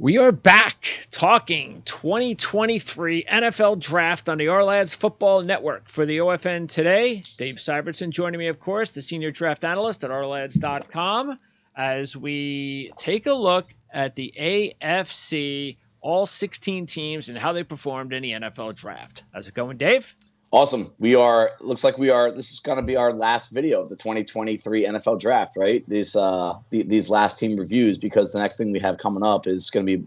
We are back talking 2023 NFL Draft on the Ourlads Football Network. For the OFN today, Dave Syvertson joining me, of course, the senior draft analyst at ourlads.com, as we take a look at the AFC, all 16 teams, and how they performed in the NFL Draft. How's it going, Dave? Awesome. Looks like this is going to be our last video of the 2023 NFL Draft, right? These last team reviews, because the next thing we have coming up is going to be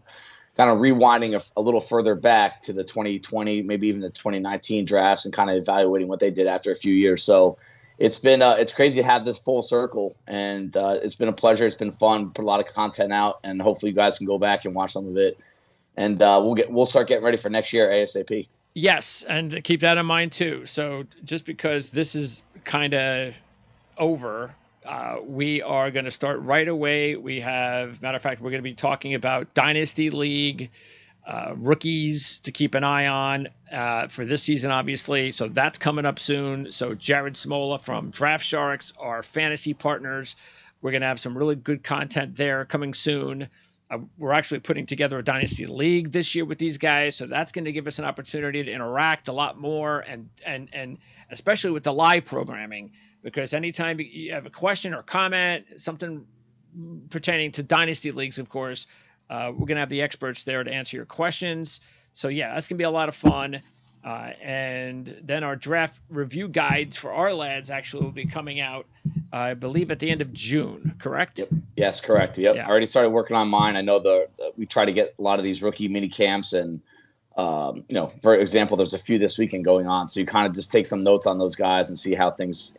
kind of rewinding a little further back to the 2020, maybe even the 2019 drafts, and kind of evaluating what they did after a few years. So it's crazy to have this full circle, and it's been a pleasure. It's been fun. Put a lot of content out, and hopefully you guys can go back and watch some of it. And we'll start getting ready for next year ASAP. Yes, and keep that in mind too. So just because this is kind of over, we are going to start right away. Matter of fact, we're going to be talking about Dynasty League rookies to keep an eye on for this season, obviously. So that's coming up soon. So Jared Smola from Draft Sharks, our fantasy partners, we're going to have some really good content there coming soon. We're actually putting together a Dynasty League this year with these guys, so that's going to give us an opportunity to interact a lot more, and especially with the live programming, because anytime you have a question or comment, something pertaining to Dynasty Leagues, of course, we're going to have the experts there to answer your questions. So yeah, that's going to be a lot of fun. And then our draft review guides for our lads actually will be coming out, I believe, at the end of June, correct? Yep. Yes, correct. Yep. Yeah. I already started working on mine. I know we try to get a lot of these rookie mini camps, and for example, there's a few this weekend going on. So you kind of just take some notes on those guys and see how things,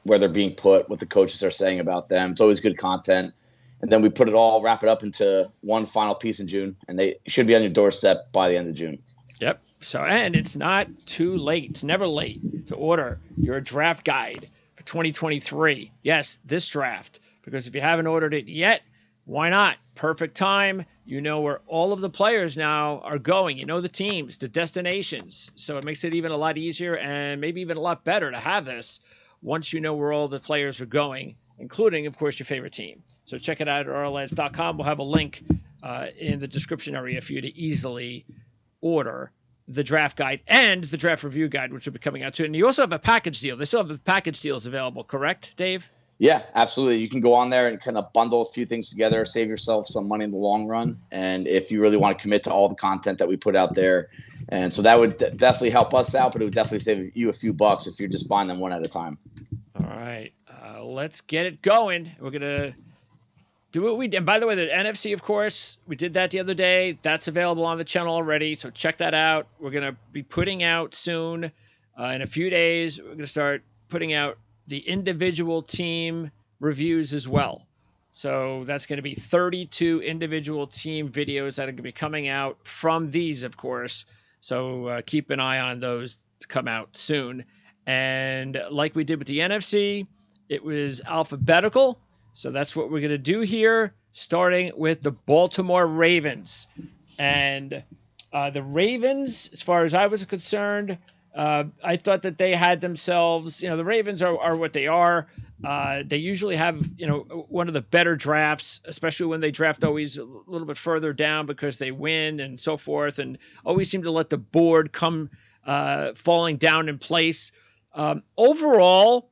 where they're being put, what the coaches are saying about them. It's always good content. And then we wrap it up into one final piece in June, and they should be on your doorstep by the end of June. Yep. So, and it's not too late. It's never late to order your draft guide for 2023. Yes, this draft, because if you haven't ordered it yet, why not? Perfect time. You know where all of the players now are going. You know the teams, the destinations. So it makes it even a lot easier and maybe even a lot better to have this once you know where all the players are going, including, of course, your favorite team. So check it out at ourlads.com. We'll have a link in the description area for you to easily order the draft guide and the draft review guide, which will be coming out soon. And you also have a package deal. They still have the package deals available, correct, Dave? Yeah, absolutely. You can go on there and kind of bundle a few things together, save yourself some money in the long run. And if you really want to commit to all the content that we put out there. And so that would definitely help us out, but it would definitely save you a few bucks if you're just buying them one at a time. All right. Let's get it going. We're going to do what we did. And by the way, the NFC, of course, we did that the other day. That's available on the channel already. So check that out. We're going to be putting out soon, in a few days. We're going to start putting out the individual team reviews as well. So that's going to be 32 individual team videos that are going to be coming out from these, of course. So keep an eye on those to come out soon. And like we did with the NFC, it was alphabetical. So that's what we're going to do here, starting with the Baltimore Ravens. And the Ravens, as far as I was concerned, I thought that they had themselves, the Ravens are what they are. They usually have, one of the better drafts, especially when they draft always a little bit further down because they win and so forth, and always seem to let the board come falling down in place. Overall,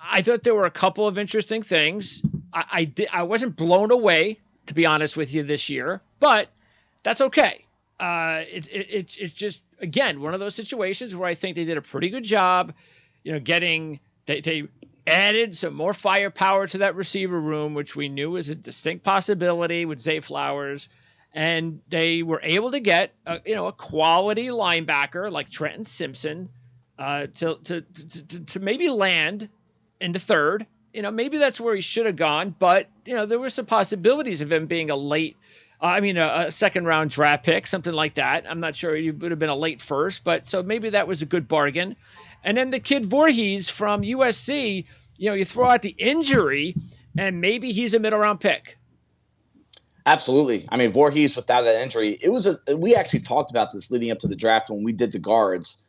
I thought there were a couple of interesting things. I wasn't blown away, to be honest with you, this year, but that's okay. It's just, again, one of those situations where I think they did a pretty good job, they added some more firepower to that receiver room, which we knew was a distinct possibility with Zay Flowers. And they were able to get a quality linebacker like Trenton Simpson to maybe land in the third. Maybe that's where he should have gone, but there were some possibilities of him being a second round draft pick, something like that. I'm not sure he would have been a late first, but so maybe that was a good bargain. And then the kid Voorhees from USC, you throw out the injury and maybe he's a middle round pick. Absolutely. I mean, Voorhees without that injury, we actually talked about this leading up to the draft when we did the guards.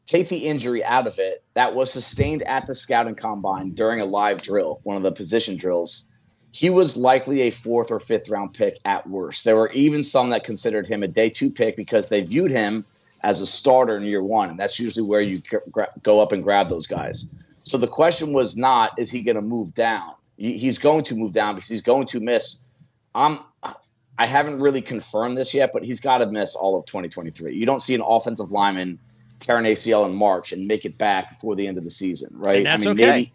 Take the injury out of it. That was sustained at the scouting combine during a live drill, one of the position drills. he was likely a 4th or 5th round pick at worst. There were even some that considered him a day 2 pick because they viewed him as a starter in year 1, and that's usually where you go up and grab those guys. So the question was not, is he going to move down? He's going to move down because he's going to miss. I haven't really confirmed this yet, but he's got to miss all of 2023. You don't see an offensive lineman tear an ACL in March and make it back before the end of the season, right? And that's okay. Maybe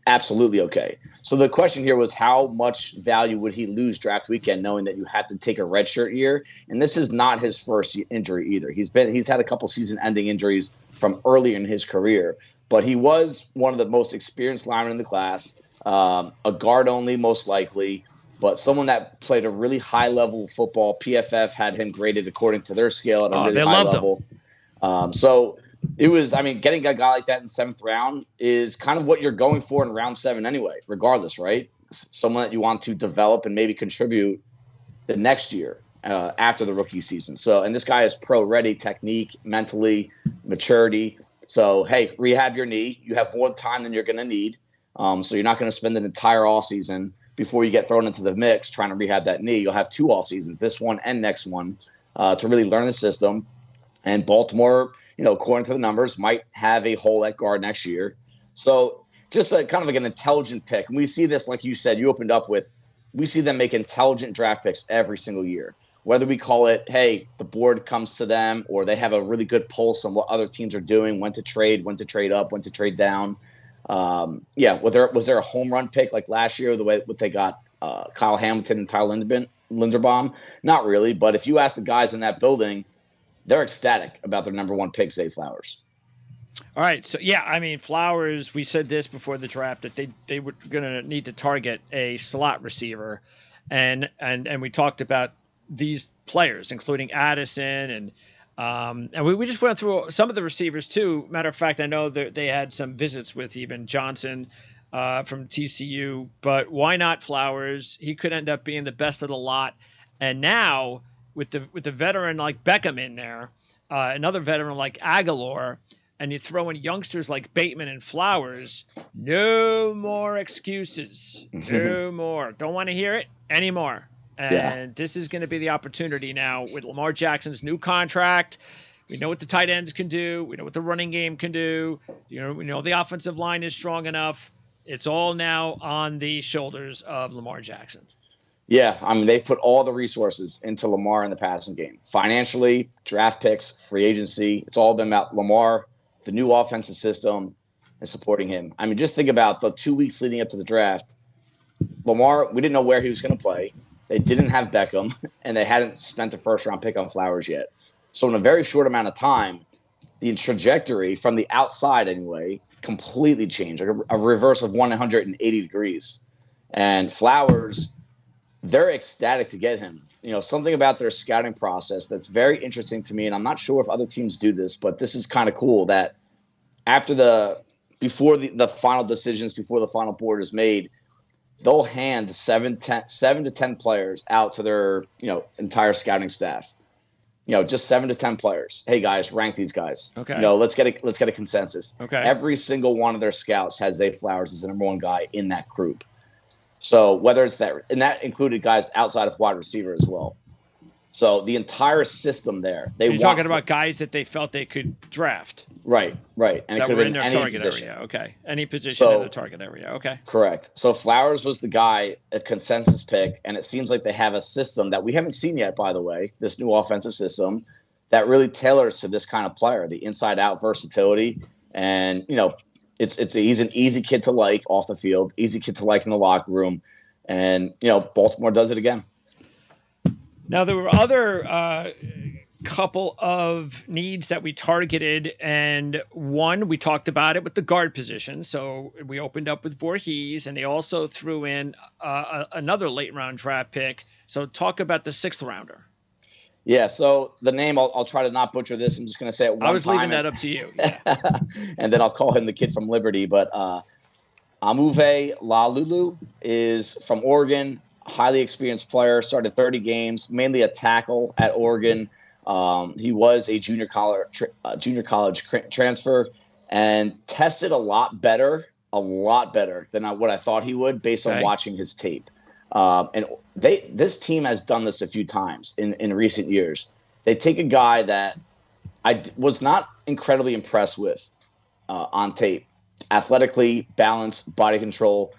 absolutely okay. So the question here was, how much value would he lose draft weekend, knowing that you had to take a redshirt year? And this is not his first injury either. He's had a couple season-ending injuries from early in his career, but he was one of the most experienced linemen in the class, a guard only most likely, but someone that played a really high level of football. PFF had him graded according to their scale at a really high level. So it was, getting a guy like that in the 7th round is kind of what you're going for in round 7 anyway, regardless, right? Someone that you want to develop and maybe contribute the next year after the rookie season. So, and this guy is pro ready, technique, mentally, maturity. So, hey, rehab your knee. You have more time than you're going to need. So you're not going to spend an entire offseason before you get thrown into the mix trying to rehab that knee. You'll have 2 off seasons, this one and next one, to really learn the system. And Baltimore, according to the numbers, might have a hole at guard next year. So just kind of like an intelligent pick. And we see this, like you said, you opened up with, we see them make intelligent draft picks every single year. Whether we call it, hey, the board comes to them, or they have a really good pulse on what other teams are doing, when to trade up, when to trade down. Was there a home run pick like last year, the way what they got Kyle Hamilton and Tyler Linderbaum? Not really. But if you ask the guys in that building, they're ecstatic about their number 1 pick, Zay Flowers. All right. So, Flowers, we said this before the draft, that they were going to need to target a slot receiver. And we talked about these players, including Addison. And we just went through some of the receivers, too. Matter of fact, I know that they had some visits with even Johnson from TCU. But why not Flowers? He could end up being the best of the lot. And now, with the veteran like Beckham in there, another veteran like Aguilar, and you throw in youngsters like Bateman and Flowers, no more excuses. No more. Don't want to hear it anymore. And this is going to be the opportunity now with Lamar Jackson's new contract. We know what the tight ends can do. We know what the running game can do. We know the offensive line is strong enough. It's all now on the shoulders of Lamar Jackson. Yeah, they've put all the resources into Lamar in the passing game. Financially, draft picks, free agency. It's all been about Lamar, the new offensive system, and supporting him. Just think about the 2 weeks leading up to the draft. Lamar, we didn't know where he was going to play. They didn't have Beckham, and they hadn't spent the 1st-round pick on Flowers yet. So in a very short amount of time, the trajectory from the outside anyway completely changed, like a reverse of 180 degrees. And Flowers, they're ecstatic to get him. Something about their scouting process that's very interesting to me, and I'm not sure if other teams do this, but this is kind of cool that before the final decisions, before the final board is made, they'll hand 7 to 10 players out to their entire scouting staff. Just 7 to 10 players. Hey guys, rank these guys. Okay. Let's get a consensus. Okay. Every single one of their scouts has Zay Flowers as the number 1 guy in that group. So whether it's that, and that included guys outside of wide receiver as well. So the entire system there. You're talking about guys that they felt they could draft. Right. And it could have been in their any target position. area. Okay. Any position in the target area. Okay. Correct. So Flowers was the guy, a consensus pick, and it seems like they have a system that we haven't seen yet, by the way, this new offensive system that really tailors to this kind of player, the inside-out versatility. And, he's an easy kid to like off the field, easy kid to like in the locker room. And, Baltimore does it again. Now, there were other couple of needs that we targeted, and one, we talked about it with the guard position. So we opened up with Voorhees, and they also threw in another late-round draft pick. So talk about the 6th rounder. Yeah, so the name, I'll try to not butcher this. I'm just going to say it one time. I was leaving that up to you. Yeah. And then I'll call him the kid from Liberty. But Amuve Lalulu is from Oregon, highly experienced player, started 30 games, mainly a tackle at Oregon. He was a junior college transfer and tested a lot better than what I thought he would based on watching his tape. And this team has done this a few times in recent years. They take a guy that was not incredibly impressed with on tape, athletically, balanced, body control,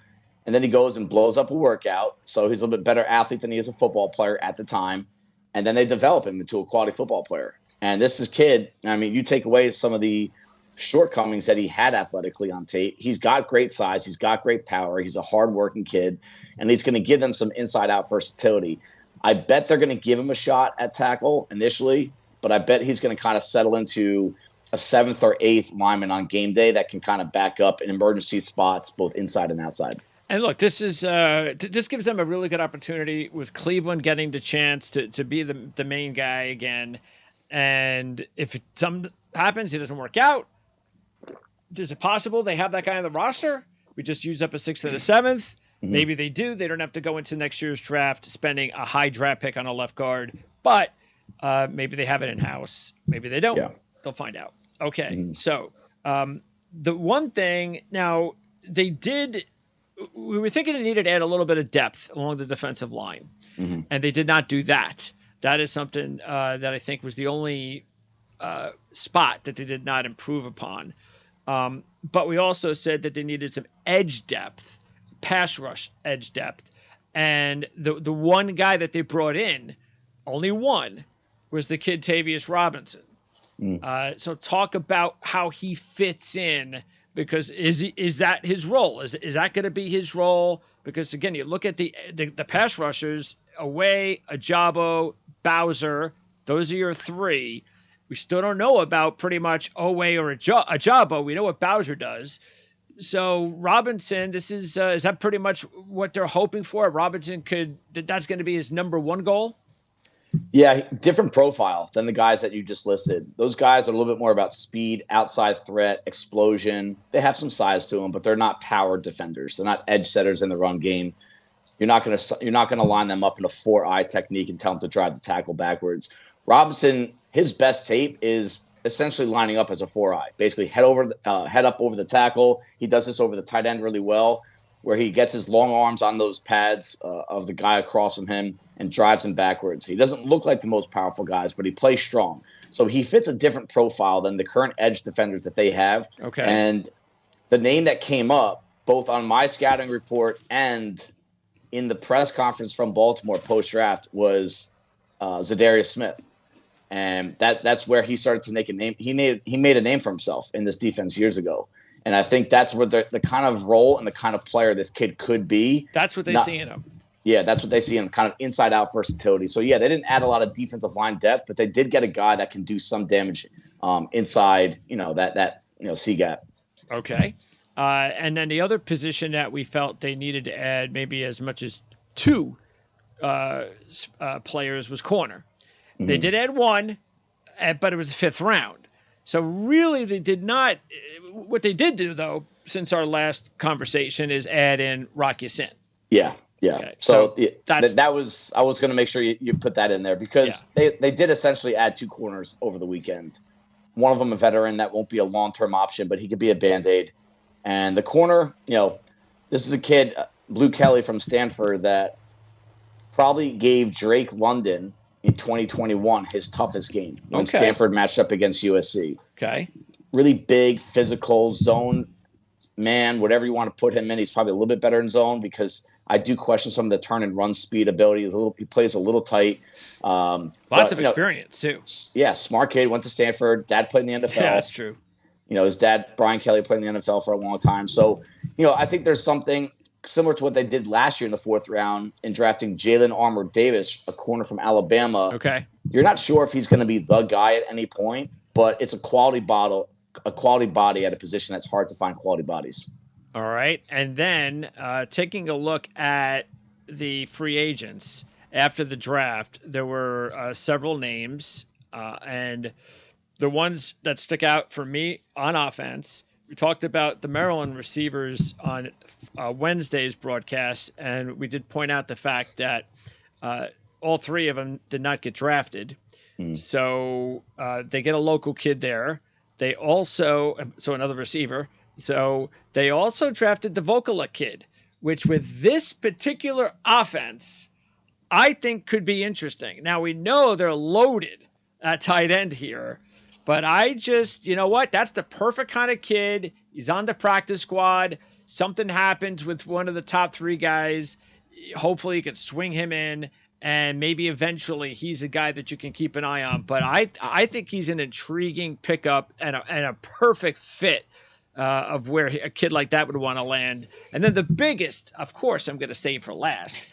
and then he goes and blows up a workout. So he's a little bit better athlete than he is a football player at the time. And then they develop him into a quality football player. And this is kid. I mean, you take away some of the shortcomings that he had athletically on tape. He's got great size. He's got great power. He's a hardworking kid, and he's going to give them some inside-out versatility. I bet they're going to give him a shot at tackle initially, but I bet he's going to kind of settle into a seventh or eighth lineman on game day that can kind of back up in emergency spots, both inside and outside. And look, this gives them a really good opportunity with Cleveland getting the chance to be the main guy again. And if something happens, it doesn't work out, is it possible they have that guy on the roster? We just use up a sixth and a seventh. Mm-hmm. Maybe they do. They don't have to go into next year's draft spending a high draft pick on a left guard, but maybe they have it in-house. Maybe they don't. Yeah. They'll find out. Okay, mm-hmm. So the one thing, now, we were thinking they needed to add a little bit of depth along the defensive line, mm-hmm. and they did not do that. That is something that I think was the only spot that they did not improve upon. But we also said that they needed some edge depth, pass rush edge depth. And the one guy that they brought in, only one, was the kid Tavius Robinson. Mm. So talk about how he fits in, because is that his role? Is that going to be his role? Because, again, you look at the pass rushers, Oweh, Ajabo, Bowser, those are your three. We still don't know about pretty much Oweh or Ajabo. We know what Bowser does. So Robinson, is that pretty much what they're hoping for? Robinson that's going to be his number one goal? Yeah, different profile than the guys that you just listed. Those guys are a little bit more about speed, outside threat, explosion. They have some size to them, but they're not power defenders. They're not edge setters in the run game. You're not going to line them up in a 4-eye technique and tell them to drive the tackle backwards. Robinson, his best tape is essentially lining up as a 4-eye, basically head up over the tackle. He does this over the tight end really well, where he gets his long arms on those pads of the guy across from him and drives him backwards. He doesn't look like the most powerful guys, but he plays strong. So he fits a different profile than the current edge defenders that they have. Okay. And the name that came up, both on my scouting report and in the press conference from Baltimore post-draft, was Zadarius Smith. And that's where he started to make a name. He made a name for himself in this defense years ago. And I think that's where the kind of role and the kind of player this kid could be. That's what they see in him. Yeah, that's what they see in him, kind of inside-out versatility. So, yeah, they didn't add a lot of defensive line depth, but they did get a guy that can do some damage inside, that C-gap. Okay. And then the other position that we felt they needed to add maybe as much as two players was corner. Mm-hmm. They did add one, but it was the fifth round. So really they did not – what they did do, though, since our last conversation, is add in Rock Ya-Sin. Yeah. Okay. So that was – I was going to make sure you put that in there, because they did essentially add two corners over the weekend. One of them a veteran that won't be a long-term option, but he could be a Band-Aid. And the corner, this is a kid, Blue Kelly from Stanford, that probably gave Drake London in 2021 his toughest game when Stanford matched up against USC. Okay. Really big, physical, zone man, whatever you want to put him in. He's probably a little bit better in zone, because I do question some of the turn and run speed ability. He plays a little tight. Lots of experience, too. Yeah, smart kid, went to Stanford. Dad played in the NFL. Yeah, that's true. His dad, Brian Kelly, played in the NFL for a long time. So, I think there's something similar to what they did last year in the fourth round in drafting Jalen Armour-Davis, a corner from Alabama. Okay. You're not sure if he's going to be the guy at any point, but it's a quality body at a position that's hard to find quality bodies. All right. And then taking a look at the free agents after the draft, there were several names, and the ones that stick out for me on offense, we talked about the Maryland receivers on Wednesday's broadcast, and we did point out the fact that all three of them did not get drafted. So they get a local kid there. They also, so another receiver. So they also drafted the Vokalek kid which with this particular offense, I think could be interesting. Now, we know they're loaded at tight end here, but I just, you know what? That's the perfect kind of kid. He's on the practice squad. Something happens with one of the top 3 guys. Hopefully, you can swing him in, and maybe eventually he's a guy that you can keep an eye on. But I think he's an intriguing pickup and a perfect fit of where a kid like that would want to land. And then the biggest, of course, I'm going to save for last,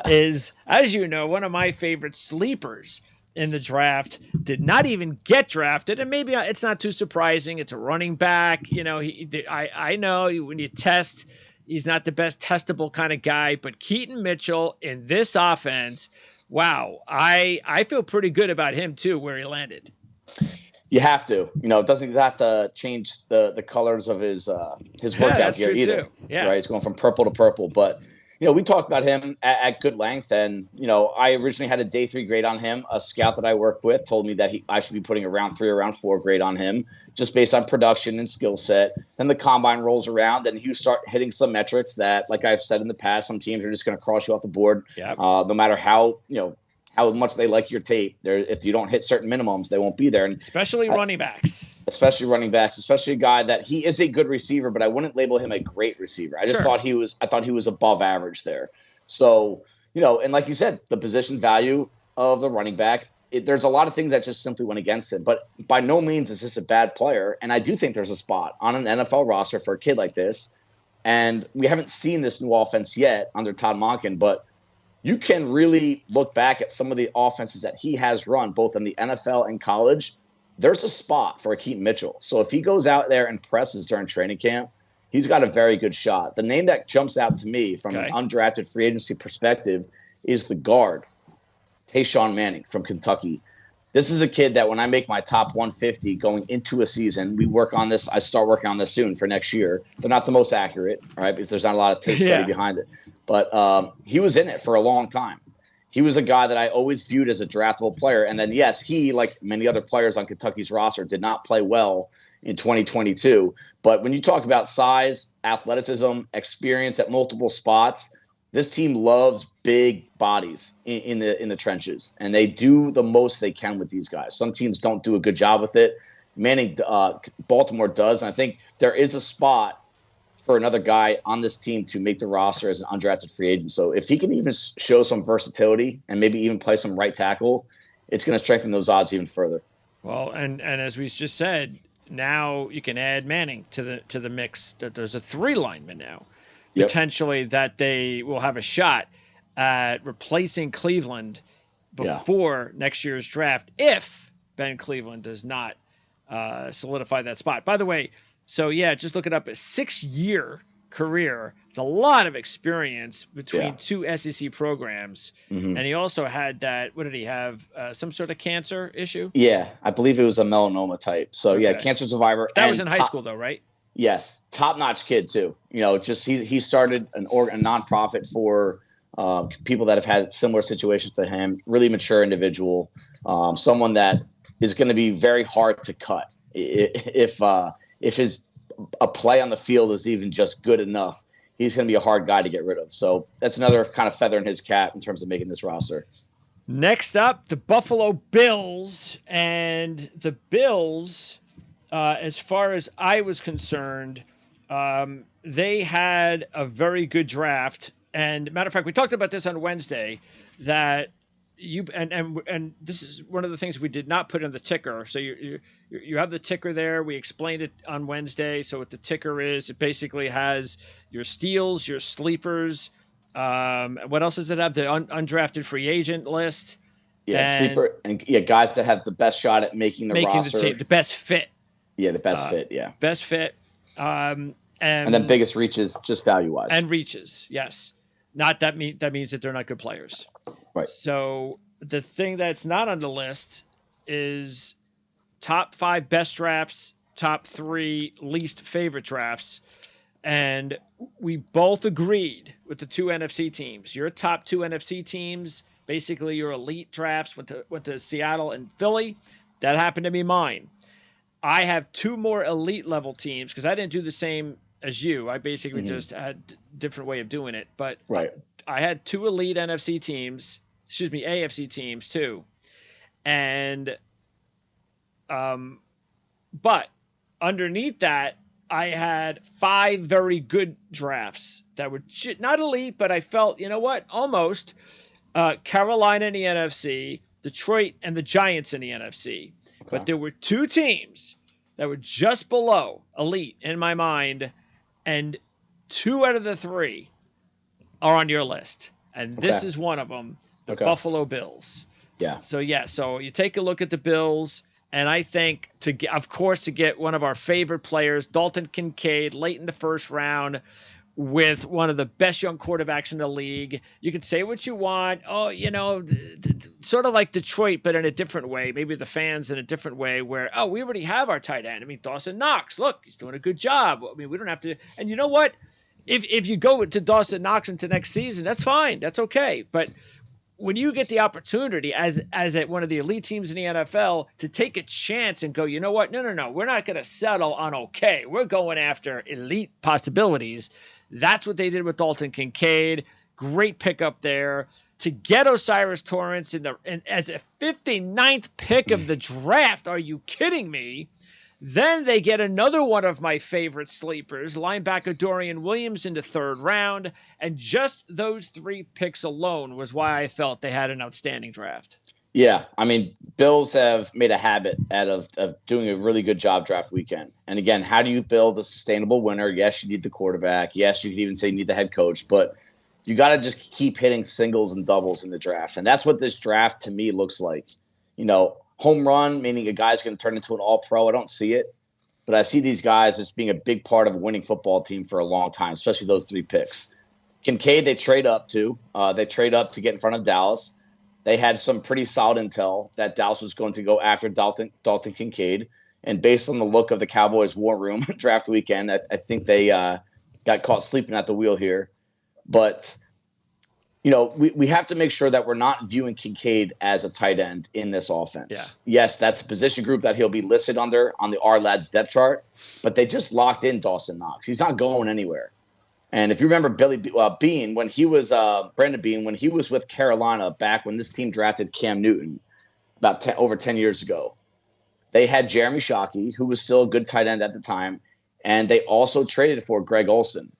is, as you know, one of my favorite sleepers in the draft did not even get drafted. And maybe it's not too surprising. It's a running back. You know, I know when you test, he's not the best testable kind of guy, but Keaton Mitchell in this offense, wow, I feel pretty good about him too, where he landed. You have to, it doesn't have to change the colors of his workout gear either. Too. Yeah. Right. He's going from purple to purple, but we talked about him at good length, and I originally had a day 3 grade on him. A scout that I worked with told me that I should be putting a round 3 or round 4 grade on him, just based on production and skill set. Then the combine rolls around, and you start hitting some metrics that, like I've said in the past, some teams are just going to cross you off the board. Yep. No matter how much they like your tape. If you don't hit certain minimums, they won't be there. And especially running backs. Especially a guy that he is a good receiver, but I wouldn't label him a great receiver. I just thought he was above average there. So, and like you said, the position value of the running back, there's a lot of things that just simply went against him. But by no means is this a bad player. And I do think there's a spot on an NFL roster for a kid like this. And we haven't seen this new offense yet under Todd Monken, but you can really look back at some of the offenses that he has run, both in the NFL and college. There's a spot for a Keaton Mitchell. So if he goes out there and presses during training camp, he's got a very good shot. The name that jumps out to me from an undrafted free agency perspective is the guard, Tayshawn Manning from Kentucky. This is a kid that when I make my top 150 going into a season, we work on this. I start working on this soon for next year. They're not the most accurate, right? Because there's not a lot of tape study behind it. But he was in it for a long time. He was a guy that I always viewed as a draftable player. And then, yes, he, like many other players on Kentucky's roster, did not play well in 2022. But when you talk about size, athleticism, experience at multiple spots, this team loves big bodies in the trenches, and they do the most they can with these guys. Some teams don't do a good job with it. Baltimore does, and I think there is a spot for another guy on this team to make the roster as an undrafted free agent. So if he can even show some versatility and maybe even play some right tackle, it's going to strengthen those odds even further. Well, and as we just said, now you can add Manning to the mix. That there's a 3 lineman now. Potentially that they will have a shot at replacing Cleveland before next year's draft if Ben Cleveland does not solidify that spot. By the way, just look it up. A 6-year career. It's a lot of experience between 2 SEC programs. Mm-hmm. And he also had that, what did he have? Some sort of cancer issue? Yeah, I believe it was a melanoma type. So, cancer survivor. That was in high school, though, right? Yes, top-notch kid too. He started a nonprofit for people that have had similar situations to him. Really mature individual, someone that is going to be very hard to cut if a play on the field is even just good enough. He's going to be a hard guy to get rid of. So that's another kind of feather in his cap in terms of making this roster. Next up, the Buffalo Bills, and the Bills. As far as I was concerned, they had a very good draft. And matter of fact, we talked about this on Wednesday, that and this is one of the things we did not put in the ticker. So you have the ticker there. We explained it on Wednesday. So what the ticker is, it basically has your steals, your sleepers. What else does it have? The undrafted free agent list. Yeah, sleeper and guys that have the best shot at making the roster, the best fit. Yeah, the best fit. Yeah, best fit. And then biggest reaches, just value wise. And reaches, yes. Not that means that they're not good players. Right. So the thing that's not on the list is top 5 best drafts, top 3 least favorite drafts, and we both agreed with the 2 NFC teams. Your top 2 NFC teams, basically your elite drafts, went to Seattle and Philly. That happened to be mine. I have 2 more elite level teams because I didn't do the same as you. I basically just had different way of doing it, but Right. I had 2 elite NFC teams, AFC teams too. And but underneath that, I had 5 very good drafts that were not elite, but I felt, you know what, almost Carolina in the NFC, Detroit and the Giants in the NFC. Okay. But there were 2 teams that were just below elite in my mind, and 2 out of the 3 are on your list. And this is one of them, the Buffalo Bills. Yeah. So you take a look at the Bills, and I think to get one of our favorite players, Dalton Kincaid, late in the first round, with one of the best young quarterbacks in the league. You can say what you want. Oh, sort of like Detroit, but in a different way. Maybe the fans in a different way where, we already have our tight end. I mean, Dawson Knox, look, he's doing a good job. I mean, we don't have to. And you know what? If you go to Dawson Knox into next season, that's fine. That's okay. But when you get the opportunity as at one of the elite teams in the NFL to take a chance and go, you know what? No. We're not going to settle on okay. We're going after elite possibilities. That's what they did with Dalton Kincaid. Great pickup there. To get O'Cyrus Torrence as a 59th pick of the draft. Are you kidding me? Then they get another one of my favorite sleepers, linebacker Dorian Williams, in the 3rd round. And just those 3 picks alone was why I felt they had an outstanding draft. Yeah, I mean, Bills have made a habit out of doing a really good job draft weekend. And again, how do you build a sustainable winner? Yes, you need the quarterback. Yes, you could even say you need the head coach. But you got to just keep hitting singles and doubles in the draft. And that's what this draft, to me, looks like. Home run, meaning a guy's going to turn into an all-pro. I don't see it. But I see these guys as being a big part of a winning football team for a long time, especially those 3 picks. Kincaid, they trade up to. They trade up to get in front of Dallas. They had some pretty solid intel that Dallas was going to go after Dalton Kincaid. And based on the look of the Cowboys' war room draft weekend, I think they got caught sleeping at the wheel here. But we have to make sure that we're not viewing Kincaid as a tight end in this offense. Yeah. Yes, that's a position group that he'll be listed under on the R-Lads depth chart, but they just locked in Dawson Knox. He's not going anywhere. And if you remember Bean, when he was Brandon Bean, when he was with Carolina back when this team drafted Cam Newton about over 10 years ago, they had Jeremy Shockey, who was still a good tight end at the time, and they also traded for Greg Olsen.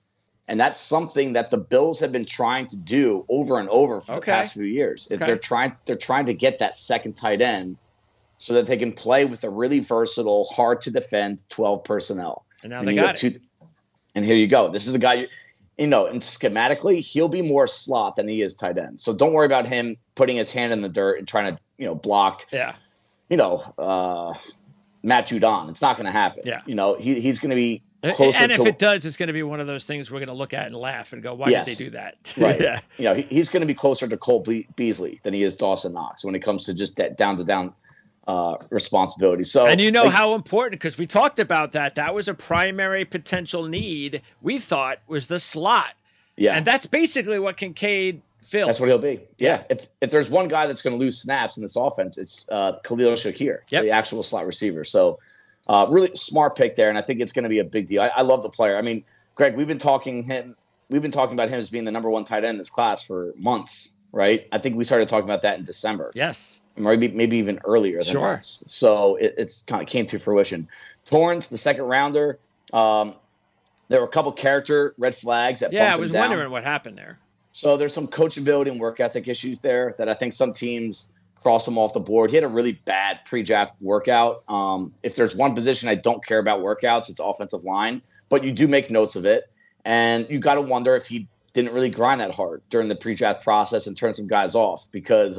And that's something that the Bills have been trying to do over and over for the past few years. Okay. They're trying to get that second tight end so that they can play with a really versatile, hard to defend 12 personnel. And now they got it. And here you go. This is the guy, and schematically, he'll be more slot than he is tight end. So don't worry about him putting his hand in the dirt and trying to, block, Matt Judon. It's not going to happen. Yeah. He's going to be, and if it does, it's going to be one of those things we're going to look at and laugh and go, why did they do that? Right. Yeah. He's going to be closer to Cole Beasley than he is Dawson Knox when it comes to just that down-to-down responsibility. So, and how important, because we talked about that. That was a primary potential need we thought was the slot. Yeah. And that's basically what Kincaid fills. That's what he'll be. Yeah. If there's one guy that's going to lose snaps in this offense, it's Khalil Shakir, the actual slot receiver. So, really smart pick there, and I think it's going to be a big deal. I love the player. I mean, Greg, we've been talking about him as being the number 1 tight end in this class for months, right? I think we started talking about that in December. Yes. Maybe even earlier than that. So it's kind of came to fruition. Torrance, the 2nd rounder, there were a couple character red flags that bumped him down. I was wondering what happened there. So there's some coachability and work ethic issues there that I think some teams cross him off the board. He had a really bad pre-draft workout. If there's one position I don't care about workouts, it's offensive line, but you do make notes of it. And you got to wonder if he didn't really grind that hard during the pre-draft process and turn some guys off because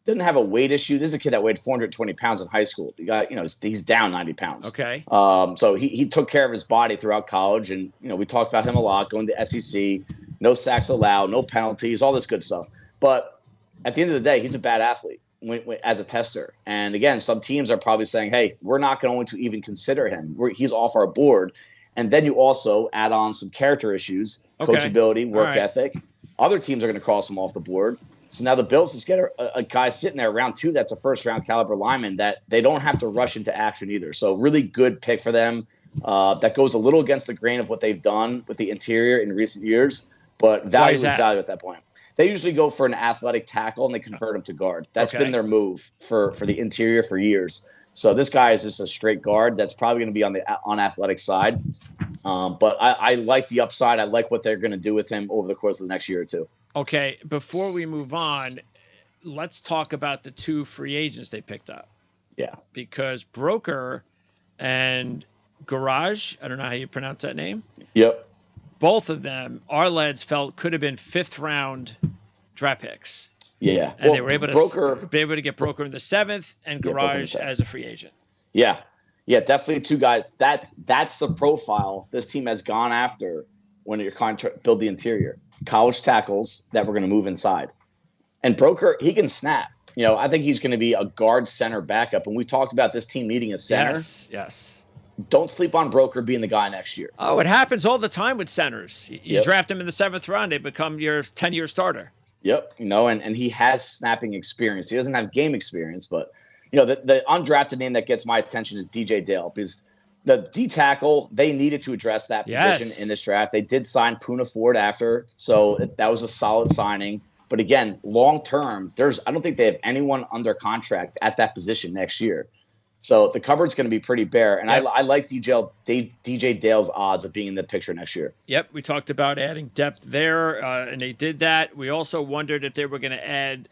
didn't have a weight issue. This is a kid that weighed 420 pounds in high school. He got, he's down 90 pounds. Okay. So he took care of his body throughout college. And, we talked about him a lot, going to SEC, no sacks allowed, no penalties, all this good stuff. But at the end of the day, he's a bad athlete as a tester. And again, some teams are probably saying, hey, we're not going to even consider him. He's off our board. And then you also add on some character issues, coachability, work ethic. Other teams are going to cross him off the board. So now the Bills just get a guy sitting there round 2 that's a first-round caliber lineman that they don't have to rush into action either. So really good pick for them. That goes a little against the grain of what they've done with the interior in recent years, but value is value at that point. They usually go for an athletic tackle and they convert him to guard. That's been their move for the interior for years. So this guy is just a straight guard that's probably going to be on the unathletic side. But I like the upside. I like what they're going to do with him over the course of the next year or two. Okay, before we move on, let's talk about the 2 free agents they picked up. Yeah. Because Broker and Garage, I don't know how you pronounce that name. Yep. Both of them, our lads felt could have been 5th-round draft picks. Yeah. And they were able to get Broker in the 7th and Garage as a free agent. Yeah. Yeah, definitely 2 guys. That's the profile this team has gone after when you're trying to build the interior. College tackles that we're going to move inside. And Broker, he can snap. I think he's going to be a guard center backup. And we talked about this team needing a center. Yes. Don't sleep on Broker being the guy next year. Oh, it happens all the time with centers. You draft them in the 7th round, they become your 10-year starter. Yep. And he has snapping experience. He doesn't have game experience, but the undrafted name that gets my attention is DJ Dale, because the D tackle, they needed to address that position in this draft. They did sign Poona Ford after, so that was a solid signing. But again, long term, I don't think they have anyone under contract at that position next year. So the cupboard's going to be pretty bare. And I like DJ Dale's odds of being in the picture next year. Yep, we talked about adding depth there, and they did that. We also wondered if they were going to add,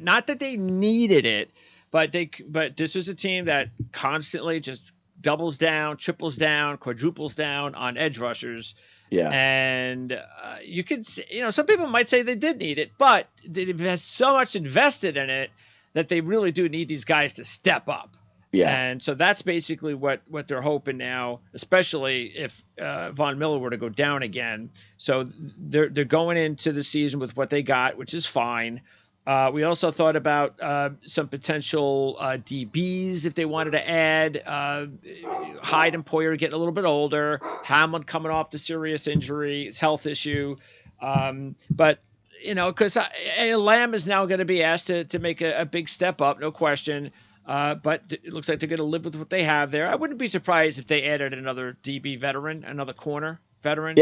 not that they needed it, but this is a team that constantly just doubles down, triples down, quadruples down on edge rushers. Yeah. And you could, some people might say they did need it, but they've had so much invested in it that they really do need these guys to step up. Yeah. And so that's basically what they're hoping now, especially if Von Miller were to go down again. So they're going into the season with what they got, which is fine. We also thought about some potential DBs if they wanted to add. Hyde and Poyer getting a little bit older. Hamlin coming off the serious injury, health issue. But, because Lamb is now going to be asked to make a big step up, no question. But it looks like they're going to live with what they have there. I wouldn't be surprised if they added another DB veteran, another corner veteran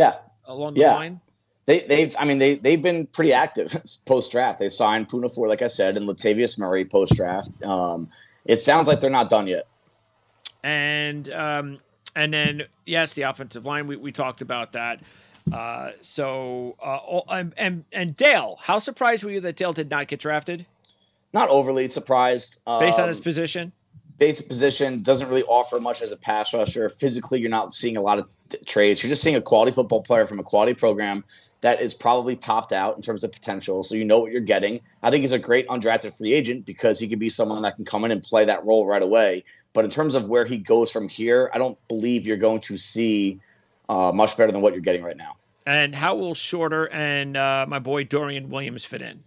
along the line. They've been pretty active post draft. They signed Poona Ford, like I said, and Latavius Murray post draft. It sounds like they're not done yet. And then the offensive line, we talked about that. And Dale, how surprised were you that Dale did not get drafted? Not overly surprised. Based on his position? Basic position, doesn't really offer much as a pass rusher. Physically, you're not seeing a lot of traits. You're just seeing a quality football player from a quality program that is probably topped out in terms of potential. So you know what you're getting. I think he's a great undrafted free agent because he could be someone that can come in and play that role right away. But in terms of where he goes from here, I don't believe you're going to see much better than what you're getting right now. And how will Shorter and my boy Dorian Williams fit in?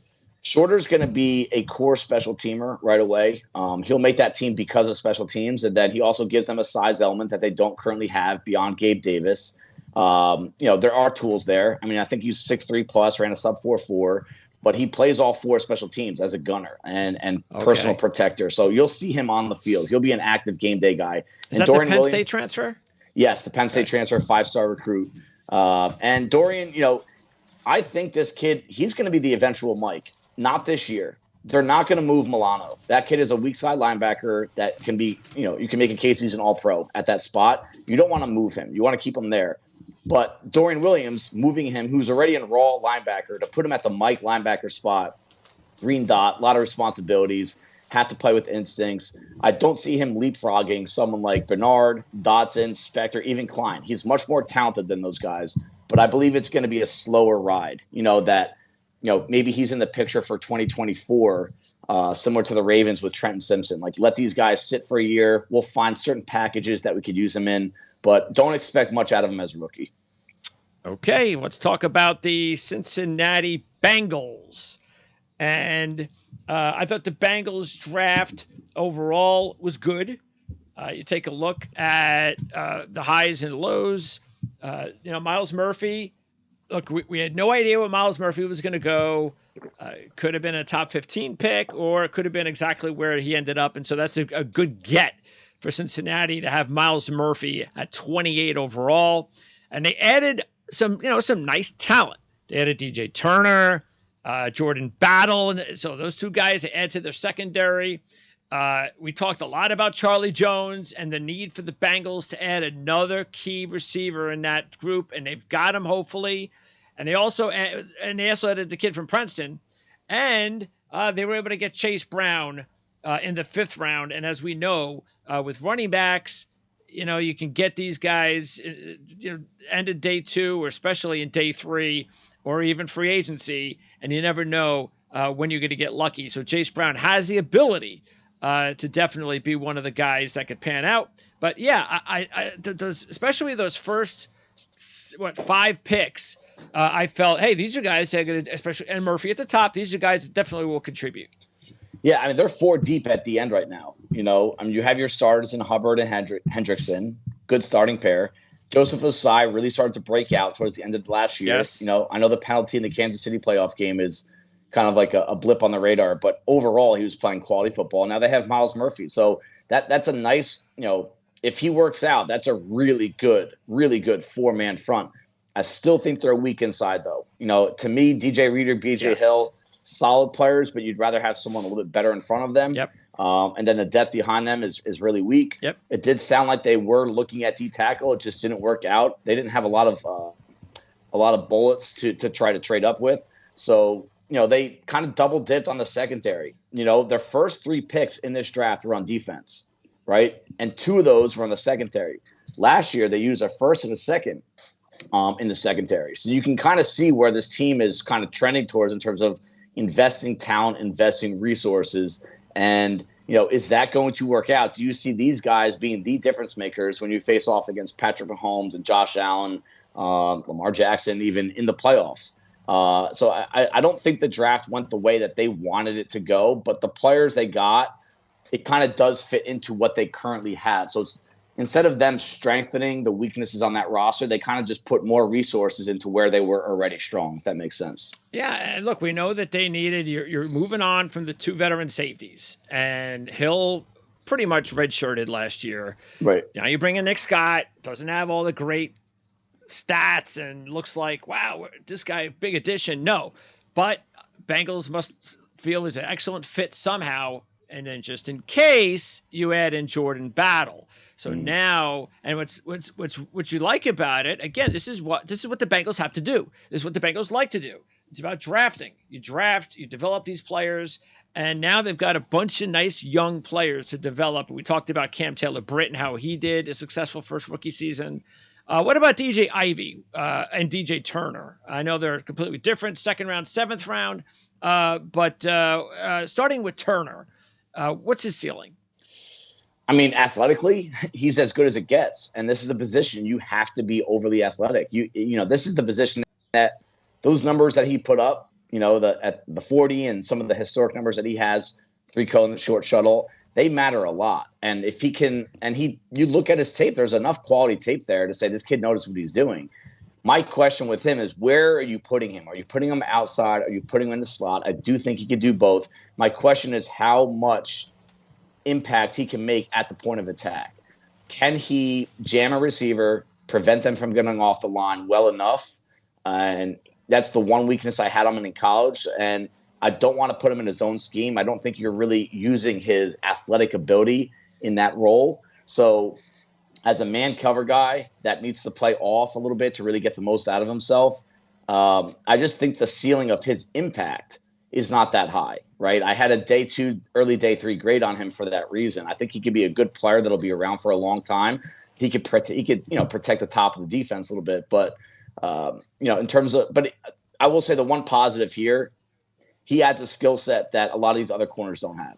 Shorter's going to be a core special teamer right away. He'll make that team because of special teams, and then he also gives them a size element that they don't currently have beyond Gabe Davis. There are tools there. I mean, I think he's 6'3 plus, ran a sub 4.4, but he plays all 4 special teams as a gunner and personal protector. So you'll see him on the field. He'll be an active game day guy. Is that Dorian the Penn State transfer? Yes, the Penn State transfer, 5-star recruit. And Dorian, I think this kid, he's going to be the eventual Mike. Not this year. They're not going to move Milano. That kid is a weak side linebacker that can be, you can make a case he's an all-pro at that spot. You don't want to move him. You want to keep him there. But Dorian Williams, moving him, who's already in raw linebacker, to put him at the Mike linebacker spot, green dot, a lot of responsibilities, have to play with instincts. I don't see him leapfrogging someone like Bernard, Dotson, Spector, even Klein. He's much more talented than those guys. But I believe it's going to be a slower ride, maybe he's in the picture for 2024, similar to the Ravens with Trenton Simpson. Like, let these guys sit for a year. We'll find certain packages that we could use him in, but don't expect much out of him as a rookie. Okay, let's talk about the Cincinnati Bengals. And I thought the Bengals draft overall was good. You take a look at the highs and lows. Miles Murphy, look, we had no idea what Miles Murphy was going to go. Could have been a top 15 pick, or it could have been exactly where he ended up. And so that's a good get for Cincinnati to have Miles Murphy at 28 overall. And they added some nice talent. They added DJ Turner, Jordan Battle. And so those two guys, they add to their secondary. We talked a lot about Charlie Jones and the need for the Bengals to add another key receiver in that group, and they've got him, hopefully. And they also added the kid from Princeton, and they were able to get Chase Brown in the 5th round. And as we know, with running backs, you can get these guys, end of day 2, or especially in day 3, or even free agency, and you never know when you're going to get lucky. So Chase Brown has the ability to definitely be one of the guys that could pan out. But yeah, especially those first 5 picks, I felt, hey, these are guys that are going to, especially, and Murphy at the top, these are guys that definitely will contribute. Yeah, I mean, they're 4 deep at the end right now. You have your starters in Hubbard and Hendrickson, good starting pair. Joseph Osai really started to break out towards the end of last year. Yes. I know the penalty in the Kansas City playoff game is kind of like a blip on the radar, but overall he was playing quality football. Now they have Miles Murphy. So that's a nice, if he works out, that's a really good 4-man front. I still think they're weak inside though. To me, DJ Reader, BJ Hill, solid players, but you'd rather have someone a little bit better in front of them. Yep. And then the depth behind them is really weak. Yep. It did sound like they were looking at D-tackle. It just didn't work out. They didn't have a lot of bullets to try to trade up with. So, they kind of double dipped on the secondary. Their first 3 picks in this draft were on defense, right? And 2 of those were on the secondary. Last year, they used a first and a second in the secondary. So you can kind of see where this team is kind of trending towards in terms of investing talent, investing resources. And, is that going to work out? Do you see these guys being the difference makers when you face off against Patrick Mahomes and Josh Allen, Lamar Jackson, even in the playoffs? So I don't think the draft went the way that they wanted it to go, but the players they got, it kind of does fit into what they currently have. So instead of them strengthening the weaknesses on that roster, they kind of just put more resources into where they were already strong, if that makes sense. Yeah, and look, we know that they needed, you're moving on from the 2 veteran safeties, and Hill pretty much redshirted last year. Right. Now you bring in Nick Scott, doesn't have all the great stats and looks like, wow, this guy, big addition. No, but Bengals must feel is an excellent fit somehow. And then just in case, you add in Jordan Battle. So now, and what you like about it, again, this is what the Bengals have to do. This is what the Bengals like to do. It's about drafting. You draft, you develop these players, and now they've got a bunch of nice young players to develop. We talked about Cam Taylor-Britt and how he did a successful first rookie season. What about DJ Ivey and DJ Turner? I know they're completely different, 2nd round, 7th round, but starting with Turner, what's his ceiling? I mean, athletically, he's as good as it gets. And this is a position you have to be overly athletic. This is the position that those numbers that he put up, at the 40 and some of the historic numbers that he has, 3-cone, short shuttle, they matter a lot. And if he can, you look at his tape, there's enough quality tape there to say this kid knows what he's doing. My question with him is, where are you putting him? Are you putting him outside? Are you putting him in the slot? I do think he could do both. My question is how much impact he can make at the point of attack. Can he jam a receiver, prevent them from getting off the line well enough? And that's the one weakness I had him in college. And I don't want to put him in his own scheme. I don't think you're really using his athletic ability in that role. So as a man cover guy that needs to play off a little bit to really get the most out of himself, I just think the ceiling of his impact is not that high, right? I had a day 2, early day 3 grade on him for that reason. I think he could be a good player that'll be around for a long time. He could protect the top of the defense a little bit, but in terms of, but I will say the one positive here, he adds a skill set that a lot of these other corners don't have.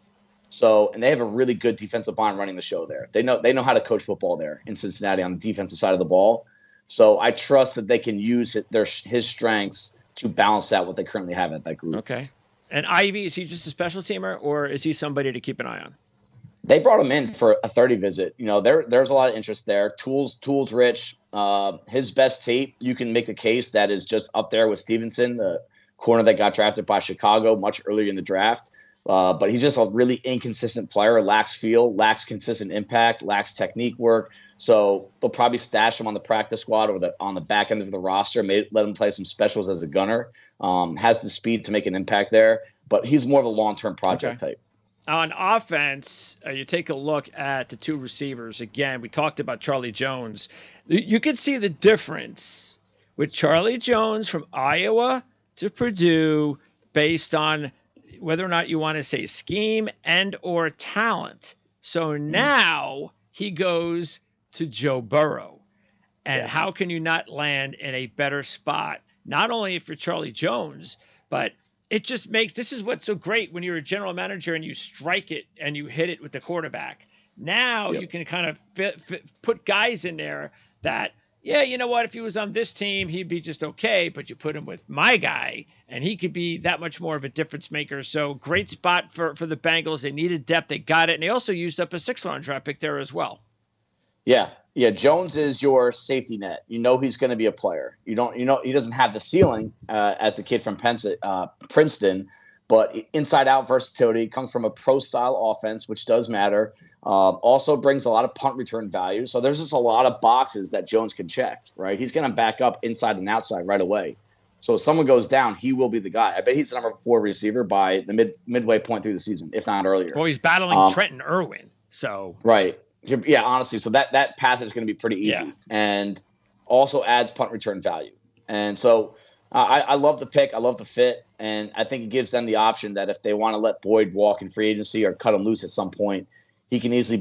So, and they have a really good defensive line running the show there. They know how to coach football there in Cincinnati on the defensive side of the ball. So I trust that they can use his strengths to balance out what they currently have at that group. Okay. And Ivy, is he just a special teamer, or is he somebody to keep an eye on? They brought him in for a 30 visit. There's a lot of interest there. Tools rich. His best tape, you can make the case that is just up there with Stevenson, the corner that got drafted by Chicago much earlier in the draft. But he's just a really inconsistent player, lacks feel, lacks consistent impact, lacks technique work. So they'll probably stash him on the practice squad or on the back end of the roster, let him play some specials as a gunner. Has the speed to make an impact there, but he's more of a long-term project type. On offense, you take a look at the two receivers. Again, we talked about Charlie Jones. You can see the difference with Charlie Jones from Iowa to Purdue based on whether or not you want to say scheme and or talent. So now he goes to Joe Burrow. And how can you not land in a better spot, not only for Charlie Jones, but it just makes, this is what's so great when you're a general manager and you strike it and you hit it with the quarterback. Now you can kind of put guys in there that, yeah, you know what, if he was on this team, he'd be just okay, but you put him with my guy, and he could be that much more of a difference maker. So great spot for the Bengals. They needed depth. They got it. And they also used up a 6th-round draft pick there as well. Yeah. Jones is your safety net. He's going to be a player. He doesn't have the ceiling as the kid from Princeton, but inside-out versatility, comes from a pro-style offense, which does matter. Also brings a lot of punt return value. So there's just a lot of boxes that Jones can check, right? He's going to back up inside and outside right away. So if someone goes down, he will be the guy. I bet he's the number 4 receiver by the midway point through the season, if not earlier. Well, he's battling Trenton Irwin. So right. Yeah, honestly. So that path is going to be pretty easy and also adds punt return value. And so I love the pick. I love the fit. And I think it gives them the option that if they want to let Boyd walk in free agency or cut him loose at some point, he can easily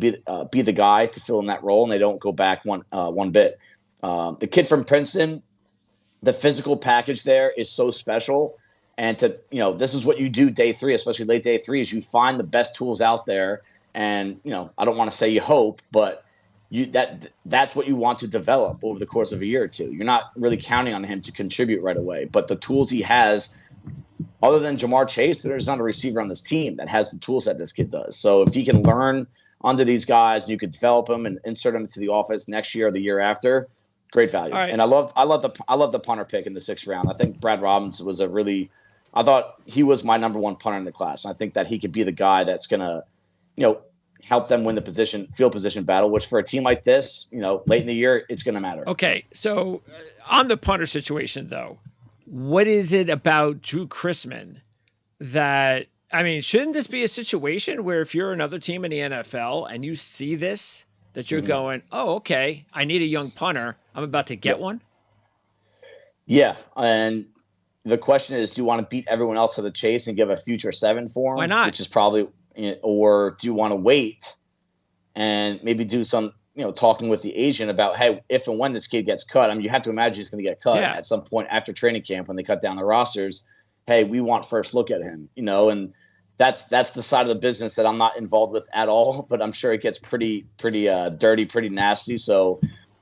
be the guy to fill in that role, and they don't go back one bit. The kid from Princeton, the physical package there is so special. And this is what you do day 3, especially late day 3, is you find the best tools out there. And, I don't want to say you hope, but that's what you want to develop over the course of a year or two. You're not really counting on him to contribute right away. But the tools he has, other than Jamar Chase, there's not a receiver on this team that has the tools that this kid does. So if he can learn under these guys, you could develop them and insert them into the offense next year or the year after, great value. Right. And I love the punter pick in the 6th round. I think Brad Robbins was I thought he was my number 1 punter in the class. And I think that he could be the guy that's going to, help them win the field position battle, which for a team like this, late in the year, it's going to matter. Okay. So on the punter situation, though, what is it about Drew Chrisman that, shouldn't this be a situation where if you're another team in the NFL and you see this, that you're going, oh, okay, I need a young punter. I'm about to get one? Yeah. And the question is, do you want to beat everyone else to the chase and give a future 7 for him? Why not? Which is probably, or do you want to wait and maybe do some, talking with the agent about, hey, if and when this kid gets cut, you have to imagine he's going to get cut at some point after training camp when they cut down the rosters. Hey, we want first look at him, and that's the side of the business that I'm not involved with at all, but I'm sure it gets pretty dirty, pretty nasty. So,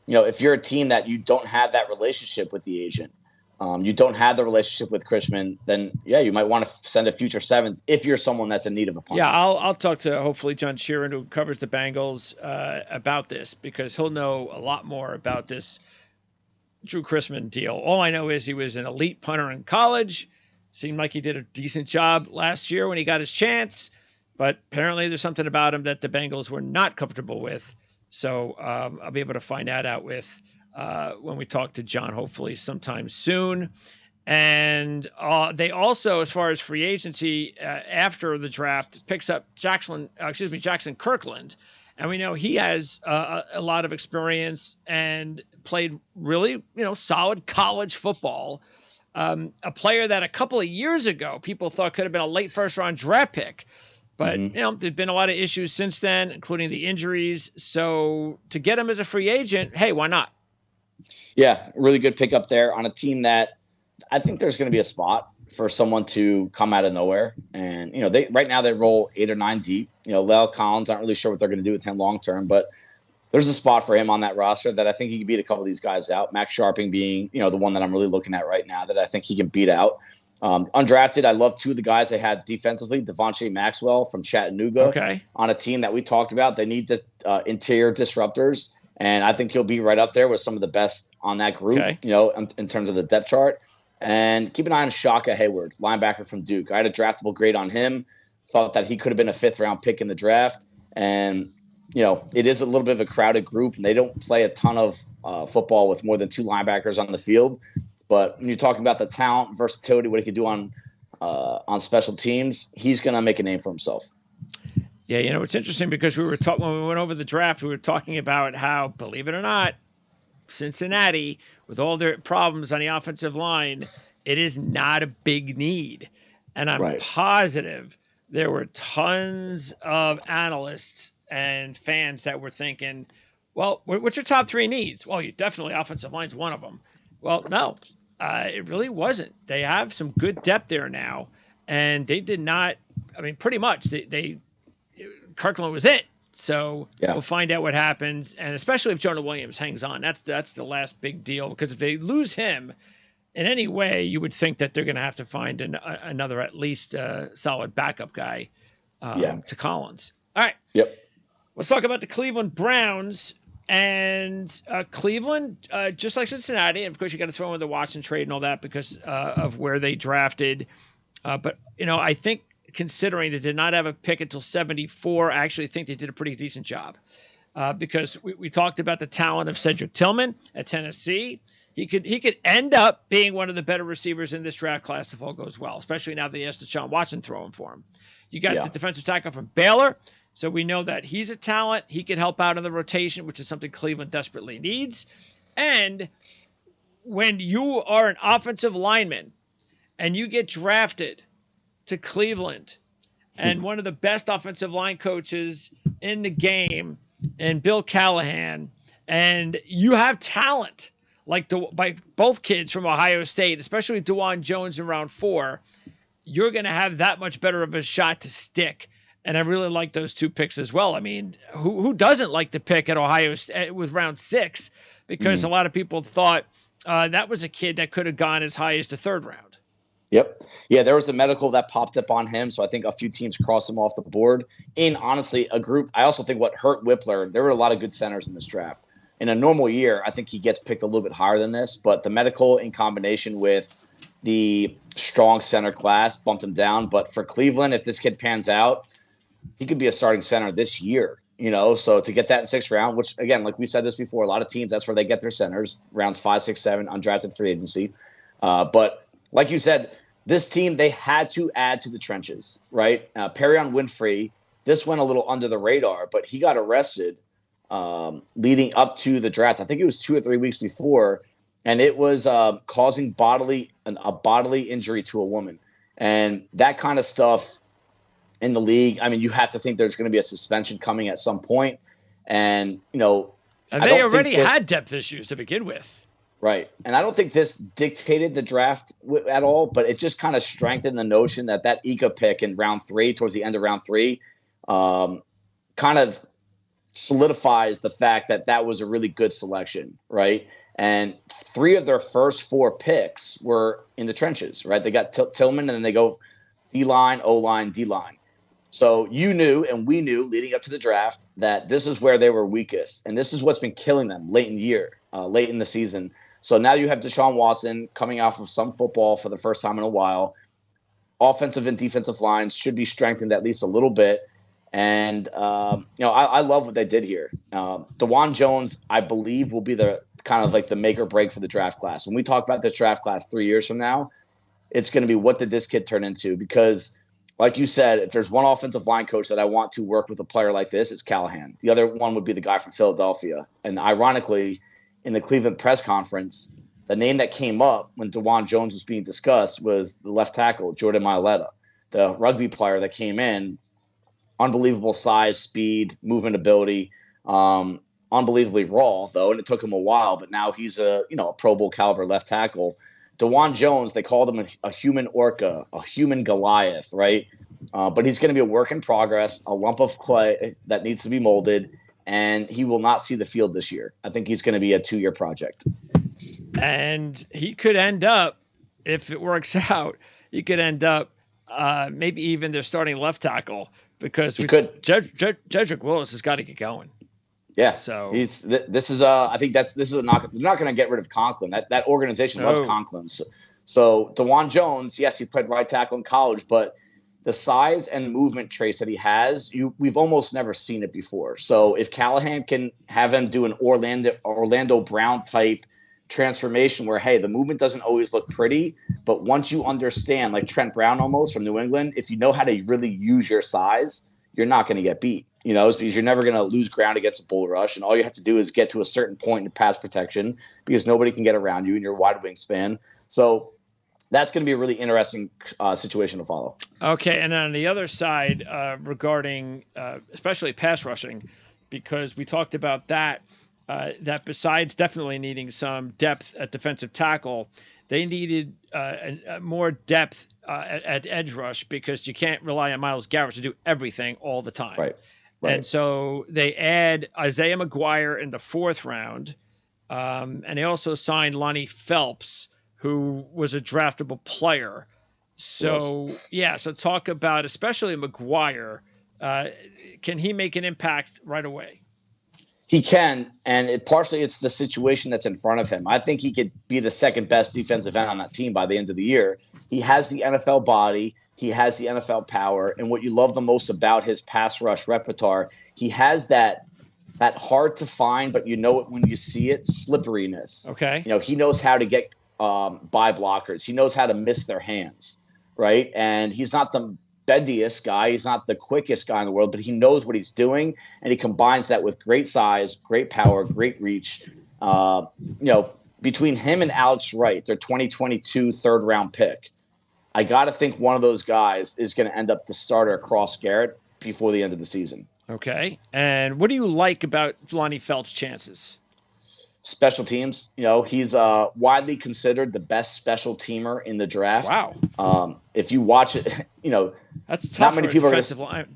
if you're a team that you don't have that relationship with the agent, you don't have the relationship with Chrisman, then you might want to send a future 7th if you're someone that's in need of a punter. Yeah, I'll talk to hopefully John Sheeran, who covers the Bengals, about this, because he'll know a lot more about this Drew Chrisman deal. All I know is he was an elite punter in college. Seemed like he did a decent job last year when he got his chance, but apparently there's something about him that the Bengals were not comfortable with. So I'll be able to find that out when we talk to John, hopefully sometime soon. And they also, as far as free agency, after the draft, picks up Jackson Kirkland. And we know he has a lot of experience and played really, solid college football. A player that a couple of years ago people thought could have been a late 1st-round draft pick. But, there've been a lot of issues since then, including the injuries. So to get him as a free agent, hey, why not? Yeah, really good pickup there on a team that I think there's going to be a spot for someone to come out of nowhere. And, they right now they roll 8 or 9 deep. La'el Collins, not really sure what they're going to do with him long term, but there's a spot for him on that roster that I think he can beat a couple of these guys out. Max Sharping being, the one that I'm really looking at right now that I think he can beat out. Undrafted, I love two of the guys they had defensively. Devontae Maxwell from Chattanooga Okay. on a team that we talked about. They need interior disruptors, and I think he'll be right up there with some of the best on that group, Okay. in terms of the depth chart. And keep an eye on Shaka Hayward, linebacker from Duke. I had a draftable grade on him. Thought that he could have been a 5th-round pick in the draft. And, it is a little bit of a crowded group, and they don't play a ton of football with more than 2 linebackers on the field. But when you're talking about the talent, versatility, what he could do on special teams, he's going to make a name for himself. Yeah, it's interesting because we were talking when we went over the draft, we were talking about how, believe it or not, Cincinnati, with all their problems on the offensive line, it is not a big need. And I'm positive there were tons of analysts and fans that were thinking, well, what's your top 3 needs? Well, you definitely offensive line's one of them. Well, no, it really wasn't. They have some good depth there now, and they did not. I mean, pretty much Kirkland was it. So we'll find out what happens, and especially if Jonah Williams hangs on, that's the last big deal. Because if they lose him in any way, you would think that they're going to have to find another at least solid backup guy to Collins. All right. Yep. Let's talk about the Cleveland Browns. And Cleveland, just like Cincinnati, and of course you got to throw in the Watson trade and all that because of where they drafted. But I think considering they did not have a pick until 74, I actually think they did a pretty decent job because we talked about the talent of Cedric Tillman at Tennessee. He could end up being one of the better receivers in this draft class if all goes well, especially now that he has Deshaun Watson throwing for him. You got the defensive tackle from Baylor. So we know that he's a talent. He could help out in the rotation, which is something Cleveland desperately needs. And when you are an offensive lineman and you get drafted to Cleveland and one of the best offensive line coaches in the game and Bill Callahan, and you have talent like both kids from Ohio State, especially Dewan Jones in round 4, you're going to have that much better of a shot to stick. And I really like those 2 picks as well. I mean, who doesn't like the pick at Ohio State with round 6? Because a lot of people thought that was a kid that could have gone as high as the 3rd round. Yep. Yeah, there was a medical that popped up on him. So I think a few teams crossed him off the board. In honestly, a group, I also think what hurt Whippler, there were a lot of good centers in this draft. In a normal year, I think he gets picked a little bit higher than this. But the medical in combination with the strong center class bumped him down. But for Cleveland, if this kid pans out, he could be a starting center this year, so to get that in 6th round, which again, like we said this before, a lot of teams, that's where they get their centers, rounds 5, 6, 7, undrafted free agency. But like you said, this team, they had to add to the trenches, right? Perion Winfrey, this went a little under the radar, but he got arrested leading up to the draft. I think it was 2 or 3 weeks before, and it was causing a bodily injury to a woman. And that kind of stuff in the league, I mean, you have to think there's going to be a suspension coming at some point. And, and they already had depth issues to begin with. Right. And I don't think this dictated the draft at all, but it just kind of strengthened the notion that Ika pick in round 3, towards the end of round 3, kind of solidifies the fact that was a really good selection, right? And 3 of their first 4 picks were in the trenches, right? They got Tillman, and then they go D-line, O-line, D-line. So you knew, and we knew leading up to the draft, that this is where they were weakest. And this is what's been killing them late in the season. So now you have Deshaun Watson coming off of some football for the first time in a while. Offensive and defensive lines should be strengthened at least a little bit. And, I love what they did here. Dewan Jones, I believe, will be the kind of like the make or break for the draft class. When we talk about this draft class 3 years from now, it's going to be, what did this kid turn into? Because like you said, if there's one offensive line coach that I want to work with a player like this, it's Callahan. The other one would be the guy from Philadelphia. And ironically, in the Cleveland press conference, the name that came up when Dewan Jones was being discussed was the left tackle, Jordan Mailata, the rugby player that came in. Unbelievable size, speed, movement ability, unbelievably raw, though, and it took him a while, but now he's a Pro Bowl caliber left tackle. Dewan Jones, they called him a human orca, a human Goliath, right? But he's going to be a work in progress, a lump of clay that needs to be molded, and he will not see the field this year. I think he's going to be a 2-year project. And he could end up, if it works out, he could end up maybe even their starting left tackle because He could. Jedrick Willis has got to get going. Yeah. So this is I think this is a knock. They're not going to get rid of Conklin. That organization loves Conklin. So DeJuan Jones, yes, he played right tackle in college, but the size and movement trace that he has, we've almost never seen it before. So if Callahan can have him do an Orlando Brown type transformation where, hey, the movement doesn't always look pretty, but once you understand, like Trent Brown almost from New England, if you know how to really use your size, you're not going to get beat. It's because you're never going to lose ground against a bull rush, and all you have to do is get to a certain point in pass protection because nobody can get around you and your wide wingspan. So that's going to be a really interesting situation to follow. Okay, and on the other side, regarding especially pass rushing, because we talked about that besides definitely needing some depth at defensive tackle, they needed more depth at edge rush because you can't rely on Myles Garrett to do everything all the time. Right. And so they add Isaiah McGuire in the 4th round, and they also signed Lonnie Phelps, who was a draftable player. So, so talk about especially McGuire. Can he make an impact right away? He can, and partially it's the situation that's in front of him. I think he could be the second best defensive end on that team by the end of the year. He has the NFL body. He has the NFL power. And what you love the most about his pass rush repertoire, he has that hard to find, but you know it when you see it, slipperiness. Okay. He knows how to get by blockers. He knows how to miss their hands, right? And he's not the bendiest guy. He's not the quickest guy in the world, but he knows what he's doing, and he combines that with great size, great power, great reach. Between him and Alex Wright, their 2022 3rd-round pick, I got to think one of those guys is going to end up the starter across Garrett before the end of the season. Okay. And what do you like about Lonnie Phelps' chances? Special teams. He's widely considered the best special teamer in the draft. Wow. If you watch it, that's tough not many for people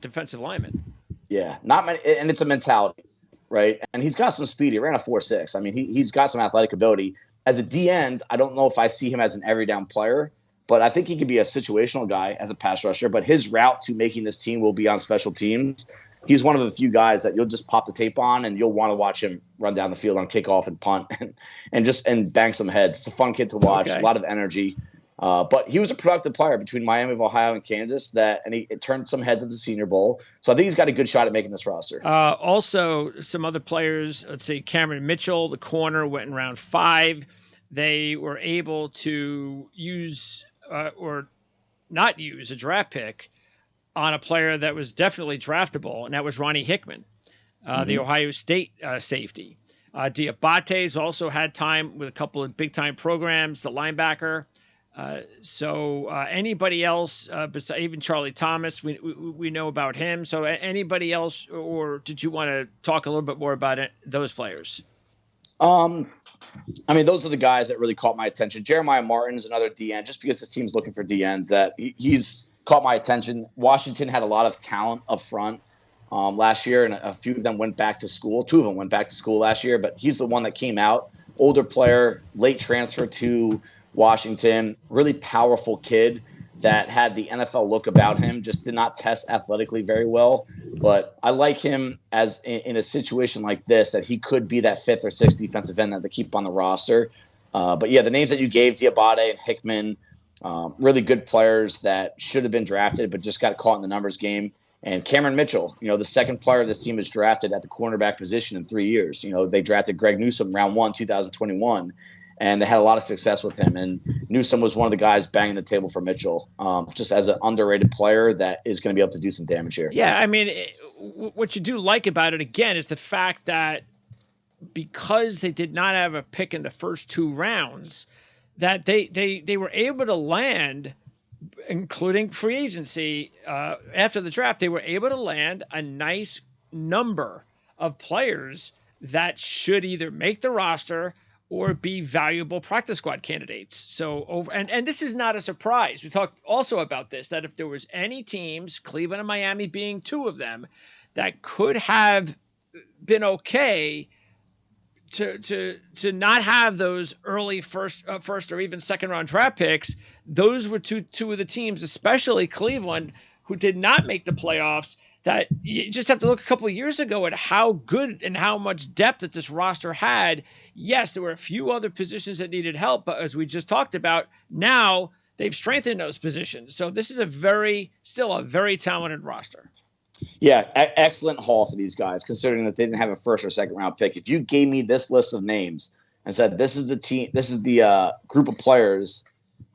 defensive lineman. Yeah, not many, and it's a mentality, right? And he's got some speed. He ran a 4.6. I mean, he's got some athletic ability. As a D end, I don't know if I see him as an every down player, but I think he could be a situational guy as a pass rusher. But his route to making this team will be on special teams. He's one of the few guys that you'll just pop the tape on and you'll want to watch him run down the field on kickoff and punt and bang some heads. It's a fun kid to watch, A lot of energy. But he was a productive player between Miami of Ohio and Kansas and he turned some heads at the Senior Bowl. So I think he's got a good shot at making this roster. Also, some other players, let's say Cameron Mitchell, the corner, went in round 5. They were able to use or not use a draft pick on a player that was definitely draftable, and that was Ronnie Hickman, the Ohio State safety. Diabate's also had time with a couple of big-time programs, the linebacker. So anybody else, besides even Charlie Thomas, we know about him. So anybody else, or did you want to talk a little bit more about those players? I mean, those are the guys that really caught my attention. Jeremiah Martin is another DN, just because this team's looking for DNs that he's caught my attention. Washington had a lot of talent up front last year, and a few of them went back to school. 2 of them went back to school last year, but he's the one that came out. Older player, late transfer to Washington, really powerful kid that had the NFL look about him, just did not test athletically very well. But I like him as in a situation like this, that he could be that 5th or 6th defensive end that they keep on the roster. But yeah, the names that you gave, Diabate and Hickman, really good players that should have been drafted, but just got caught in the numbers game. And Cameron Mitchell, the second player this team has drafted at the cornerback position in 3 years. They drafted Greg Newsome round 1, 2021. And they had a lot of success with him. And Newsome was one of the guys banging the table for Mitchell, just as an underrated player that is going to be able to do some damage here. Yeah, I mean, what you do like about it, again, is the fact that because they did not have a pick in the first 2 rounds, that they were able to land, including free agency, after the draft, they were able to land a nice number of players that should either make the roster or be valuable practice squad candidates. So, and this is not a surprise. We talked also about this, that if there was any teams, Cleveland and Miami being 2 of them, that could have been okay to not have those early first or even second round draft picks, those were two of the teams, especially Cleveland, who did not make the playoffs. That you just have to look a couple of years ago at how good and how much depth that this roster had. Yes, there were a few other positions that needed help, but as we just talked about, now they've strengthened those positions. So this is still a very talented roster. Yeah, excellent haul for these guys, considering that they didn't have a first or second round pick. If you gave me this list of names and said, this is the team, this is the group of players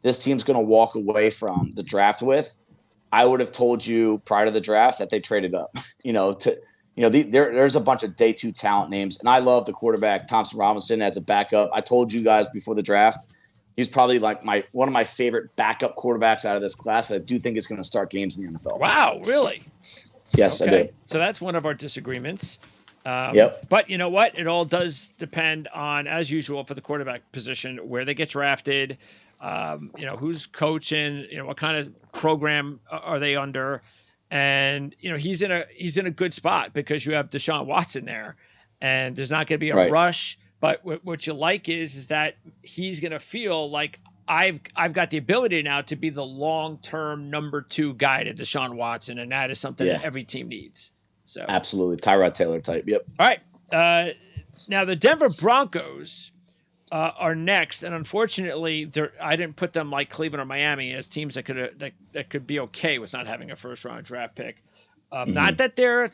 this team's going to walk away from the draft with, I would have told you prior to the draft that they traded up. There's a bunch of day 2 talent names, and I love the quarterback Thompson Robinson as a backup. I told you guys before the draft, he's probably like one of my favorite backup quarterbacks out of this class. I do think it's going to start games in the NFL. Wow, really? Yes, okay. I do. So that's one of our disagreements. Yep. But you know what? It all does depend on, as usual, for the quarterback position, where they get drafted, who's coaching, what kind of program are they under, and he's in a good spot because you have Deshaun Watson there, and there's not going to be a rush. But what you like is that he's going to feel like I've got the ability now to be the long-term number 2 guy to Deshaun Watson, and that is something that every team needs. So absolutely, Tyrod Taylor type. Yep. All right. Now the Denver Broncos are next, and unfortunately, I didn't put them like Cleveland or Miami as teams that could be okay with not having a first-round draft pick. Not that they're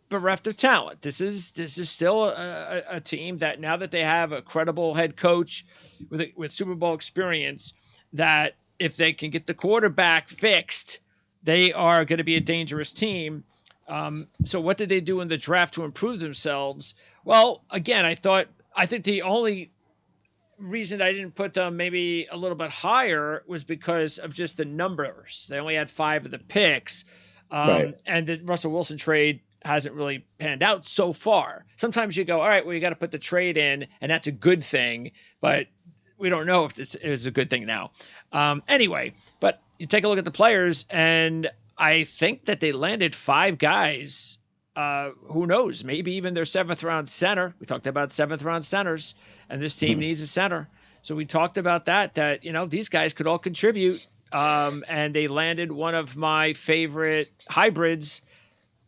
bereft of talent. This is still a team that, now that they have a credible head coach with Super Bowl experience, that if they can get the quarterback fixed, they are going to be a dangerous team. So what did they do in the draft to improve themselves? Well, again, I think the only reason I didn't put them maybe a little bit higher was because of just the numbers. They only had 5 of the picks. And the Russell Wilson trade hasn't really panned out so far. Sometimes you go, all right, well, you got to put the trade in, and that's a good thing, but we don't know if this is a good thing now. Anyway, but you take a look at the players, and I think that they landed 5 guys. Who knows? Maybe even their 7th round center. We talked about 7th round centers, and this team needs a center. So we talked about that these guys could all contribute. And they landed one of my favorite hybrids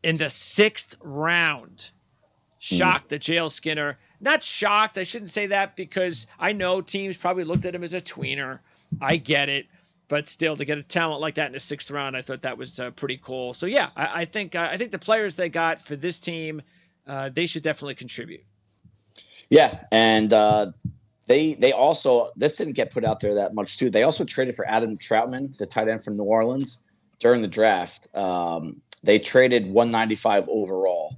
in the 6th round. Shocked that J.L. Skinner. Not shocked. I shouldn't say that, because I know teams probably looked at him as a tweener. I get it. But still, to get a talent like that in the 6th round, I thought that was pretty cool. So, yeah, I think the players they got for this team, they should definitely contribute. Yeah, and they also – this didn't get put out there that much, too. They also traded for Adam Troutman, the tight end from New Orleans, during the draft. They traded 195 overall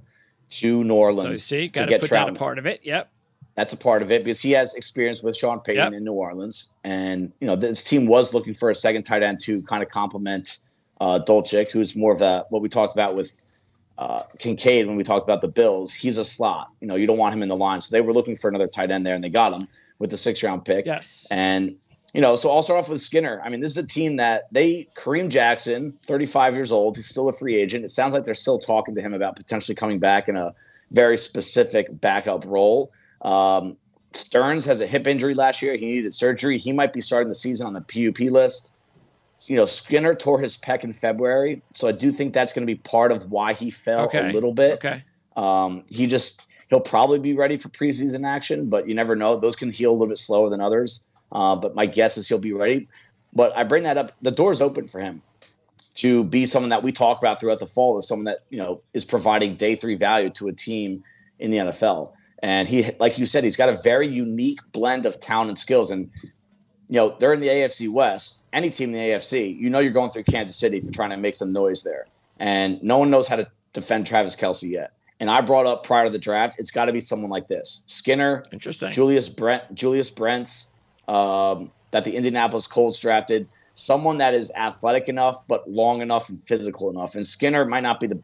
to New Orleans. So, you see, got to put that a part of it. Yep. That's a part of it, because he has experience with Sean Payton in New Orleans. And, this team was looking for a second tight end to kind of complement Dolchik, who's more of what we talked about with Kincaid when we talked about the Bills. He's a slot. You don't want him in the line. So they were looking for another tight end there, and they got him with the 6th round pick. Yes. And, so I'll start off with Skinner. I mean, this is a team that Kareem Jackson, 35 years old, he's still a free agent. It sounds like they're still talking to him about potentially coming back in a very specific backup role. Stearns has a hip injury last year. He needed surgery. He might be starting the season on the PUP list. Skinner tore his pec in February, so I do think that's going to be part of why he fell a little bit. Okay. He'll probably be ready for preseason action, but you never know. Those can heal a little bit slower than others. But my guess is he'll be ready. But I bring that up. The door's open for him to be someone that we talk about throughout the fall, as someone that is providing day 3 value to a team in the NFL. And he, like you said, he's got a very unique blend of talent and skills. And, they're in the AFC West. Any team in the AFC, you're going through Kansas City for trying to make some noise there. And no one knows how to defend Travis Kelce yet. And I brought up prior to the draft, it's got to be someone like this. Skinner, interesting. Julius Brents, that the Indianapolis Colts drafted. Someone that is athletic enough, but long enough and physical enough. And Skinner might not be the,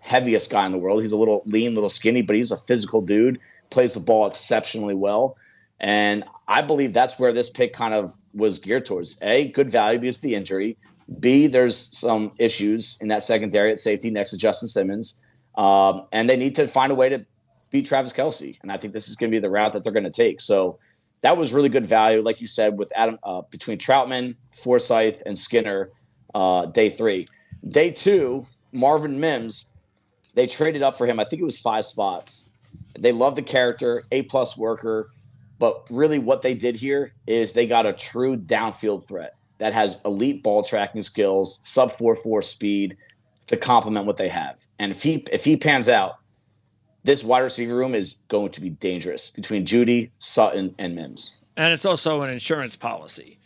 heaviest guy in the world. He's a little lean, little skinny, but he's a physical dude, plays the ball exceptionally well. And I believe that's where this pick kind of was geared towards. A, good value because of the injury. B, there's some issues in that secondary at safety next to Justin Simmons. And they need to find a way to beat Travis Kelce. And I think this is going to be the route that they're going to take. So that was really good value, like you said, with Adam between Troutman, Forsythe, and Skinner, day 3. Day 2, Marvin Mims, they traded up for him. I think it was 5 spots. They love the character, A-plus worker. But really what they did here is they got a true downfield threat that has elite ball tracking skills, sub 4.4 speed to complement what they have. And if he pans out, this wide receiver room is going to be dangerous between Jeudy, Sutton, and Mims. And it's also an insurance policy.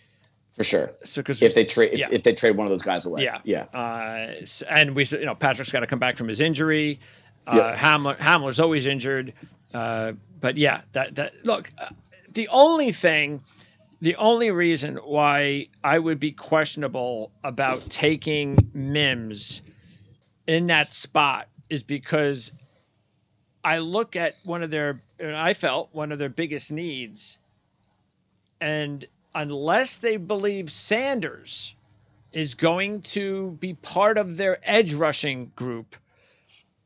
For sure. So, if they trade if they trade one of those guys away. Yeah. And Patrick's got to come back from his injury. Hamler's always injured. But yeah, look, the only reason why I would be questionable about taking Mims in that spot is because I look at I felt one of their biggest needs, and unless they believe Sanders is going to be part of their edge rushing group,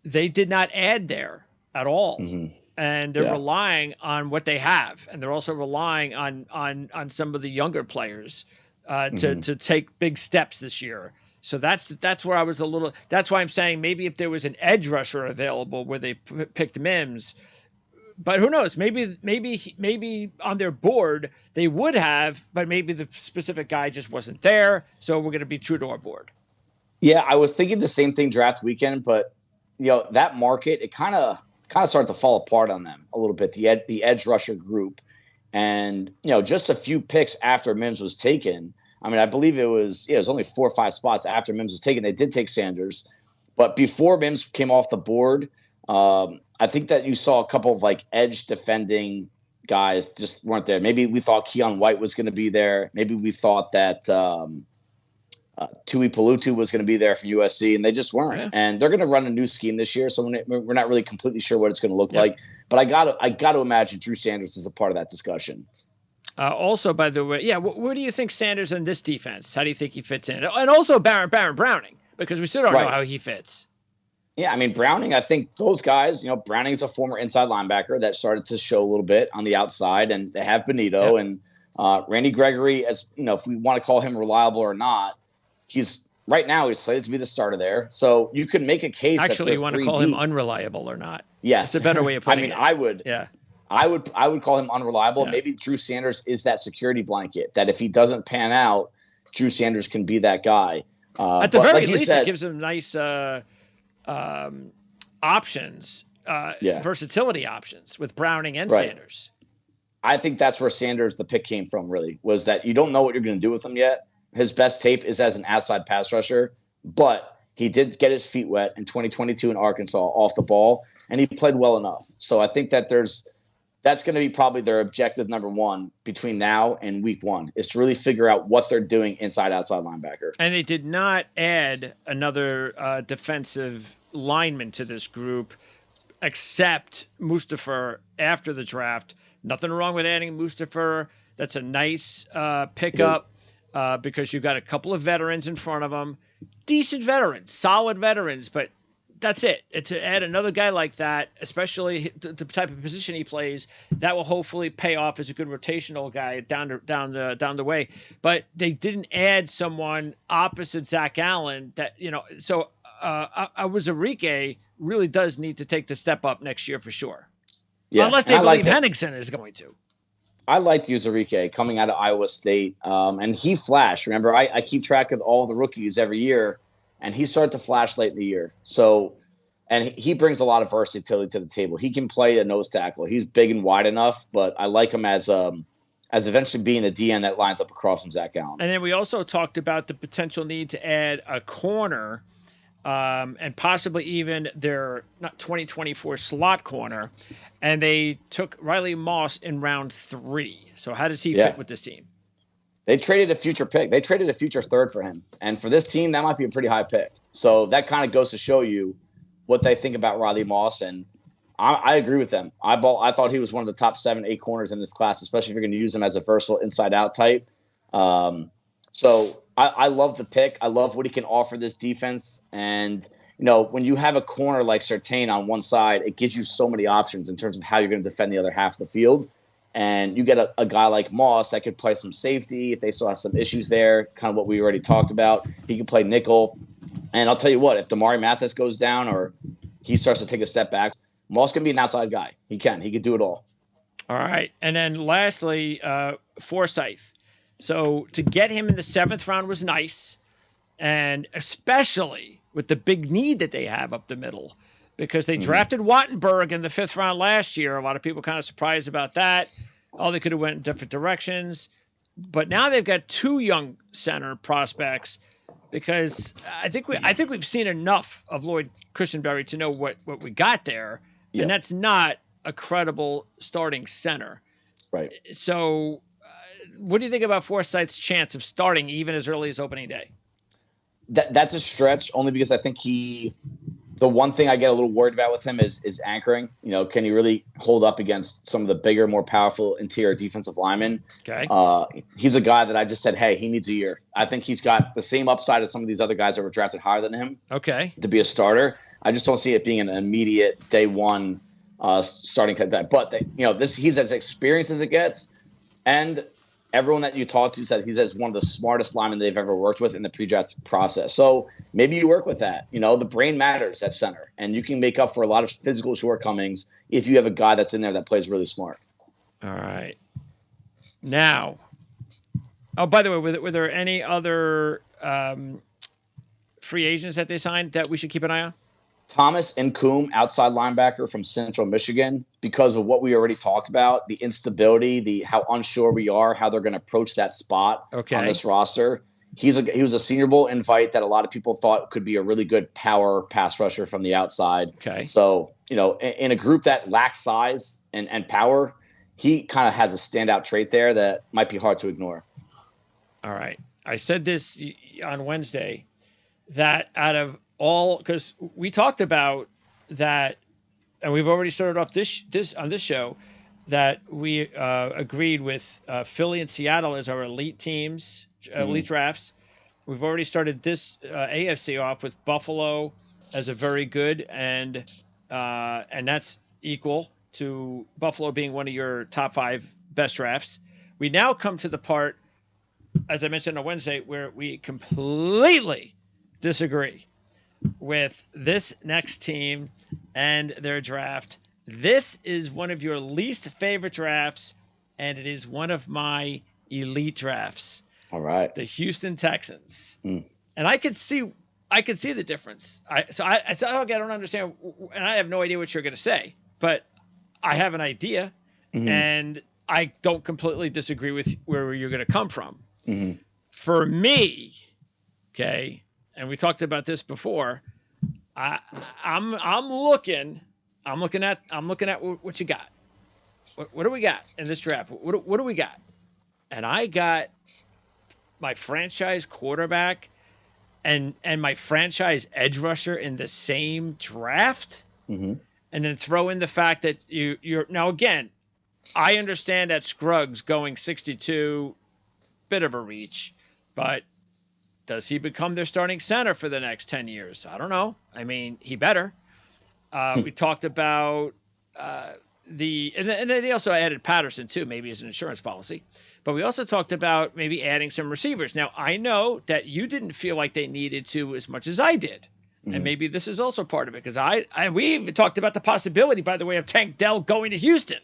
they did not add there at all. Mm-hmm. And they're relying on what they have. And they're also relying on some of the younger players to take big steps this year. So that's where I was that's why I'm saying maybe if there was an edge rusher available where they picked Mims, but who knows? Maybe on their board they would have, but maybe the specific guy just wasn't there. So we're going to be true to our board. Yeah, I was thinking the same thing draft weekend, but that market, it kind of started to fall apart on them a little bit. The edge rusher group, and just a few picks after Mims was taken. I mean, I believe it was only 4 or 5 spots after Mims was taken. They did take Sanders, but before Mims came off the board, I think that you saw a couple of edge defending guys just weren't there. Maybe we thought Keon White was going to be there. Maybe we thought that Tui Pelutu was going to be there for USC, and they just weren't. Yeah. And they're going to run a new scheme this year, so we're not really completely sure what it's going to look like. But I got to imagine Drew Sanders is a part of that discussion. Also, by the way, where do you think Sanders in this defense? How do you think he fits in? And also Baron Browning, because we still don't know how he fits. Yeah, I mean, Browning, I think those guys, Browning is a former inside linebacker that started to show a little bit on the outside, and they have Benito and Randy Gregory, as if we want to call him reliable or not, he's slated to be the starter there. So you could make a case. Actually, you want to call him unreliable or not? Yes. It's a better way of putting it. I would. Yeah. I would call him unreliable. Yeah. Maybe Drew Sanders is that security blanket that if he doesn't pan out, Drew Sanders can be that guy. At the very least, it gives him nice options, versatility options with Browning and Sanders. I think that's where Sanders, the pick came from, really, was that you don't know what you're going to do with him yet. His best tape is as an outside pass rusher, but he did get his feet wet in 2022 in Arkansas off the ball, and he played well enough. So I think that that's going to be probably their objective number one between now and week 1 is to really figure out what they're doing inside outside linebacker. And they did not add another defensive lineman to this group except Mustipher after the draft. Nothing wrong with adding Mustipher. That's a nice pickup because you've got a couple of veterans in front of them. Decent veterans, solid veterans, but that's it. To add another guy like that, especially the type of position he plays, that will hopefully pay off as a good rotational guy down the way. But they didn't add someone opposite Zach Allen that So Awuzurike really does need to take the step up next year for sure. Yeah, unless they believe Henningsen is going to. I liked Awuzurike coming out of Iowa State, and he flashed. Remember, I keep track of all the rookies every year. And he started to flash late in the year. So, and he brings a lot of versatility to the table. He can play a nose tackle. He's big and wide enough, but I like him as eventually being the DN that lines up across from Zach Allen. And then we also talked about the potential need to add a corner and possibly even their 2024 slot corner. And they took Riley Moss in round 3. So how does he fit with this team? They traded a future pick. They traded a future third for him. And for this team, that might be a pretty high pick. So that kind of goes to show you what they think about Riley Moss. And I agree with them. I thought he was one of the top 7-8 corners in this class, especially if you're going to use him as a versatile inside-out type. So I love the pick. I love what he can offer this defense. And, when you have a corner like Surtain on one side, it gives you so many options in terms of how you're going to defend the other half of the field. And you get a guy like Moss that could play some safety if they still have some issues there, kind of what we already talked about. He can play nickel. And I'll tell you what, if Damari Mathis goes down or he starts to take a step back, Moss can be an outside guy. He could do it all. All right. And then lastly, Forsyth. So to get him in the 7th round was nice, and especially with the big need that they have up the middle, because they drafted Wattenberg in the 5th round last year. A lot of people kind of surprised about that. Oh, they could have went in different directions. But now they've got 2 young center prospects, because I think we've seen enough of Lloyd Cushenberry to know what we got there. Yep. And that's not a credible starting center. Right. So what do you think about Forsyth's chance of starting even as early as opening day? That's a stretch, only because I think the one thing I get a little worried about with him is anchoring. Can he really hold up against some of the bigger, more powerful interior defensive linemen? Okay. He's a guy that I just said, hey, he needs a year. I think he's got the same upside as some of these other guys that were drafted higher than him. Okay. To be a starter. I just don't see it being an immediate day one starting cut. But he's as experienced as it gets, and everyone that you talk to said he's as one of the smartest linemen they've ever worked with in the pre-draft process. So maybe you work with that. The brain matters at center, and you can make up for a lot of physical shortcomings if you have a guy that's in there that plays really smart. All right. Now, by the way, were there any other free agents that they signed that we should keep an eye on? Thomas Nkoum, outside linebacker from Central Michigan, because of what we already talked about, the instability, how unsure we are, how they're going to approach that spot on this roster. He was a Senior Bowl invite that a lot of people thought could be a really good power pass rusher from the outside. Okay. So, in a group that lacks size and power, he kind of has a standout trait there that might be hard to ignore. All right. I said this on Wednesday, that out of all, because we talked about that, and we've already started off this on this show, that we agreed with Philly and Seattle as our elite teams, elite drafts. We've already started this AFC off with Buffalo as a very good, and that's equal to Buffalo being one of your top 5 best drafts. We now come to the part, as I mentioned on Wednesday, where we completely disagree with this next team and their draft. This is one of your least favorite drafts, and it is one of my elite drafts. All right. The Houston Texans. And I could see the difference. I don't understand, and I have no idea what you're going to say, but I have an idea, and I don't completely disagree with where you're going to come from. For me, okay, and we talked about this before, I'm looking at what you got. What do we got in this draft? What do we got? And I got my franchise quarterback and my franchise edge rusher in the same draft, and then throw in the fact that you're now, again, I understand that Scruggs going 62, bit of a reach, but does he become their starting center for the next 10 years? I don't know. I mean, he better. We talked about and then they also added Patterson too, maybe as an insurance policy. But we also talked about maybe adding some receivers. Now, I know that you didn't feel like they needed to as much as I did. And maybe this is also part of it, because we even talked about the possibility, by the way, of Tank Dell going to Houston.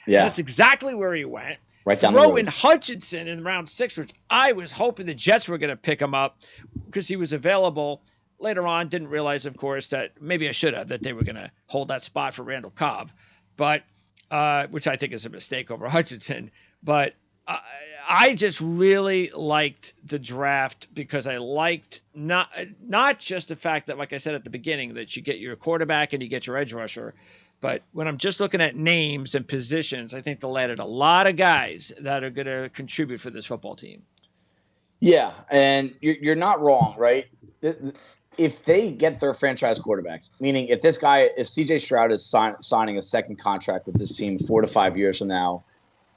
Yeah. And that's exactly where he went. Right down the road. Throw in Hutchinson in round 6, which I was hoping the Jets were going to pick him up because he was available. Later on, didn't realize, of course, that maybe I should have, that they were going to hold that spot for Randall Cobb, but which I think is a mistake over Hutchinson. But I just really liked the draft because I liked not just the fact that, like I said at the beginning, that you get your quarterback and you get your edge rusher, but when I'm just looking at names and positions, I think they'll add a lot of guys that are going to contribute for this football team. Yeah, and you're not wrong, right? If they get their franchise quarterbacks, meaning if CJ Stroud is signing a second contract with this team 4 to 5 years from now,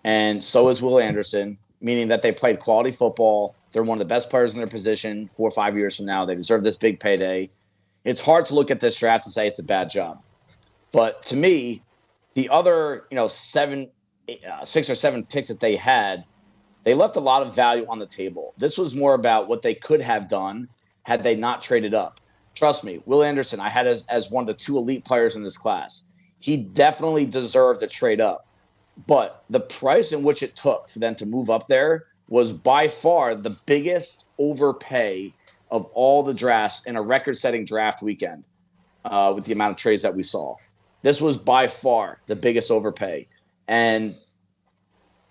and so is Will Anderson, meaning that they played quality football, they're one of the best players in their position 4 or 5 years from now, they deserve this big payday. it's hard to look at this draft and say it's a bad job. But to me, the other, 6 or 7 picks that they had, they left a lot of value on the table. This was more about what they could have done had they not traded up. Trust me, Will Anderson, I had as one of the 2 elite players in this class. He definitely deserved a trade up. But the price in which it took for them to move up there was by far the biggest overpay of all the drafts in a record-setting draft weekend with the amount of trades that we saw. This was by far the biggest overpay. And,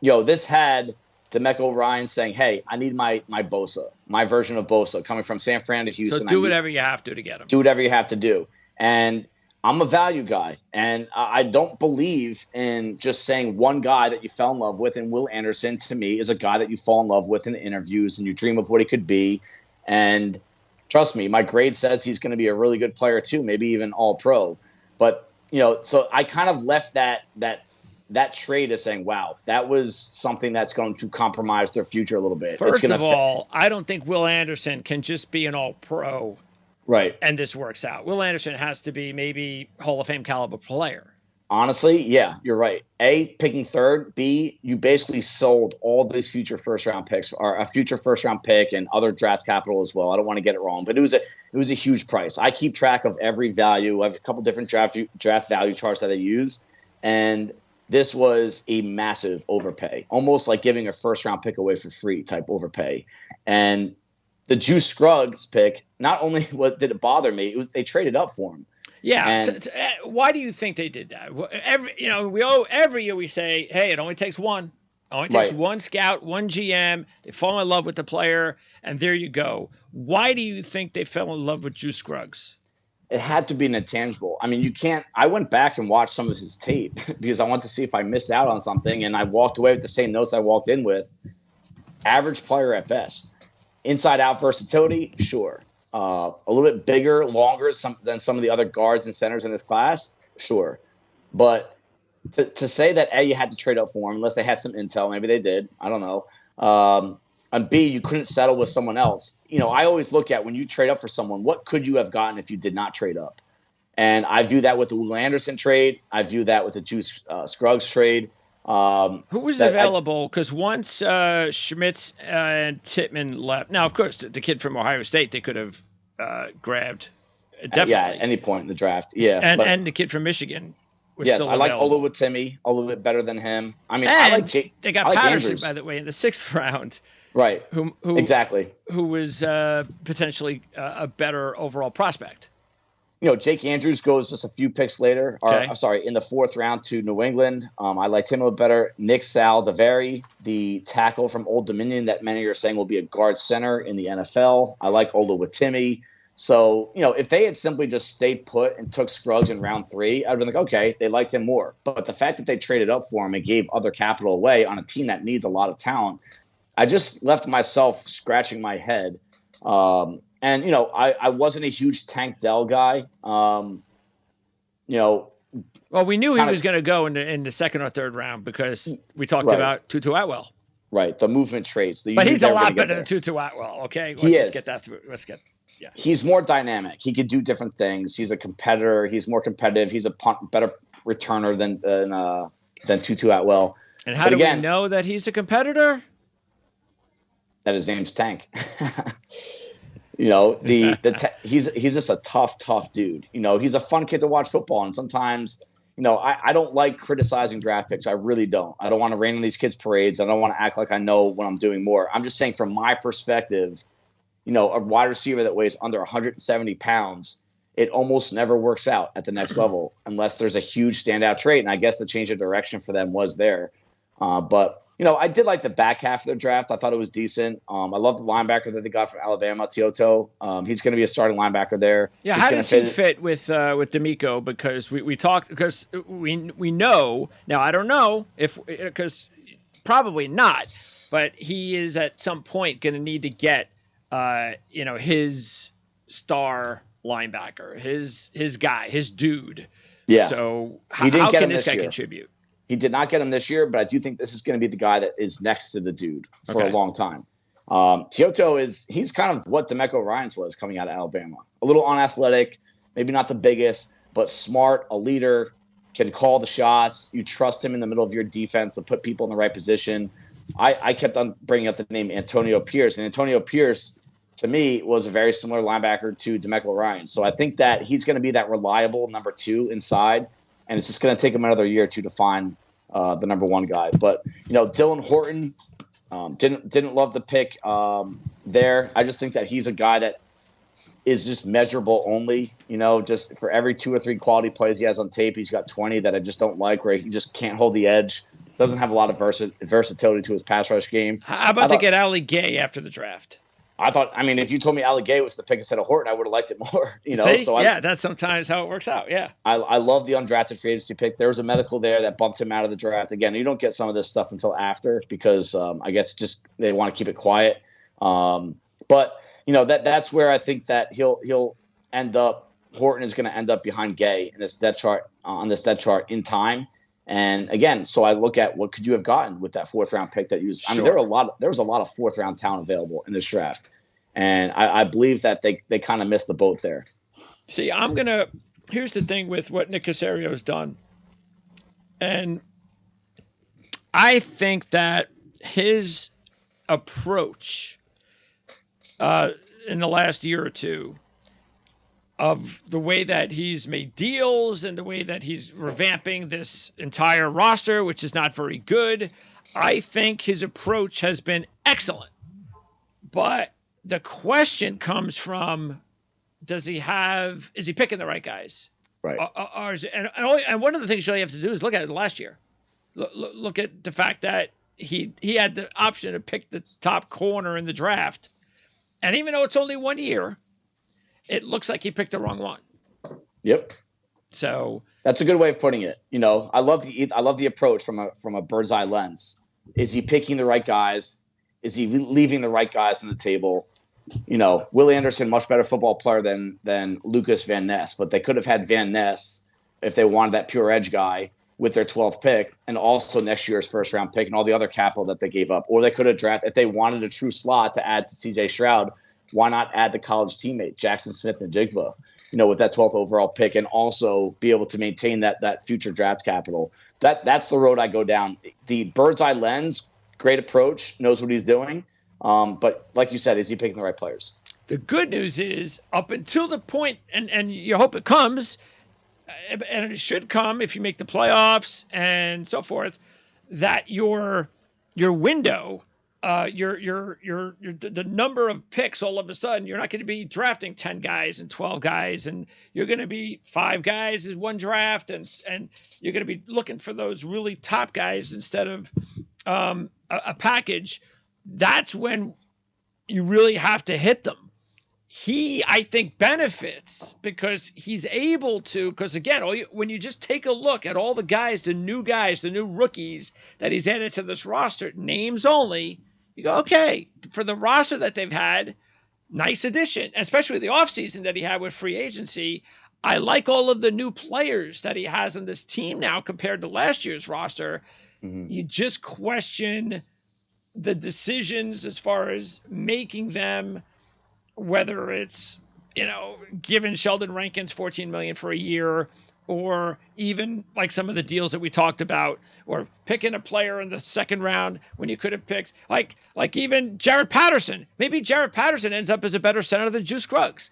this had DeMeco Ryans saying, hey, I need my Bosa, my version of Bosa, coming from San Fran to Houston. So do whatever you have to get him. Do whatever you have to do. And I'm a value guy, and I don't believe in just saying one guy that you fell in love with. And Will Anderson, to me, is a guy that you fall in love with in interviews and you dream of what he could be. And trust me, my grade says he's going to be a really good player too, maybe even all-pro. But, so I kind of left that trade as saying, wow, that was something that's going to compromise their future a little bit. First of all, I don't think Will Anderson can just be an all-pro. Right. And this works out. Will Anderson has to be maybe Hall of Fame caliber player. Honestly, yeah, you're right. A, picking third. B, you basically sold all these future first-round picks, or a future first-round pick and other draft capital as well. I don't want to get it wrong, but it was a huge price. I keep track of every value. I have a couple different draft value charts that I use, and this was a massive overpay, almost like giving a first-round pick away for free type overpay. And the Juice Scruggs pick, not only did it bother me, they traded up for him. Yeah. Why do you think they did that? Every year we say, hey, it only takes one. It only takes one scout, one GM. They fall in love with the player, and there you go. Why do you think they fell in love with Juice Scruggs? It had to be an intangible. I mean, you can't – I went back and watched some of his tape because I wanted to see if I missed out on something, and I walked away with the same notes I walked in with. Average player at best. Inside-out versatility, sure. A little bit bigger, longer than some of the other guards and centers in this class, sure. But to say that, A, you had to trade up for him, unless they had some intel. Maybe they did. I don't know. And B, you couldn't settle with someone else. I always look at when you trade up for someone, what could you have gotten if you did not trade up? And I view that with the Will Anderson trade. I view that with the Juice Scruggs trade. Who was available? Because once Schmitz and Tittman left, now of course the kid from Ohio State they could have grabbed definitely. Yeah, at any point in the draft. Yeah, and the kid from Michigan. Yes, I like Oluwatimi a little bit better than him. I mean, and I like they got Patterson by the way in the 6th round. Right. Who exactly? Who was potentially a better overall prospect. Jake Andrews goes just a few picks later. Okay. In the 4th round to New England. I liked him a little better. Nick Saldiveri, the tackle from Old Dominion that many are saying will be a guard center in the NFL. I like Oluwatimi. So, if they had simply just stayed put and took Scruggs in round 3, I'd have been like, okay, they liked him more. But the fact that they traded up for him and gave other capital away on a team that needs a lot of talent, I just left myself scratching my head. And, I wasn't a huge Tank Dell guy. Well, we knew he was going to go in the 2nd or 3rd round because we talked about Tutu Atwell. Right, the movement traits. But he's a lot better than Tutu Atwell, okay? Let's just get that through. Yeah. He's more dynamic. He could do different things. He's a competitor. He's more competitive. He's a better returner than Tutu Atwell. And how do we know that he's a competitor? That his name's Tank. He's just a tough dude. He's a fun kid to watch football, and sometimes, I don't like criticizing draft picks. I really don't. I don't want to rain on these kids' parades. I don't want to act like I know what I'm doing more. I'm just saying from my perspective, a wide receiver that weighs under 170 pounds, it almost never works out at the next level unless there's a huge standout trait. And I guess the change of direction for them was there. But I did like the back half of their draft. I thought it was decent. I love the linebacker that they got from Alabama, Tioto. He's going to be a starting linebacker there. Yeah, how does he fit with DeMeco? Because we talked because we know now. I don't know because probably not, but he is at some point going to need to get his star linebacker, his guy, his dude. Yeah. So how can this guy contribute? He did not get him this year, but I do think this is going to be the guy that is next to the dude for a long time. Teoto he's kind of what DeMeco Ryans was coming out of Alabama. A little unathletic, maybe not the biggest, but smart, a leader, can call the shots. You trust him in the middle of your defense to put people in the right position. I kept on bringing up the name Antonio Pierce, and Antonio Pierce, to me, was a very similar linebacker to DeMeco Ryans. So I think that he's going to be that reliable number 2 inside, and it's just going to take him another year or two to find the number 1 guy. But, Dylan Horton, didn't love the pick there. I just think that he's a guy that is just measurable only. Just for every 2 or 3 quality plays he has on tape, he's got 20 that I just don't like, where he just can't hold the edge. Doesn't have a lot of versatility to his pass rush game. How about to get Ali Gay after the draft? If you told me Ali Gay was the pick instead of Horton, I would have liked it more. See? So that's sometimes how it works out. Yeah. I love the undrafted free agency pick. There was a medical there that bumped him out of the draft. Again, you don't get some of this stuff until after because I guess just they want to keep it quiet. But that's where I think that he'll end up. Horton is going to end up behind Gay in this depth chart on this depth chart in time. And again, so I look at what could you have gotten with that 4th round pick that you used. Sure. There was a lot of 4th round talent available in this draft. And I believe that they kind of missed the boat there. See, here's the thing with what Nick Caserio has done. And I think that his approach in the last year or two of the way that he's made deals and the way that he's revamping this entire roster, which is not very good, I think his approach has been excellent. But the question comes from, is he picking the right guys? Right. And one of the things you really have to do is look at it last year. Look at the fact that he had the option to pick the top corner in the draft. And even though it's only 1 year, it looks like he picked the wrong one. Yep. So that's a good way of putting it. I love the approach from a bird's eye lens. Is he picking the right guys? Is he leaving the right guys on the table? Willie Anderson, much better football player than Lucas Van Ness, but they could have had Van Ness if they wanted that pure edge guy with their 12th pick and also next year's 1st round pick and all the other capital that they gave up. Or they could have drafted, if they wanted a true slot to add to CJ Stroud, why not add the college teammate, Jackson Smith-Njigba, with that 12th overall pick and also be able to maintain that future draft capital. That's the road I go down. The bird's eye lens, great approach, knows what he's doing. But like you said, is he picking the right players? The good news is up until the point, and you hope it comes, and it should come if you make the playoffs and so forth, that your window, the number of picks all of a sudden, you're not going to be drafting 10 guys and 12 guys, and you're going to be 5 guys is one draft, and you're going to be looking for those really top guys instead of a package. That's when you really have to hit them. He, I think, benefits because he's able to, because again, when you just take a look at all the guys, the new rookies that he's added to this roster, names only, you go, okay, for the roster that they've had, nice addition, especially the offseason that he had with free agency. I like all of the new players that he has on this team now compared to last year's roster. Mm-hmm. You just question the decisions as far as making them, whether it's, giving Sheldon Rankins $14 million for a year, or even like some of the deals that we talked about, or picking a player in the 2nd round when you could have picked like even Jaret Patterson. Maybe Jaret Patterson ends up as a better center than Juice Scruggs.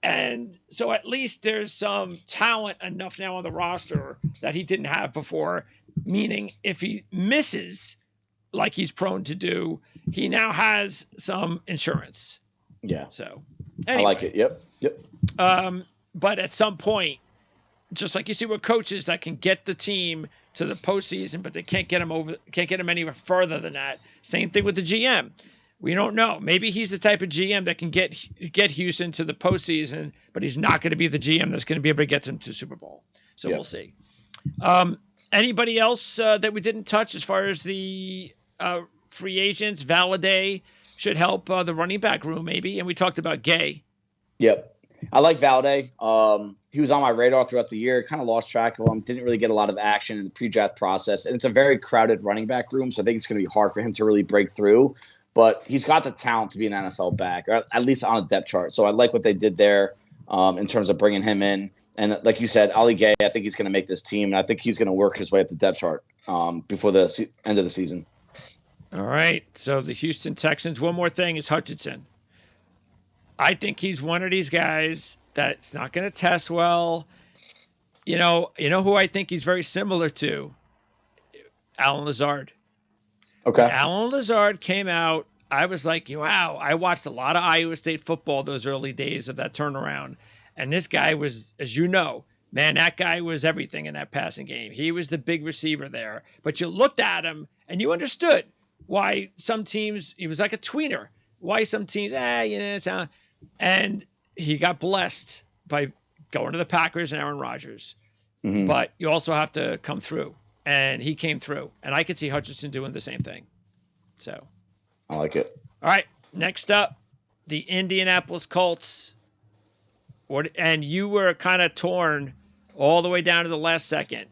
And so at least there's some talent enough now on the roster that he didn't have before, meaning if he misses like he's prone to do, he now has some insurance. Yeah. So anyway. I like it. Yep. But at some point, just like you see with coaches that can get the team to the postseason, but they can't get them any further than that. Same thing with the GM. We don't know. Maybe he's the type of GM that can get Houston to the postseason, but he's not going to be the GM that's going to be able to get them to the Super Bowl. So We'll see. Anybody else that we didn't touch as far as the free agents? Valladay should help the running back room maybe, and we talked about Gay. Yep. I like Valde. He was on my radar throughout the year. Kind of lost track of him. Didn't really get a lot of action in the pre-draft process. And it's a very crowded running back room, so I think it's going to be hard for him to really break through. But he's got the talent to be an NFL back, or at least on a depth chart. So I like what they did there in terms of bringing him in. And like you said, Ali Gay, I think he's going to make this team, and I think he's going to work his way up the depth chart before the end of the season. All right. So the Houston Texans, one more thing is Hutchinson. I think he's one of these guys that's not going to test well. You know who I think he's very similar to? Alan Lazard. Okay. When Alan Lazard came out, I was like, wow, I watched a lot of Iowa State football those early days of that turnaround. And this guy was, as you know, man, that guy was everything in that passing game. He was the big receiver there. But you looked at him and you understood why some teams, he was like a tweener. Why some teams, and he got blessed by going to the Packers and Aaron Rodgers. Mm-hmm. But you also have to come through. And he came through. And I could see Hutchinson doing the same thing. So I like it. All right. Next up, the Indianapolis Colts. And you were kind of torn all the way down to the last second.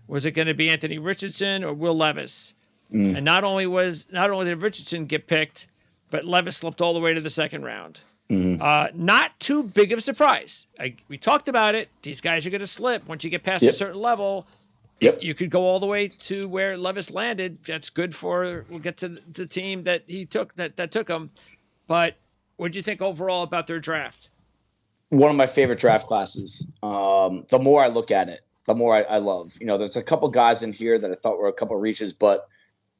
Was it going to be Anthony Richardson or Will Levis? And not only did Richardson get picked, but Levis slipped all the way to the second round. Not too big of a surprise. We talked about it. These guys are going to slip once you get past a certain level. Yep. You could go all the way to where Levis landed. That's good for. We'll get to the team that he took that took him. But what did you think overall about their draft? One of my favorite draft classes. The more I look at it, the more I love. There's a couple guys in here that I thought were a couple reaches, but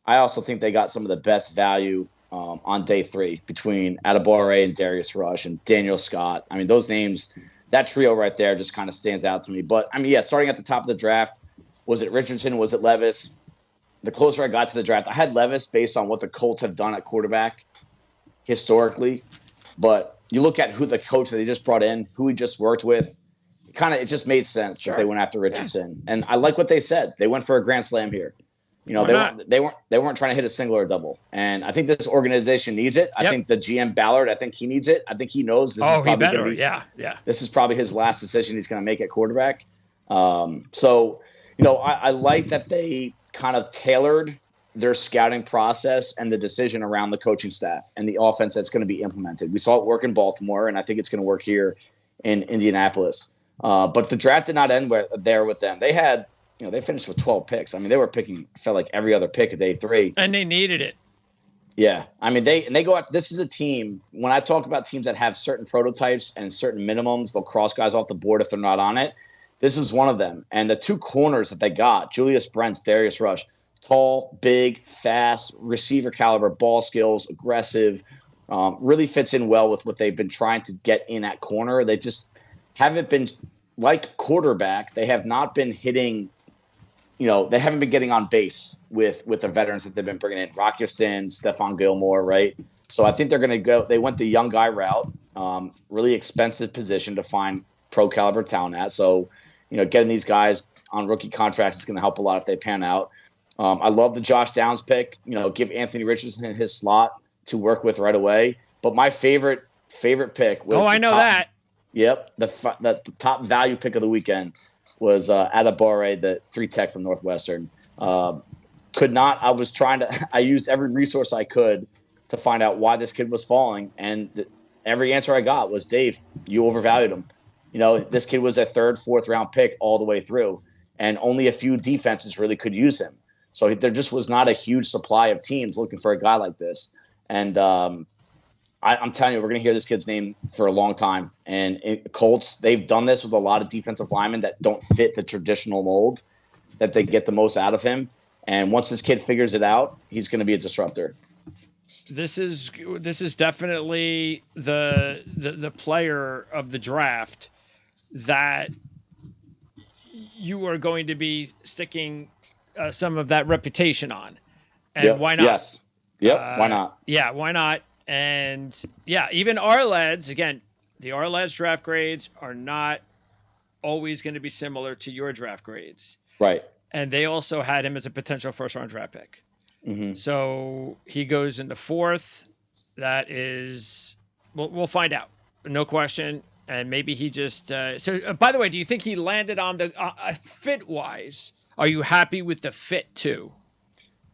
I also think they got some of the best value on day 3 between Adebawore and Darius Rush and Daniel Scott. I mean, those names, that trio right there just kind of stands out to me. But, I mean, yeah, starting at the top of the draft, was it Richardson? Was it Levis? The closer I got to the draft, I had Levis based on what the Colts have done at quarterback historically. But you look at who the coach that they just brought in, who he just worked with, it just made sense that they went after Richardson. Yeah. And I like what they said. They went for a grand slam here. They weren't trying to hit a single or double. And I think this organization needs it. I think the GM Ballard, I think he needs it. I think he knows this is probably going to be This is probably his last decision he's going to make at quarterback. I like that they kind of tailored their scouting process and the decision around the coaching staff and the offense that's going to be implemented. We saw it work in Baltimore, and I think it's going to work here in Indianapolis. But the draft did not end there with them. They had, they finished with 12 picks. I mean, they were picking, felt like every other pick at day 3. And they needed it. Yeah. I mean, they go after, this is a team, when I talk about teams that have certain prototypes and certain minimums, they'll cross guys off the board if they're not on it. This is one of them. And the 2 corners that they got, Julius Brents, Darius Rush, tall, big, fast, receiver caliber, ball skills, aggressive, really fits in well with what they've been trying to get in at corner. They just haven't been, like quarterback, they have not been hitting, they haven't been getting on base with the veterans that they've been bringing in. Rock Ya-Sin, Stephon Gilmore, right? So I think they're going to go, they went the young guy route, really expensive position to find pro caliber talent at. So, getting these guys on rookie contracts is going to help a lot if they pan out. I love the Josh Downs pick. Give Anthony Richardson his slot to work with right away. But my favorite pick was that. Yep, the top value pick of the weekend was Adebawore, the 3 tech from Northwestern. I used every resource I could to find out why this kid was falling, and every answer I got was, Dave, you overvalued him. This kid was a 3rd, 4th round pick all the way through, and only a few defenses really could use him. So there just was not a huge supply of teams looking for a guy like this. And I'm telling you, we're going to hear this kid's name for a long time. And Colts, they've done this with a lot of defensive linemen that don't fit the traditional mold, that they get the most out of him. And once this kid figures it out, he's going to be a disruptor. This is definitely the player of the draft that you are going to be sticking some of that reputation on. And why not? Yes. Yep. Why not? Yeah, why not? And yeah, even our lads, again, the our lads draft grades are not always going to be similar to your draft grades. Right. And they also had him as a potential 1st-round draft pick. Mm-hmm. So he goes in the 4th. That is, we'll find out. No question. and maybe he just. By the way, do you think he landed on the fit wise? Are you happy with the fit too?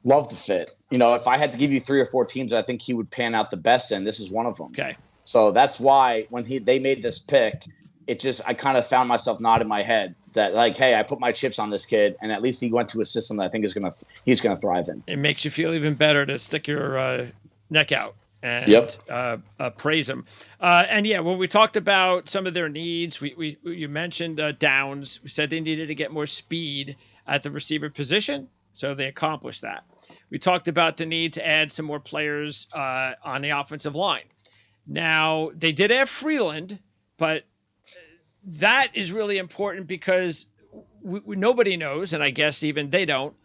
Love the fit. If I had to give you 3 or 4 teams, I think he would pan out the best in. This is one of them. Okay. So that's why when they made this pick, I kind of found myself nodding my head that like, hey, I put my chips on this kid, and at least he went to a system that I think he's gonna thrive in. It makes you feel even better to stick your neck out and praise him. And yeah, when we talked about some of their needs, you mentioned Downs. We said they needed to get more speed at the receiver position, so they accomplished that. We talked about the need to add some more players on the offensive line. Now, they did have Freeland, but that is really important because nobody knows, and I guess even they don't,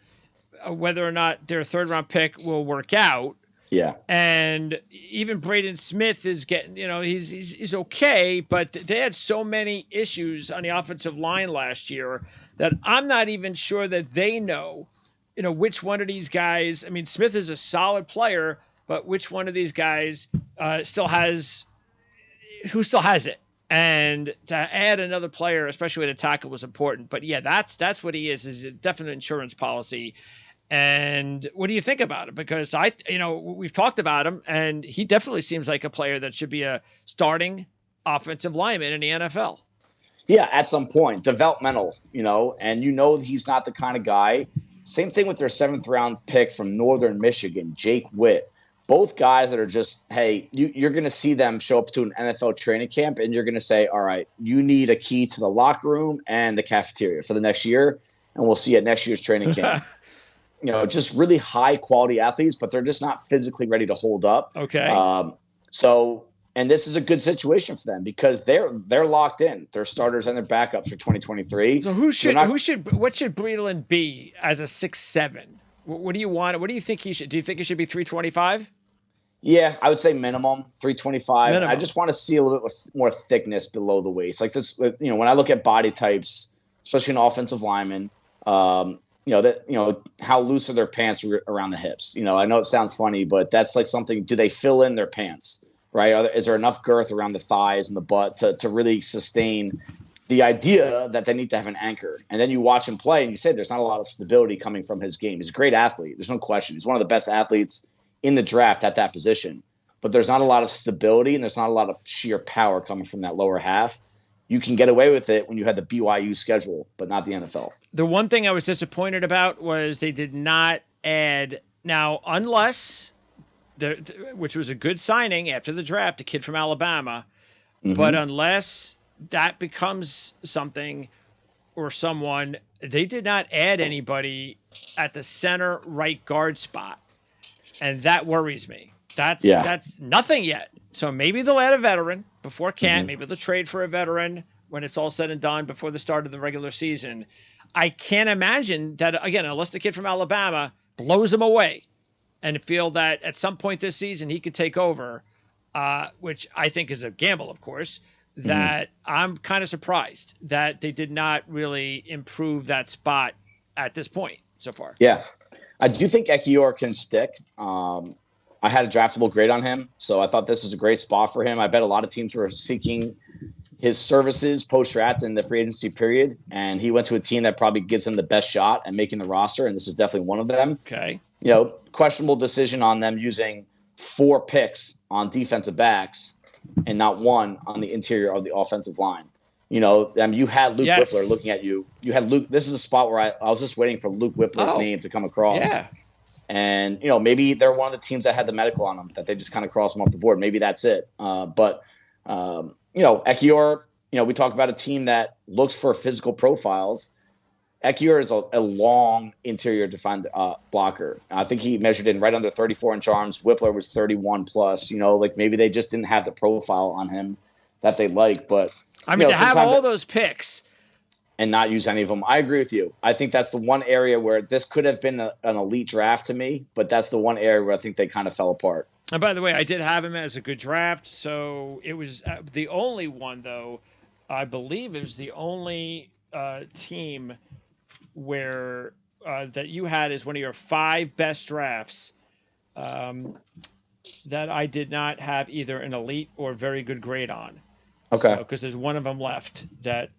whether or not their third-round pick will work out. Yeah. And even Braden Smith is getting, he's okay, but they had so many issues on the offensive line last year that I'm not even sure that they know, which one of these guys. I mean, Smith is a solid player, but which one of these guys still has it? And to add another player, especially at a tackle, was important. But yeah, that's what he is a definite insurance policy. And what do you think about it? Because we've talked about him, and he definitely seems like a player that should be a starting offensive lineman in the NFL. Yeah, at some point, developmental, and he's not the kind of guy. Same thing with their 7th-round pick from Northern Michigan, Jake Witt. Both guys that are just, hey, you're going to see them show up to an NFL training camp, and you're going to say, all right, you need a key to the locker room and the cafeteria for the next year, and we'll see you at next year's training camp. Just really high-quality athletes, but they're just not physically ready to hold up. Okay. And this is a good situation for them because they're locked in. They're starters and their backups for 2023. So what should Breeland be as a 6'7"? What do you want? What do you think he should? Do you think he should be 325? Yeah, I would say minimum 325. Minimum. I just want to see a little bit more thickness below the waist. Like this, when I look at body types, especially an offensive lineman, how loose are their pants around the hips? I know it sounds funny, but that's like something. Do they fill in their pants? Right? Is there enough girth around the thighs and the butt to really sustain the idea that they need to have an anchor? And then you watch him play, and you say there's not a lot of stability coming from his game. He's a great athlete. There's no question. He's one of the best athletes in the draft at that position. But there's not a lot of stability, and there's not a lot of sheer power coming from that lower half. You can get away with it when you had the BYU schedule, but not the NFL. The one thing I was disappointed about was they did not add – now, unless – which was a good signing after the draft, a kid from Alabama, but unless that becomes something or someone, they did not add anybody at the center right guard spot. And that worries me. That's nothing yet. So maybe they'll add a veteran before camp. Maybe they'll trade for a veteran when it's all said and done before the start of the regular season. I can't imagine that, again, unless the kid from Alabama blows them away and feel that at some point this season he could take over, which I think is a gamble, of course, that I'm kind of surprised that they did not really improve that spot at this point so far. Yeah. I do think Ekiyor can stick. I had a draftable grade on him, so I thought this was a great spot for him. I bet a lot of teams were seeking his services post-draft in the free agency period, and he went to a team that probably gives him the best shot at making the roster, and this is definitely one of them. Okay. Questionable decision on them using 4 picks on defensive backs and not 1 on the interior of the offensive line. You had Luke Whippler looking at you. You had Luke. This is a spot where I was just waiting for Luke Whippler's name to come across. Yeah. And, maybe they're one of the teams that had the medical on them, that they just kind of crossed them off the board. Maybe that's it. But Ekiyor, we talk about a team that looks for physical profiles. Ekiyor is a long interior defined blocker. I think he measured in right under 34-inch arms. Whippler was 31 plus. Maybe they just didn't have the profile on him that they like. But I mean, to have all those picks and not use any of them, I agree with you. I think that's the one area where this could have been an elite draft to me, but that's the one area where I think they kind of fell apart. And by the way, I did have him as a good draft, so it was the only one, though. I believe it was the only team where that you had as one of your 5 best drafts that I did not have either an elite or very good grade on. Okay. So because there's one of them left that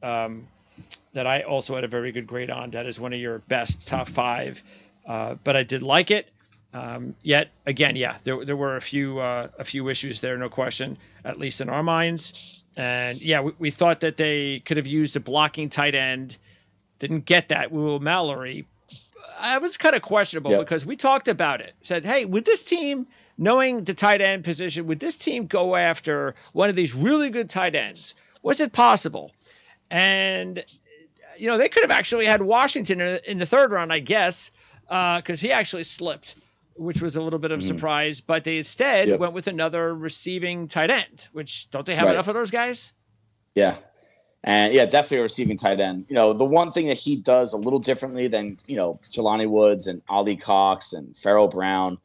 that I also had a very good grade on. That is one of your best top 5, but I did like it. Yet again, yeah, there were a few issues there, no question, at least in our minds. And yeah, we thought that they could have used a blocking tight end. Didn't get that. Will Mallory. I was kind of questionable Yep. because we talked about it. Said, hey, would this team, knowing the tight end position, would this team go after one of these really good tight ends? Was it possible? And they could have actually had Washington in the 3rd round, I guess, because he actually slipped, which was a little bit of a surprise. But they instead Yep. went with another receiving tight end, which don't they have Right. enough of those guys? Yeah. And yeah, definitely a receiving tight end. The one thing that he does a little differently than, Jelani Woods and Ali Cox and Farrell Brown,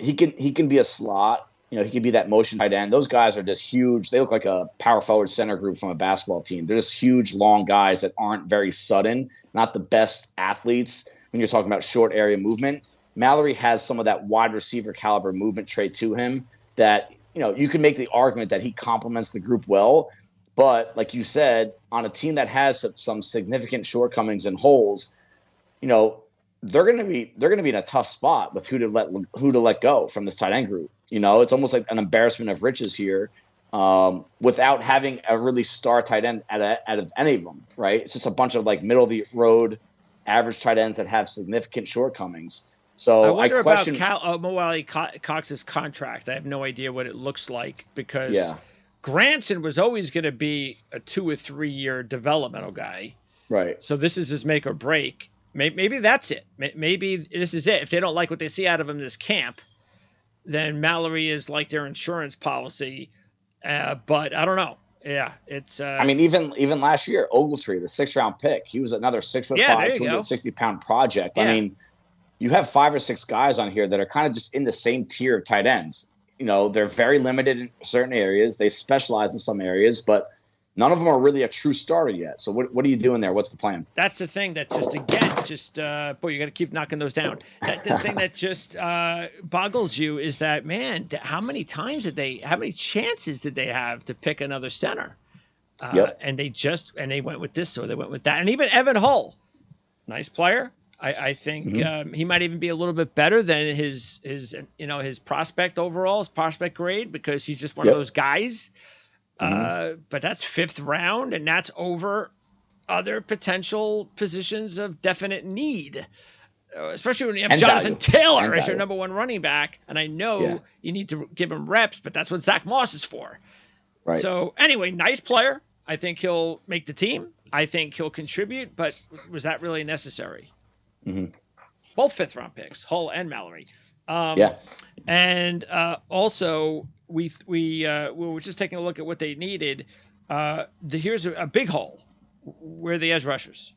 he can be a slot. He can be that motion tight end. Those guys are just huge. They look like a power forward center group from a basketball team. They're just huge, long guys that aren't very sudden, not the best athletes when you're talking about short area movement. Mallory has some of that wide receiver caliber movement trait to him that, you can make the argument that he complements the group well. But like you said, on a team that has some significant shortcomings and holes, they're going to be in a tough spot with who to let go from this tight end group. It's almost like an embarrassment of riches here, without having a really star tight end out of any of them. Right? It's just a bunch of like middle of the road, average tight ends that have significant shortcomings. So I wonder question. about Mo Ali Cox's contract. I have no idea what it looks like because Yeah. Granson was always going to be a 2 or 3 year developmental guy. Right. So this is his make or break. Maybe that's it. Maybe this is it. If they don't like what they see out of him this camp, then Mallory is like their insurance policy. But I don't know. Yeah, it's. I mean, even last year, Ogletree, the 6th round pick, he was another 6'5", there you go. 260-pound project. Yeah. I mean, you have 5 or 6 guys on here that are kind of just in the same tier of tight ends. They're very limited in certain areas. They specialize in some areas, but none of them are really a true starter yet. So what are you doing there? What's the plan? That's the thing that boy, you got to keep knocking those down. The thing that just boggles you is that, man, how many chances did they have to pick another center? Yep. And they went with this or they went with that. And even Evan Hull, nice player. I think he might even be a little bit better than his prospect overall, his prospect grade, because he's just one of those guys. But that's 5th round, and that's over other potential positions of definite need, especially when you have Jonathan Taylor as your number 1 running back. And I know you need to give him reps, but that's what Zach Moss is for. Right. So anyway, nice player. I think he'll make the team. I think he'll contribute, but was that really necessary? Both 5th round picks, Hull and Mallory. And also we were just taking a look at what they needed. Here's a big hole. Where are the edge rushers?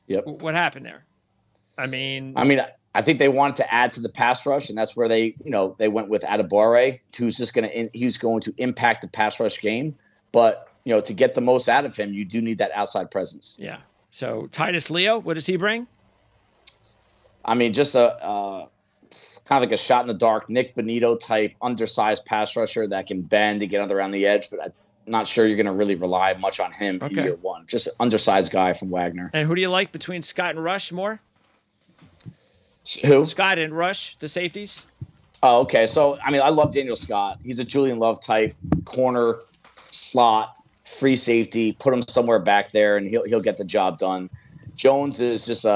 Yep. What happened there? I mean, I think they wanted to add to the pass rush, and that's where they went with Adebawore, who's going to impact the pass rush game. But to get the most out of him, you do need that outside presence. Yeah. So Titus Leo, what does he bring? Just a kind of like a shot in the dark, Nick Bonito type, undersized pass rusher that can bend and get around the edge, but I'm not sure you're going to really rely much on him in year 1. Just an undersized guy from Wagner. And who do you like between Scott and Rush more? Who? Scott and Rush, the safeties. Oh, okay. So, I love Daniel Scott. He's a Julian Love type, corner, slot, free safety. Put him somewhere back there, and he'll get the job done. Jones is just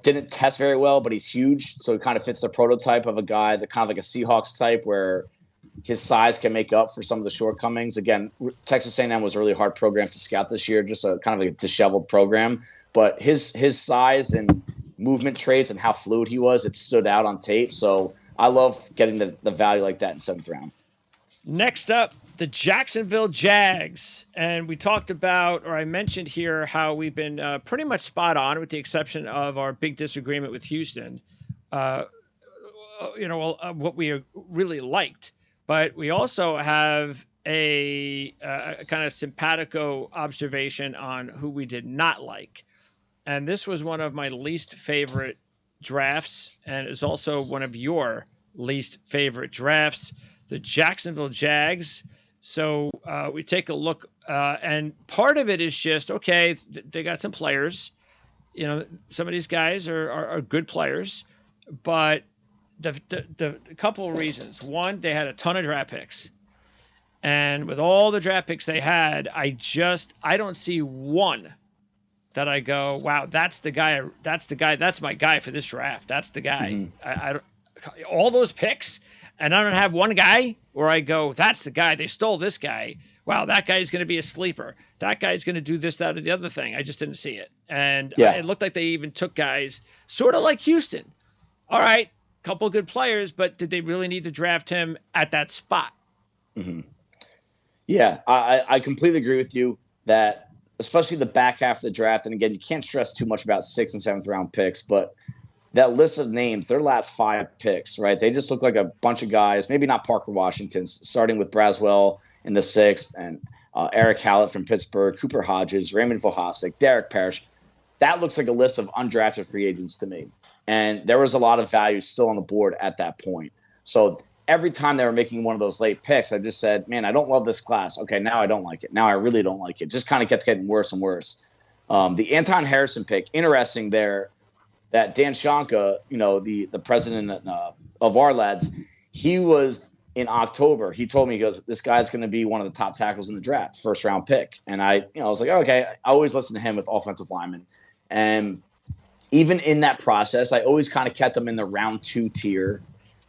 didn't test very well, but he's huge, so he kind of fits the prototype of a guy that kind of like a Seahawks type, where his size can make up for some of the shortcomings. Again, Texas A&M was a really hard program to scout this year, just a kind of like a disheveled program. But his size and movement traits and how fluid he was, it stood out on tape. So I love getting the value like that in 7th round. Next up, the Jacksonville Jags. And we talked about, or I mentioned here, how we've been pretty much spot on with the exception of our big disagreement with Houston. What we really liked. But we also have a kind of simpatico observation on who we did not like. And this was one of my least favorite drafts, and is also one of your least favorite drafts. The Jacksonville Jags So we take a look, and part of it is just okay. They got some players. Some of these guys are good players, but the couple of reasons. One, they had a ton of draft picks. And with all the draft picks they had, I don't see one that I go, wow, that's the guy. That's my guy for this draft. That's the guy. I don't, all those picks, and I don't have one guy where I go, that's the guy. They stole this guy. Wow, that guy's going to be a sleeper. That guy's going to do this, that, or the other thing. I just didn't see it. And it looked like they even took guys sort of like Houston. All right, couple good players, but did they really need to draft him at that spot? Yeah, I completely agree with you that especially the back half of the draft. And again, you can't stress too much about 6th and 7th round picks, but that list of names, their last 5 picks, right? They just look like a bunch of guys, maybe not Parker Washington, starting with Braswell in the 6th and Eric Hallett from Pittsburgh, Cooper Hodges, Raymond Vohasek, Derek Parrish. That looks like a list of undrafted free agents to me. And there was a lot of value still on the board at that point. So every time they were making one of those late picks, I just said, man, I don't love this class. Okay, now I don't like it. Now I really don't like it. Just kind of getting worse and worse. The Anton Harrison pick, interesting there that Dan Shanka, the president of our lads, he was in October. He told me, he goes, this guy's going to be one of the top tackles in the draft, 1st round pick. And I was like, okay, I always listen to him with offensive linemen. And even in that process, I always kind of kept him in the round 2 tier.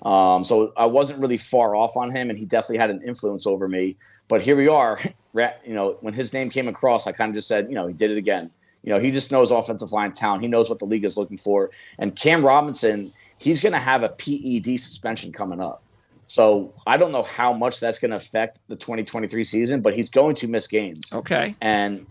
So I wasn't really far off on him, and he definitely had an influence over me. But here we are, when his name came across, I kind of just said, he did it again. He just knows offensive line talent. He knows what the league is looking for. And Cam Robinson, he's going to have a PED suspension coming up. So I don't know how much that's going to affect the 2023 season, but he's going to miss games. Okay. And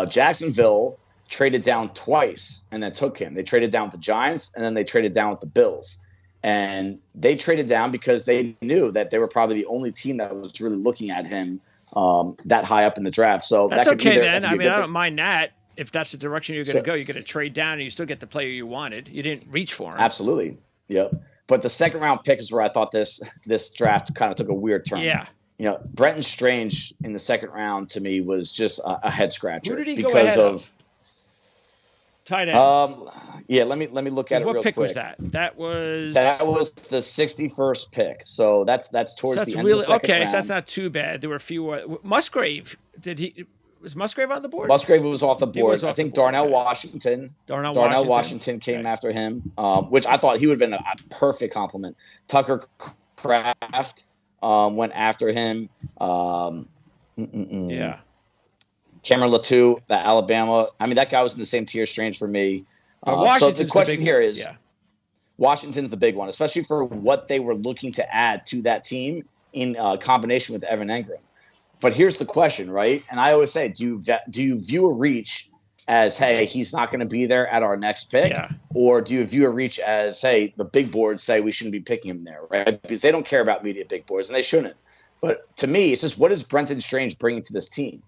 Jacksonville traded down twice and then took him. They traded down with the Giants, and then they traded down with the Bills. And they traded down because they knew that they were probably the only team that was really looking at him that high up in the draft. So that's okay then. I mean, I don't mind that. If that's the direction you're going to go, you're going to trade down and you still get the player you wanted. You didn't reach for him. Absolutely. Yep. But the 2nd round pick is where I thought this draft kind of took a weird turn. Yeah. Brenton Strange in the 2nd round to me was just a head scratcher. Who did he go ahead of? Tight ends. Yeah, let me look at it real quick. What pick was that? That was the 61st pick. So that's towards the end of the second round. So that's not too bad. There were a few. Musgrave, was Musgrave on the board? Musgrave was off the board. I think Darnell Washington. Darnell Washington came after him, which I thought he would have been a perfect compliment. Tucker Kraft went after him. Yeah. Cameron Latou, that Alabama. I mean, that guy was in the same tier Strange for me. So the question here is, Washington's the big one, especially for what they were looking to add to that team in combination with Evan Engram. But here's the question, right? And I always say, do you view a reach as, hey, he's not going to be there at our next pick? Yeah. Or do you view a reach as, hey, the big boards say we shouldn't be picking him there, right? Because they don't care about media big boards, and they shouldn't. But to me, it's just, what is Brenton Strange bringing to this team?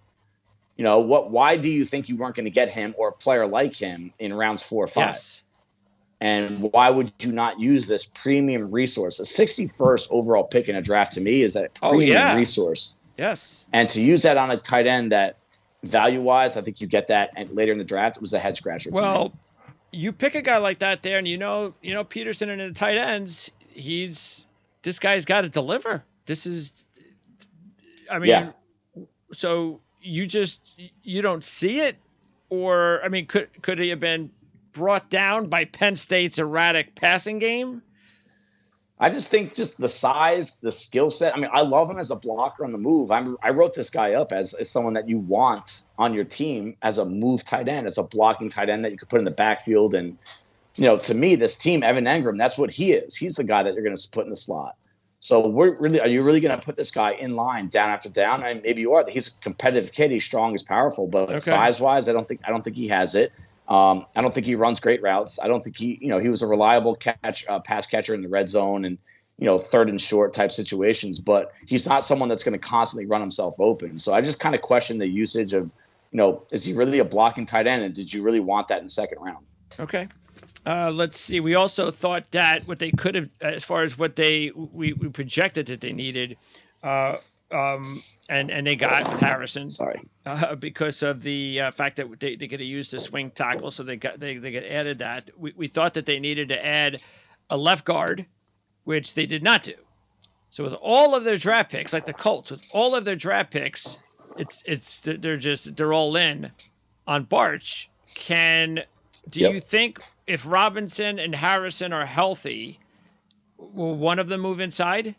Why do you think you weren't going to get him or a player like him in rounds 4 or 5? Yes. And why would you not use this premium resource? A 61st overall pick in a draft to me is that premium resource. Yes. And to use that on a tight end that value-wise, I think you get that, and later in the draft, it was a head-scratcher. Well, you pick a guy like that there, and Peterson and the tight ends, this guy's got to deliver. So you don't see it? Or, I mean, could he have been brought down by Penn State's erratic passing game? I just think just the size, the skill set. I mean, I love him as a blocker on the move. I wrote this guy up as someone that you want on your team as a move tight end, as a blocking tight end that you could put in the backfield. And, to me, this team, Evan Engram, that's what he is. He's the guy that you're going to put in the slot. So are you really going to put this guy in line down after down? I mean, maybe you are. He's a competitive kid. He's strong. He's powerful. But size-wise, I don't think he has it. I don't think he runs great routes. I don't think he was a reliable pass catcher in the red zone and, 3rd and short type situations, but he's not someone that's going to constantly run himself open. So I just kind of question the usage of, is he really a blocking tight end? And did you really want that in the 2nd round? Okay. Let's see. We also thought that what they could have, as far as what we projected that they needed, and they got with Harrison. Sorry. Because of the fact that they get to use the swing tackle, so they get added that. We thought that they needed to add a left guard, which they did not do. So with all of their draft picks, like the Colts, with all of their draft picks, they're all in on Barch. Do you think if Robinson and Harrison are healthy, will one of them move inside?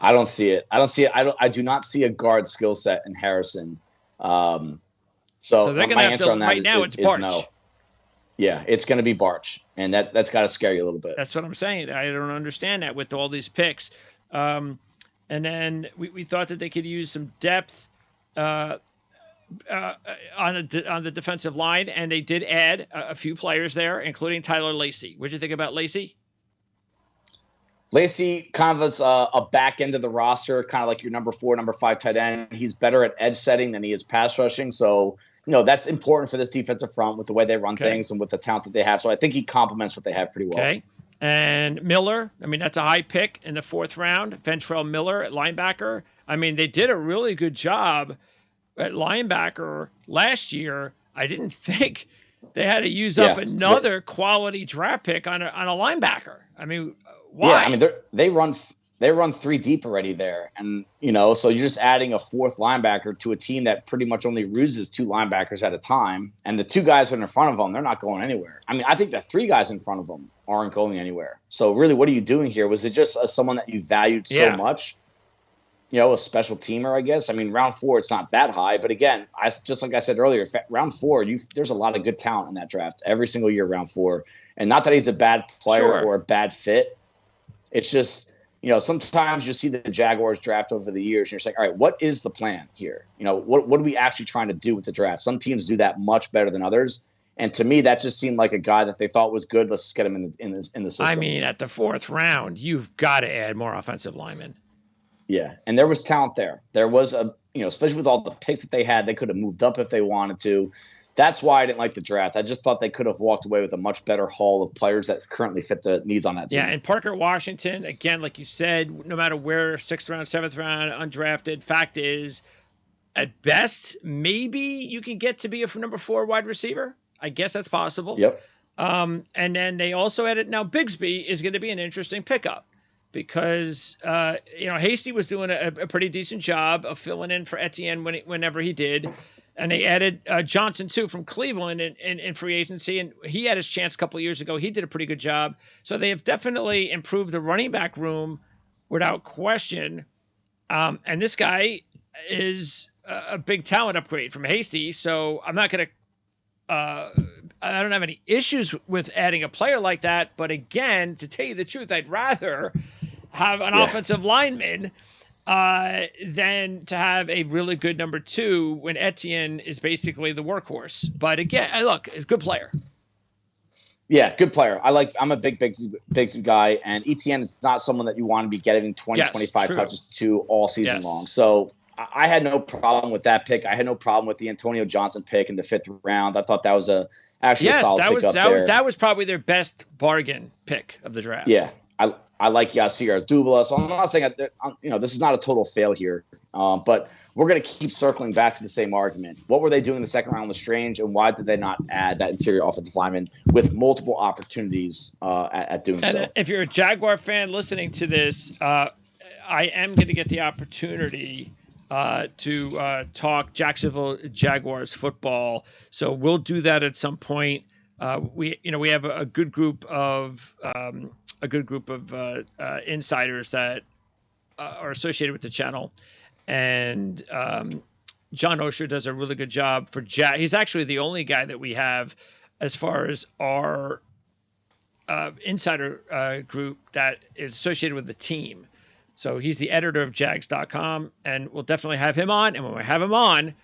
I don't see it. I do not see a guard skill set in Harrison. So they're going to have to, right now it's Barch. No. Yeah, it's going to be Barch, and that's got to scare you a little bit. That's what I'm saying. I don't understand that with all these picks. And then we thought that they could use some depth on the defensive line, and they did add a few players there, including Tyler Lacey. What did you think about Lacey? Lacey kind of is a back end of the roster, kind of like your number 4, number 5 tight end. He's better at edge setting than he is pass rushing. So, that's important for this defensive front with the way they run things and with the talent that they have. So I think he complements what they have pretty well. Okay. And Miller, that's a high pick in the 4th round. Ventrell Miller at linebacker. They did a really good job at linebacker last year. I didn't think they had to use up another quality draft pick on a linebacker. Why? Yeah, they run 3 deep already there, and so you're just adding a 4th linebacker to a team that pretty much only uses 2 linebackers at a time, and the 2 guys in front of them, they're not going anywhere. I think the 3 guys in front of them aren't going anywhere. So really, what are you doing here? Was it just someone that you valued so much? A special teamer, I guess. Round 4, it's not that high, but again, just like I said earlier, round 4, there's a lot of good talent in that draft every single year. Round 4, and not that he's a bad player or a bad fit. It's just, sometimes you see the Jaguars draft over the years and you're saying, all right, what is the plan here? What are we actually trying to do with the draft? Some teams do that much better than others. And to me, that just seemed like a guy that they thought was good. Let's get him in the system. At the 4th round, you've got to add more offensive linemen. Yeah. And there was talent there. There was especially with all the picks that they had, they could have moved up if they wanted to. That's why I didn't like the draft. I just thought they could have walked away with a much better haul of players that currently fit the needs on that team. Yeah, and Parker Washington, again, like you said, no matter where, 6th round, 7th round, undrafted, fact is, at best, maybe you can get to be a number 4 wide receiver. I guess that's possible. Yep. And then they also added, now Bigsby is going to be an interesting pickup because, Hasty was doing a pretty decent job of filling in for Etienne whenever he did. And they added Johnson, too, from Cleveland in free agency. And he had his chance a couple of years ago. He did a pretty good job. So they have definitely improved the running back room without question. And this guy is a big talent upgrade from Hasty. So I'm not going to I don't have any issues with adding a player like that. But again, to tell you the truth, I'd rather have an offensive lineman than to have a really good number 2 when Etienne is basically the workhorse. But again, look, it's a good player. Yeah, good player. I'm a big guy, and Etienne is not someone that you want to be getting 25 touches to all season long. So I had no problem with that pick. I had no problem with the Antonio Johnson pick in the 5th round. I thought that was a solid pick up there. That was probably their best bargain pick of the draft. Yeah, I like Yasir Abdullah, so I'm not saying that this is not a total fail here, but we're going to keep circling back to the same argument. What were they doing in the 2nd round with Strange, and why did they not add that interior offensive lineman with multiple opportunities at doing so? And if you're a Jaguar fan listening to this, I am going to get the opportunity to talk Jacksonville Jaguars football, so we'll do that at some point. We have a good group of insiders that are associated with the channel, and John Osher does a really good job for He's actually the only guy that we have as far as our insider group that is associated with the team. So he's the editor of Jags.com, and we'll definitely have him on. And when we have him on,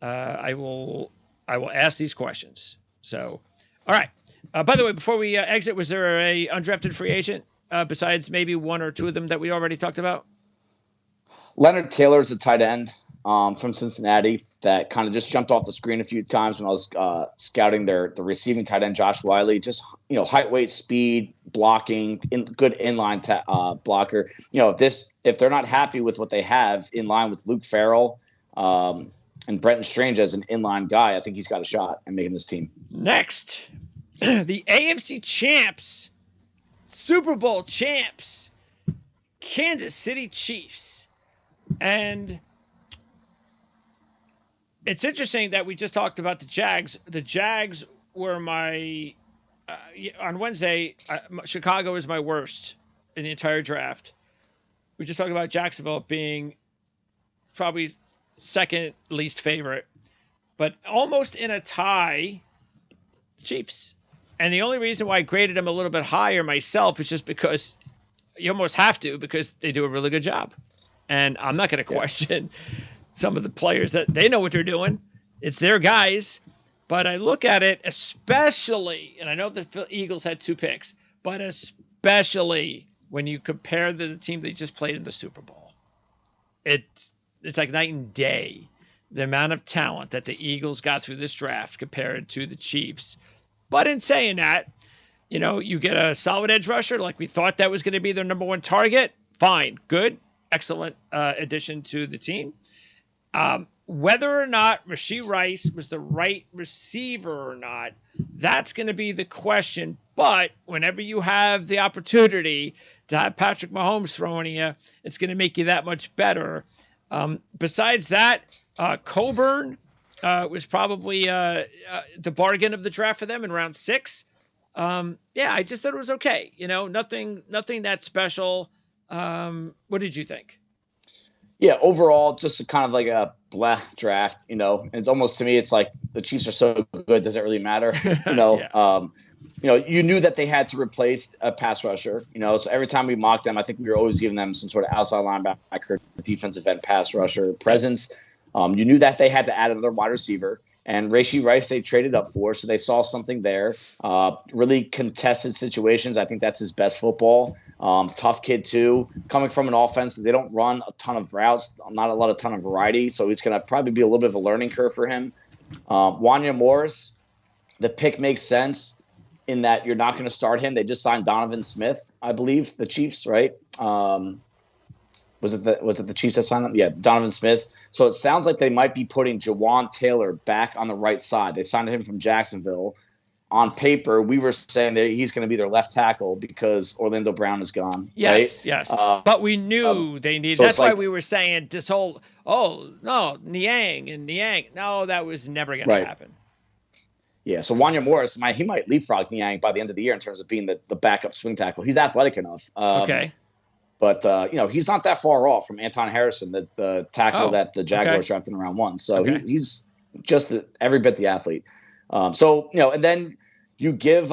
I will ask these questions. So, all right. By the way, before we exit, was there a undrafted free agent besides maybe 1 or 2 of them that we already talked about? Leonard Taylor's a tight end. from Cincinnati that kind of just jumped off the screen a few times when I was scouting the receiving tight end Josh Wiley. Just height, weight, speed, blocking, good inline blocker. If they're not happy with what they have in line with Luke Farrell and Brenton Strange as an inline guy, I think he's got a shot at making this team. Next, the AFC champs, Super Bowl champs, Kansas City Chiefs. And it's interesting that we just talked about the Jags. The Jags were my on Wednesday. Chicago is my worst in the entire draft. We just talked about Jacksonville being probably second least favorite, but almost in a tie, the Chiefs. And the only reason why I graded them a little bit higher myself is just because you almost have to, because they do a really good job. And I'm not going to question some of the players that they know what they're doing. It's their guys. But I look at it, especially, and I know the Eagles had 2 picks, but especially when you compare the team they just played in the Super Bowl. It's like night and day, the amount of talent that the Eagles got through this draft compared to the Chiefs. But in saying that, you get a solid edge rusher like we thought that was going to be their number 1 target. Fine, good. Excellent addition to the team. Whether or not Rashee Rice was the right receiver or not, that's going to be the question. But whenever you have the opportunity to have Patrick Mahomes throwing you, it's going to make you that much better. Besides that, Coburn was probably the bargain of the draft for them in round 6. I just thought it was okay. Nothing that special. What did you think? Yeah, overall, just kind of like a blah draft. It's almost, to me, it's like the Chiefs are so good. Does it really matter? Yeah. You knew that they had to replace a pass rusher. So every time we mocked them, I think we were always giving them some sort of outside linebacker, defensive end pass rusher presence. You knew that they had to add another wide receiver. And Rashee Rice, they traded up for, so they saw something there. Really contested situations. I think that's his best football. Tough kid, too. Coming from an offense, they don't run a ton of routes, not a ton of variety, so it's going to probably be a little bit of a learning curve for him. Wanya Morris, the pick makes sense in that you're not going to start him. They just signed Donovan Smith, I believe, the Chiefs, right? Was it the Chiefs that signed him? Yeah, Donovan Smith. So it sounds like they might be putting Jawan Taylor back on the right side. They signed him from Jacksonville. On paper, we were saying that he's going to be their left tackle because Orlando Brown is gone. Yes, right? Yes. But we knew they needed. So that's why we were saying this whole, Niang and Niang. No, that was never going to happen. Yeah, so Wanya Morris, he might leapfrog Niang by the end of the year in terms of being the backup swing tackle. He's athletic enough. Okay. But, he's not that far off from Anton Harrison, the tackle that the Jaguars drafted in round 1. So he's just every bit the athlete. And then you give,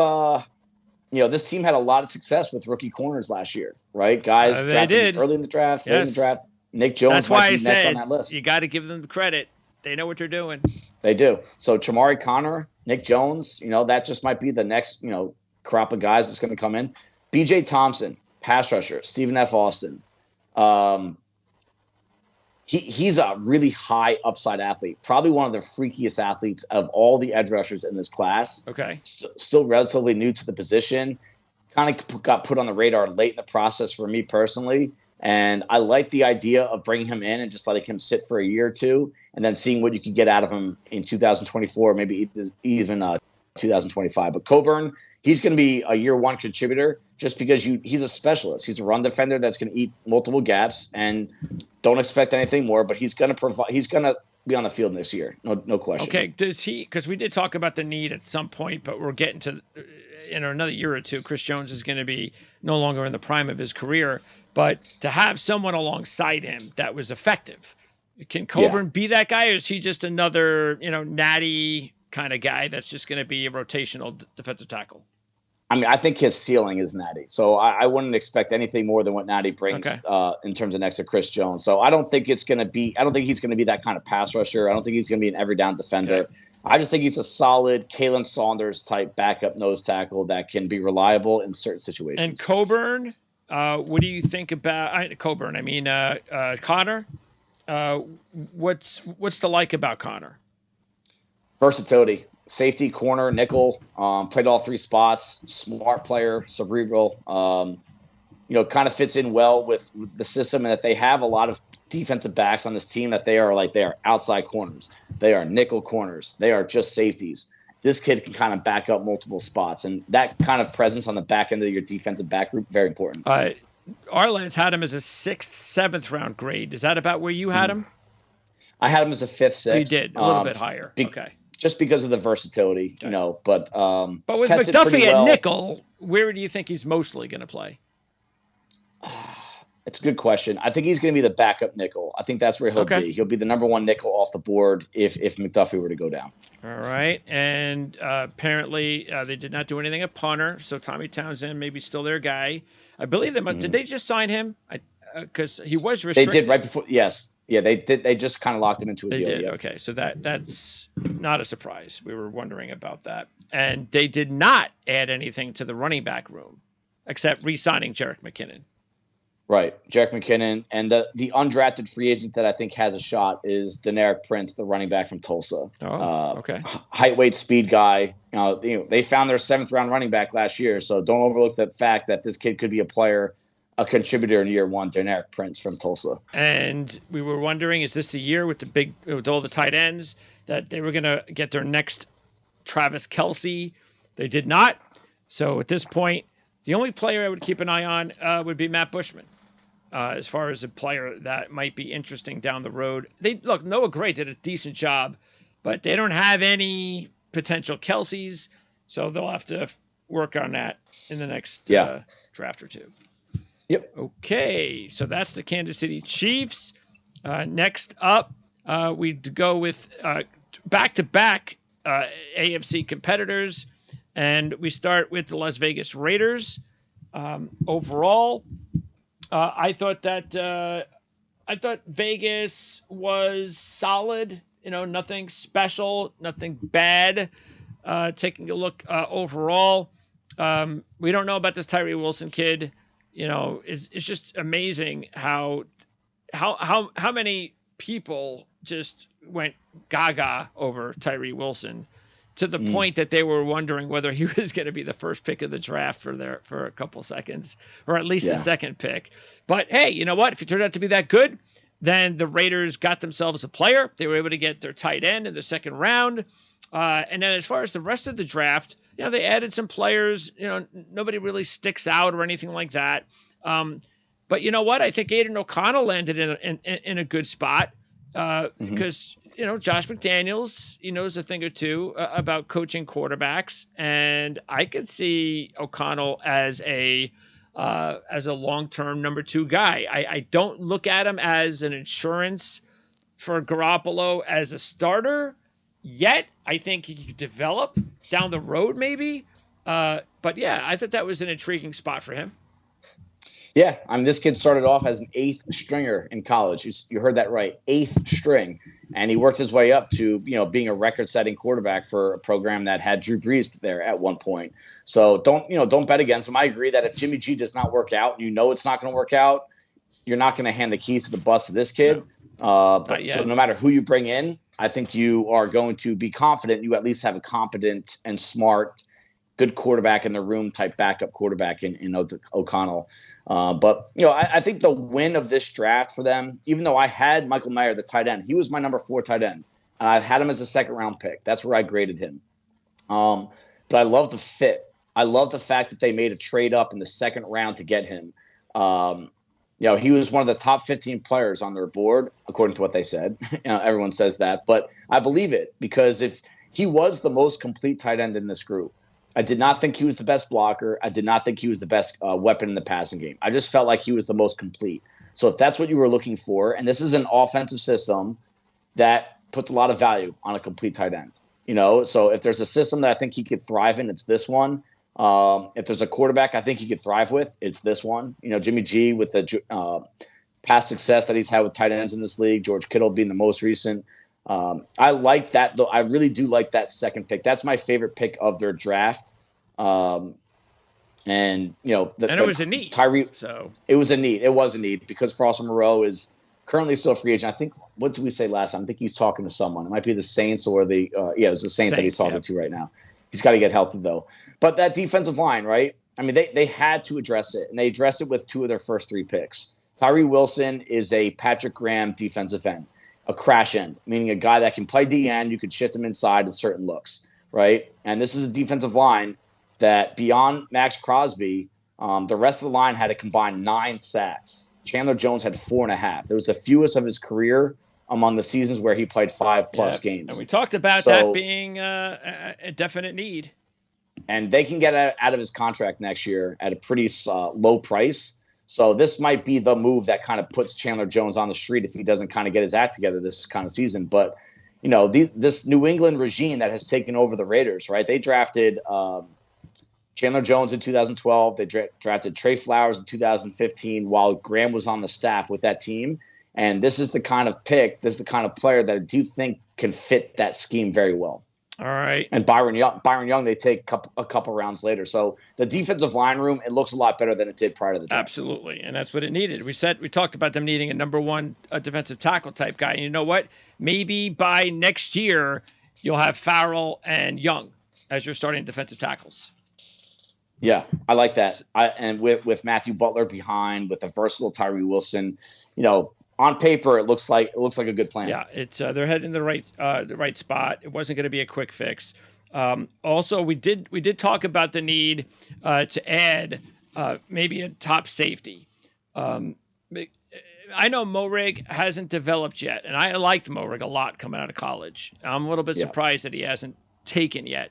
this team had a lot of success with rookie corners last year, right? Guys drafted early in the draft, late in the draft. Nick Jones might be next on that list. You got to give them the credit. They know what they're doing. They do. So Chamari Connor, Nick Jones, that just might be the next, crop of guys that's going to come in. B.J. Thompson. Pass rusher, Stephen F. Austin. He's a really high upside athlete, probably one of the freakiest athletes of all the edge rushers in this class. Okay. Still relatively new to the position. Kind of got put on the radar late in the process for me personally. And I like the idea of bringing him in and just letting him sit for a year or two and then seeing what you could get out of him in 2024, maybe even 2025. But Coburn, he's going to be a year 1 contributor just because he's a specialist. He's a run defender that's going to eat multiple gaps, and don't expect anything more. But he's going to provide. He's going to be on the field this year, no question. Okay, does he? Because we did talk about the need at some point, but we're getting to another year or two. Chris Jones is going to be no longer in the prime of his career, but to have someone alongside him that was effective, can Coburn be that guy, or is he just another natty kind of guy that's just going to be a rotational defensive tackle? I think his ceiling is Natty. So I wouldn't expect anything more than what Natty brings in terms of next to Chris Jones. So I don't think he's going to be that kind of pass rusher. I don't think he's going to be an every down defender. Okay. I just think he's a solid Kalen Saunders type backup nose tackle that can be reliable in certain situations. And Coburn, what do you think about Coburn? Connor? Uh, what's to like about Connor? Versatility, safety, corner, nickel. Played all three spots. Smart player, cerebral. Kind of fits in well with the system, and that they have a lot of defensive backs on this team that they are outside corners. They are nickel corners. They are just safeties. This kid can kind of back up multiple spots, and that kind of presence on the back end of your defensive back group, very important. Arlands had him as a 6th, 7th round grade. Is that about where you had him? I had him as a 5th, 6th. You did a little bit higher. Okay. Just because of the versatility, But with McDuffie at nickel, where do you think he's mostly going to play? It's a good question. I think he's going to be the backup nickel. I think that's where he'll be. He'll be the number one nickel off the board if McDuffie were to go down. All right. And apparently they did not do anything at punter, so Tommy Townsend maybe still their guy. I believe they must. Did they just sign him? Because he was restricted. They did right before. Yes. Yeah, they did. They just kind of locked him into a deal. They did. Yeah. Okay. So that's not a surprise. We were wondering about that. And they did not add anything to the running back room except re-signing Jerick McKinnon. Right. Jerick McKinnon. And the undrafted free agent that I think has a shot is Deneric Prince, the running back from Tulsa. Okay. Height, weight, speed guy. They found their 7th round running back last year. So don't overlook the fact that this kid could be a player, a contributor in year one, Deneric Prince from Tulsa. And we were wondering, is this the year with all the tight ends that they were going to get their next Travis Kelce? They did not. So at this point, the only player I would keep an eye on would be Matt Bushman. As far as a player that might be interesting down the road. Noah Gray did a decent job, but they don't have any potential Kelce's, so they'll have to work on that in the next draft or two. Yep. Okay, so that's the Kansas City Chiefs. Next up, we go with back-to-back AFC competitors, and we start with the Las Vegas Raiders. Overall, I thought Vegas was solid. Nothing special, nothing bad. Taking a look overall, we don't know about this Tyree Wilson kid. It's just amazing how many people just went gaga over Tyree Wilson, to the point that they were wondering whether he was going to be the first pick of the draft for a couple seconds, or at least the second pick. But hey, you know what? If he turned out to be that good, then the Raiders got themselves a player. They were able to get their tight end in the 2nd round. And then as far as the rest of the draft, they added some players. Nobody really sticks out or anything like that. But you know what? I think Aiden O'Connell landed in a good spot because Josh McDaniels, he knows a thing or two about coaching quarterbacks, and I could see O'Connell as a long-term number 2 guy. I don't look at him as an insurance for Garoppolo as a starter yet. I think he could develop down the road maybe. But yeah, I thought that was an intriguing spot for him. Yeah, this kid started off as an 8th stringer in college. You heard that right, 8th string. And he worked his way up to, being a record-setting quarterback for a program that had Drew Brees there at one point. So don't bet against him. I agree that if Jimmy G does not work out, it's not going to work out, you're not going to hand the keys to the bus to this kid. So no matter who you bring in, I think you are going to be confident you at least have a competent and smart, good quarterback in the room type backup quarterback in O'Connell. But I think the win of this draft for them, even though I had Michael Mayer, the tight end, he was my number 4 tight end. And I had him as a 2nd round pick. That's where I graded him. But I love the fit. I love the fact that they made a trade up in the 2nd round to get him. He was one of the top 15 players on their board, according to what they said. Everyone says that, but I believe it, because if he was the most complete tight end in this group, I did not think he was the best blocker. I did not think he was the best weapon in the passing game. I just felt like he was the most complete. So if that's what you were looking for, and this is an offensive system that puts a lot of value on a complete tight end, so if there's a system that I think he could thrive in, it's this one. If there's a quarterback I think he could thrive with, it's this one. Jimmy G with the past success that he's had with tight ends in this league, George Kittle being the most recent. I like that, though. I really do like that 2nd pick. That's my favorite pick of their draft. And it was a need. Tyree. So it was a need. It was a need because Foster Moreau is currently still a free agent. I think, what did we say last time? I think he's talking to someone. It might be the Saints or it was the Saints that he's talking to right now. He's got to get healthy, though. But that defensive line, right? I mean, they had to address it, and they addressed it with 2 of their first 3 picks. Tyree Wilson is a Patrick Graham defensive end, a crash end, meaning a guy that can play DN. You could shift him inside in certain looks, right? And this is a defensive line that beyond Max Crosby, the rest of the line had a combined 9 sacks. Chandler Jones had 4.5. It was the fewest of his career among the seasons where he played 5+ games. And we talked about that being a definite need. And they can get out of his contract next year at a pretty low price. So this might be the move that kind of puts Chandler Jones on the street if he doesn't kind of get his act together this kind of season. But, this New England regime that has taken over the Raiders, right? They drafted Chandler Jones in 2012. They drafted Trey Flowers in 2015 while Graham was on the staff with that team. And this is the kind of pick, this is the kind of player that I do think can fit that scheme very well. All right. And Byron Young, they take a couple rounds later. So the defensive line room, it looks a lot better than it did prior to the draft. Absolutely, and that's what it needed. We talked about them needing a number 1 defensive tackle type guy. And you know what? Maybe by next year, you'll have Farrell and Young as your starting defensive tackles. Yeah, I like that. And with Matthew Butler behind, with a versatile Tyree Wilson, on paper, it looks like a good plan. Yeah, it's they're heading the right spot. It wasn't going to be a quick fix. Also, we did talk about the need to add maybe a top safety. I know Moehrig hasn't developed yet, and I liked Moehrig a lot coming out of college. I'm a little bit surprised that he hasn't taken yet.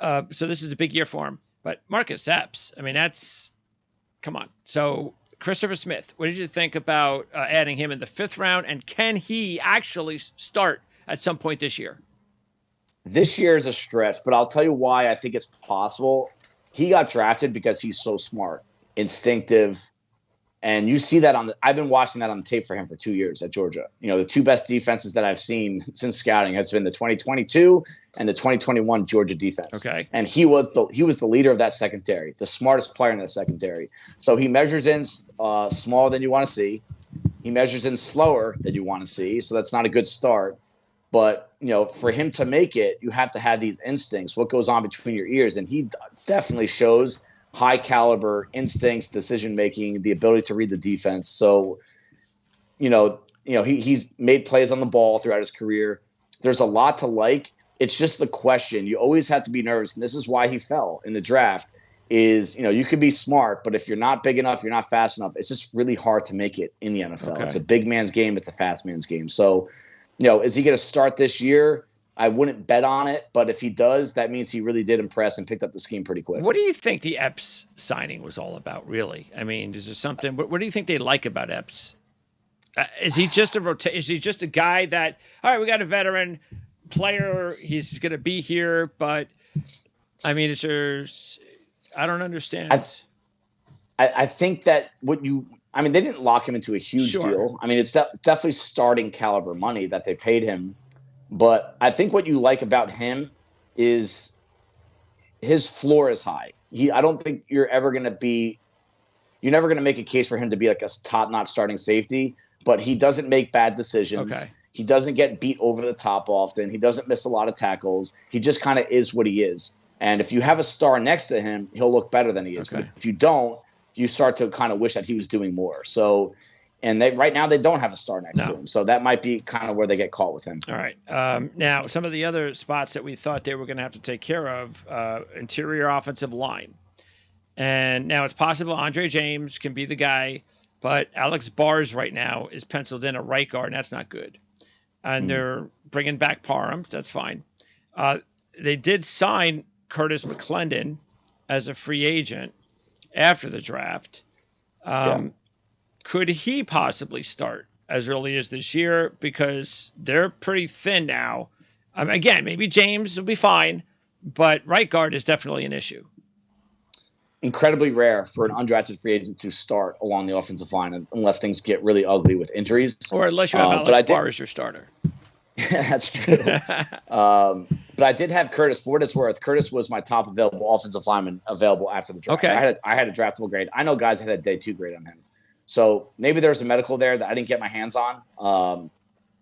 So this is a big year for him. But Marcus Epps, I mean, come on. So Christopher Smith, what did you think about adding him in the 5th round? And can he actually start at some point this year? This year is a stretch, but I'll tell you why I think it's possible. He got drafted because he's so smart, instinctive. And you see that I've been watching that on the tape for him for 2 years at Georgia. The 2 best defenses that I've seen since scouting has been the 2022 and the 2021 Georgia defense. Okay. And he was the leader of that secondary, the smartest player in that secondary. So he measures in smaller than you want to see. He measures in slower than you want to see. So that's not a good start. But, for him to make it, you have to have these instincts, what goes on between your ears. And he definitely shows high caliber instincts, decision making, the ability to read the defense. So, he's made plays on the ball throughout his career. There's a lot to like. It's just the question. You always have to be nervous, and this is why he fell in the draft. Is you could be smart, but if you're not big enough, you're not fast enough. It's just really hard to make it in the NFL. Okay. It's a big man's game. It's a fast man's game. So, is he going to start this year? I wouldn't bet on it, but if he does, that means he really did impress and picked up the scheme pretty quick. What do you think the Epps signing was all about, really? I mean, is there something? What do you think they like about Epps? Is he just Is he just a guy that, all right, we got a veteran player, he's going to be here, but I mean, I don't understand. I think that they didn't lock him into a huge deal. I mean, it's definitely starting caliber money that they paid him. But I think what you like about him is his floor is high. I don't think you're never going to make a case for him to be like a top-notch starting safety, but he doesn't make bad decisions. Okay. He doesn't get beat over the top often. He doesn't miss a lot of tackles. He just kind of is what he is. And if you have a star next to him, he'll look better than he is. Okay. But if you don't, you start to kind of wish that he was doing more. So, and right now they don't have a star next to him. So that might be kind of where they get caught with him. All right. Now, some of the other spots that we thought they were going to have to take care of, interior offensive line. And now it's possible Andre James can be the guy, but Alex Bars right now is penciled in a right guard, and that's not good. And they're bringing back Parham. That's fine. They did sign Curtis McClendon as a free agent after the draft. Could he possibly start as early as this year? Because they're pretty thin now. Again, maybe James will be fine, but right guard is definitely an issue. Incredibly rare for an undrafted free agent to start along the offensive line unless things get really ugly with injuries. Or unless you have Alex Barr as your starter. That's true. But I did have Curtis. For what it's worth, Curtis was my top available offensive lineman available after the draft. Okay. I had a draftable grade. I know guys had a day 2 grade on him. So maybe there's a medical there that I didn't get my hands on.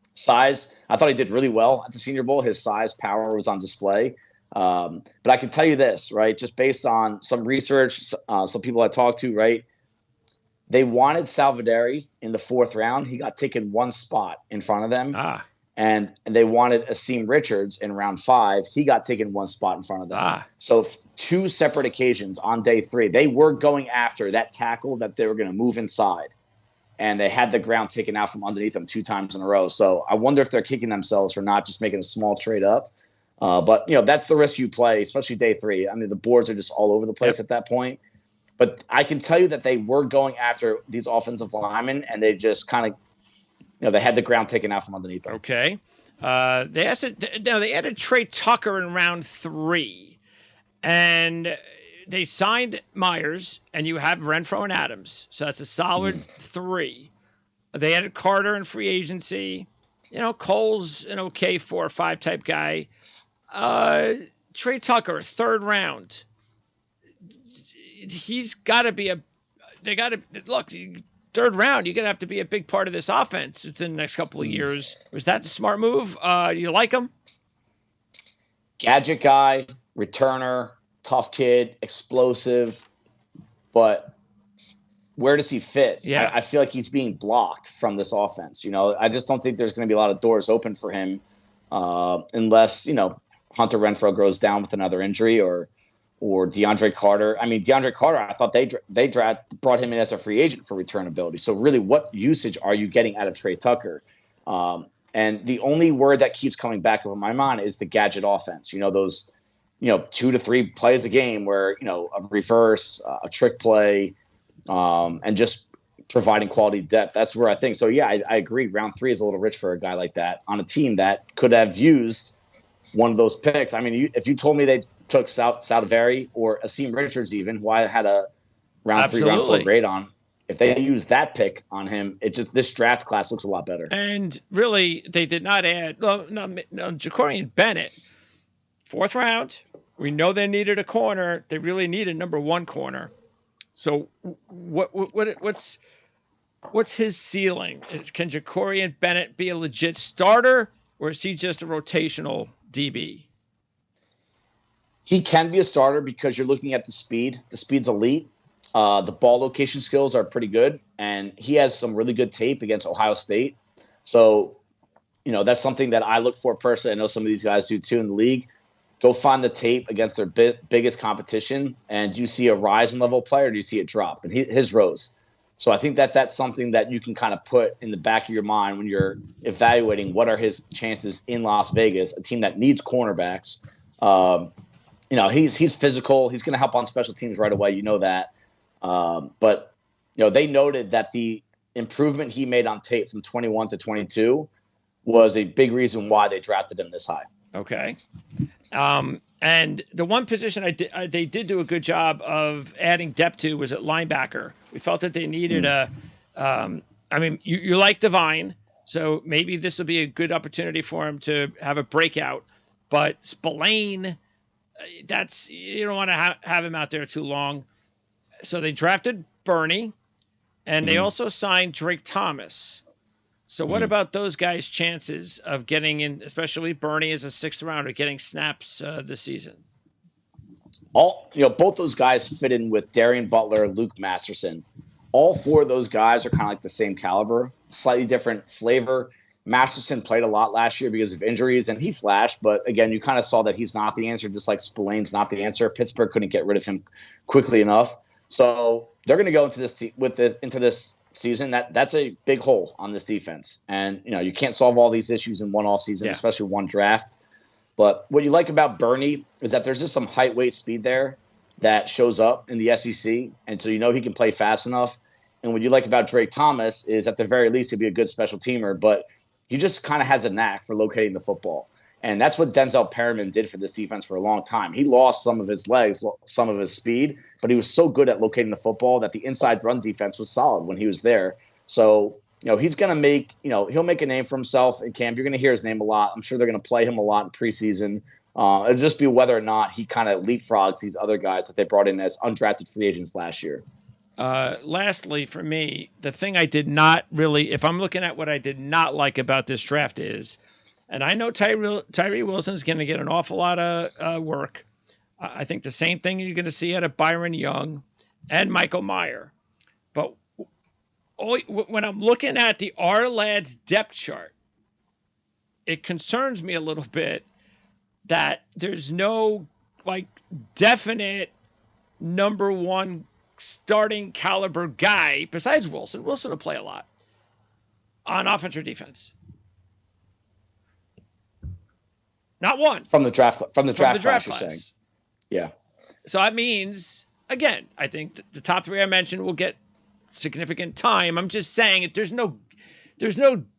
Size, I thought he did really well at the Senior Bowl. His size, power was on display. But I can tell you this, right? Just based on some research, some people I talked to, right? They wanted Salvaderi in the 4th round. He got taken one spot in front of them. And they wanted Asim Richards in round 5. He got taken one spot in front of them. So 2 separate occasions on day 3, they were going after that tackle that they were going to move inside. And they had the ground taken out from underneath them 2 times in a row. So I wonder if they're kicking themselves for not just making a small trade up. But, that's the risk you play, especially day 3. I mean, the boards are just all over the place at that point. But I can tell you that they were going after these offensive linemen, and they just kind of, they had the ground taken out from underneath them. Okay. They added Trey Tucker in round 3. And they signed Myers, and you have Renfro and Adams. So that's a solid 3. They added Carter in free agency. Cole's an okay 4 or 5 type guy. Trey Tucker, 3rd round. He's got to be look, 3rd round, you're going to have to be a big part of this offense within the next couple of years. Was that the smart move? You like him? Gadget guy, returner, tough kid, explosive, but where does he fit? Yeah. I feel like he's being blocked from this offense. I just don't think there's going to be a lot of doors open for him unless, Hunter Renfrow goes down with another injury or DeAndre Carter. I mean, DeAndre Carter, I thought they brought him in as a free agent for return ability. So really, what usage are you getting out of Trey Tucker? And the only word that keeps coming back over my mind is the gadget offense. Those, 2 to 3 plays a game where, a reverse, a trick play, and just providing quality depth. That's where I think. So, yeah, I agree. Round 3 is a little rich for a guy like that on a team that could have used one of those picks. I mean, if you told me they took Salvaderi or Asim Richards even, who I had a round 3, round 4 grade on, if they use that pick on him, this draft class looks a lot better. And really, they did not add Jacorian Bennett, 4th round. We know they needed a corner. They really need a number 1 corner. So what's his ceiling? Can Jacorian Bennett be a legit starter, or is he just a rotational DB? He can be a starter because you're looking at the speed. The speed's elite. The ball location skills are pretty good, and he has some really good tape against Ohio State. So, that's something that I look for personally. I know some of these guys do too in the league. Go find the tape against their biggest competition, and do you see a rise in level player, or do you see it drop? And his rose. So I think that's something that you can kind of put in the back of your mind when you're evaluating what are his chances in Las Vegas, a team that needs cornerbacks. He's physical. He's going to help on special teams right away. You know that. But they noted that the improvement he made on tape from 21 to 22 was a big reason why they drafted him this high. Okay. And the one position they did do a good job of adding depth to was at linebacker. We felt that they needed you like Devine, so maybe this will be a good opportunity for him to have a breakout. But Spillane, you don't want to have him out there too long. So they drafted Bernie, and they also signed Drake Thomas. So what about those guys' chances of getting in, especially Bernie as a 6th rounder, getting snaps this season? Both those guys fit in with Darian Butler, Luke Masterson. All 4 of those guys are kind of like the same caliber, slightly different flavor. Masterson played a lot last year because of injuries, and he flashed. But again, you kind of saw that he's not the answer, just like Spillane's not the answer. Pittsburgh couldn't get rid of him quickly enough. So they're going to go into this season. That's a big hole on this defense. And, you can't solve all these issues in one offseason, especially one draft. But what you like about Bernie is that there's just some height, weight, speed there that shows up in the SEC. And so he can play fast enough. And what you like about Drake Thomas is at the very least he'll be a good special teamer, but he just kind of has a knack for locating the football. And that's what Denzel Perryman did for this defense for a long time. He lost some of his legs, some of his speed, but he was so good at locating the football that the inside run defense was solid when he was there. So, he's going to make, he'll make a name for himself in camp. You're going to hear his name a lot. I'm sure they're going to play him a lot in preseason. It'll just be whether or not he kind of leapfrogs these other guys that they brought in as undrafted free agents last year. Lastly, for me, the thing I did not really, if I'm looking at what I did not like about this draft is, and I know Tyree Wilson's going to get an awful lot of work. I think the same thing you're going to see out of Byron Young and Michael Meyer. But when I'm looking at the R-Lads depth chart, it concerns me a little bit that there's no like definite number one starting caliber guy besides Wilson. Wilson will play a lot on offense or defense. Not one from the draft draft class. You're saying, yeah. So that means, again, I think the top three I mentioned will get significant time. I'm just saying there's no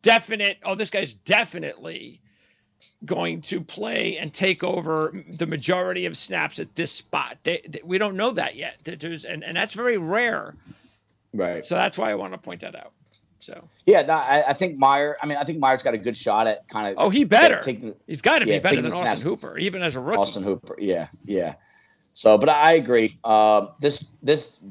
definite, oh, this guy's definitely going to play and take over the majority of snaps at this spot. We don't know that yet. And that's very rare. Right. So that's why I want to point that out. So yeah, no, I think Meyer. I mean, I think Meyer's got a good shot at kind of. Oh, he better. He's got to be better than Austin Hooper, even as a rookie. Austin Hooper, yeah. So, but I agree. This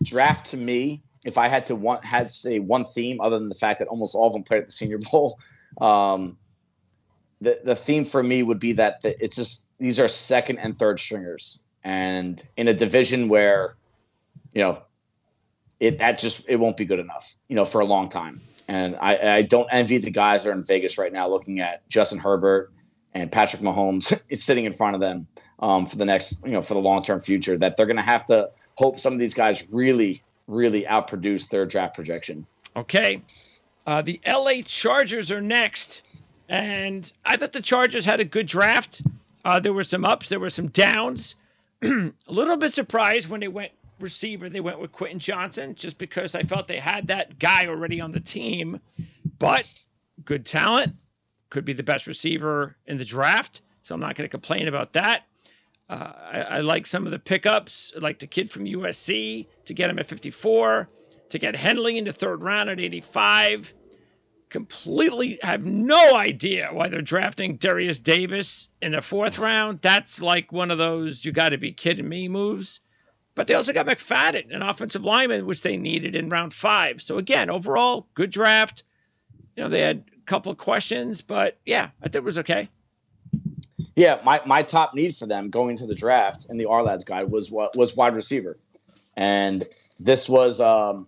draft to me, if I had to say one theme other than the fact that almost all of them played at the Senior Bowl, the theme for me would be that it's just these are second and third stringers, and in a division where, it won't be good enough, for a long time. And I don't envy the guys that are in Vegas right now looking at Justin Herbert and Patrick Mahomes. It's sitting in front of them for the next, for the long-term future, that they're going to have to hope some of these guys really, really outproduce their draft projection. Okay. The LA Chargers are next. And I thought the Chargers had a good draft. There were some ups, there were some downs. A little bit surprised when they went receiver, they went with Quentin Johnson, just because I felt they had that guy already on the team. But good talent, could be the best receiver in the draft, so I'm not going to complain about that. I like some of the pickups, like the kid from USC to get him at 54, to get Henley in the third round at 85. Completely have no idea why they're drafting Darius Davis in the fourth round. That's like one of those you got to be kidding me moves. But they also got McFadden, an offensive lineman, which they needed in round 5. So again, overall, good draft. They had a couple of questions, but yeah, I think it was okay. Yeah, my top need for them going into the draft and the R-Lads guy was wide receiver. And this was the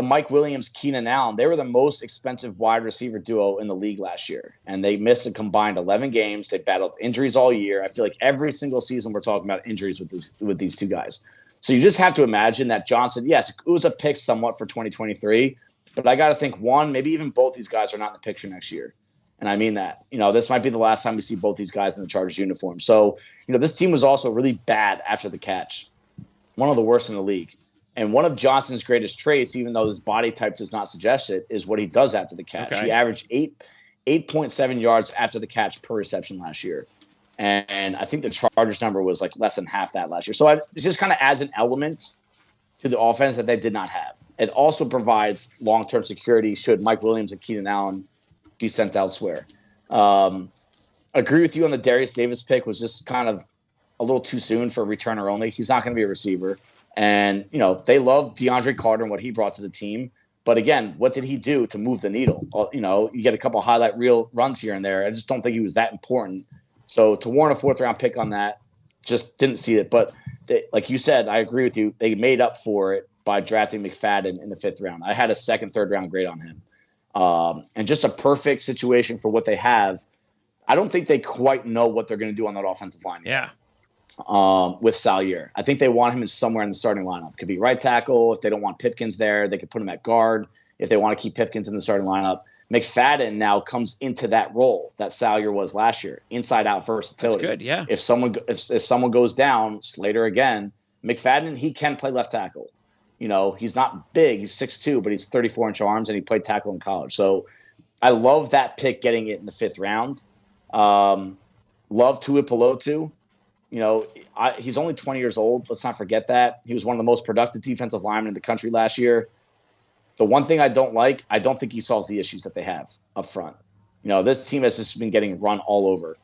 Mike Williams, Keenan Allen, they were the most expensive wide receiver duo in the league last year. And they missed a combined 11 games. They battled injuries all year. I feel like every single season we're talking about injuries with these two guys. So you just have to imagine that Johnson, yes, it was a pick somewhat for 2023, but I got to think one, maybe even both these guys are not in the picture next year. And I mean that. This might be the last time we see both these guys in the Chargers uniform. So, this team was also really bad after the catch. One of the worst in the league. And one of Johnson's greatest traits, even though his body type does not suggest it, is what he does after the catch. Okay. He averaged 8.7 yards after the catch per reception last year. And I think the Chargers number was like less than half that last year. So it just kind of adds an element to the offense that they did not have. It also provides long-term security should Mike Williams and Keenan Allen be sent elsewhere. Agree with you on the Darius Davis pick, was just kind of a little too soon for a returner only. He's not going to be a receiver. And, they love DeAndre Carter and what he brought to the team. But again, what did he do to move the needle? Well, you get a couple of highlight reel runs here and there. I just don't think he was that important. So to warrant a fourth-round pick on that, just didn't see it. But like you said, I agree with you. They made up for it by drafting McFadden in the 5th round. I had a second, third-round grade on him. And just a perfect situation for what they have. I don't think they quite know what they're going to do on that offensive line. Yeah. With Salyer. I think they want him somewhere in the starting lineup. Could be right tackle. If they don't want Pipkins there, they could put him at guard. If they want to keep Pipkins in the starting lineup. McFadden now comes into that role that Salyer was last year. Inside-out versatility. That's good, yeah. If someone goes down, Slater again, McFadden, he can play left tackle. He's not big. He's 6'2", but he's 34-inch arms, and he played tackle in college. So I love that pick getting it in the 5th round. Love Tuipulotu. He's only 20 years old. Let's not forget that. He was one of the most productive defensive linemen in the country last year. The one thing I don't think he solves the issues that they have up front. This team has just been getting run all over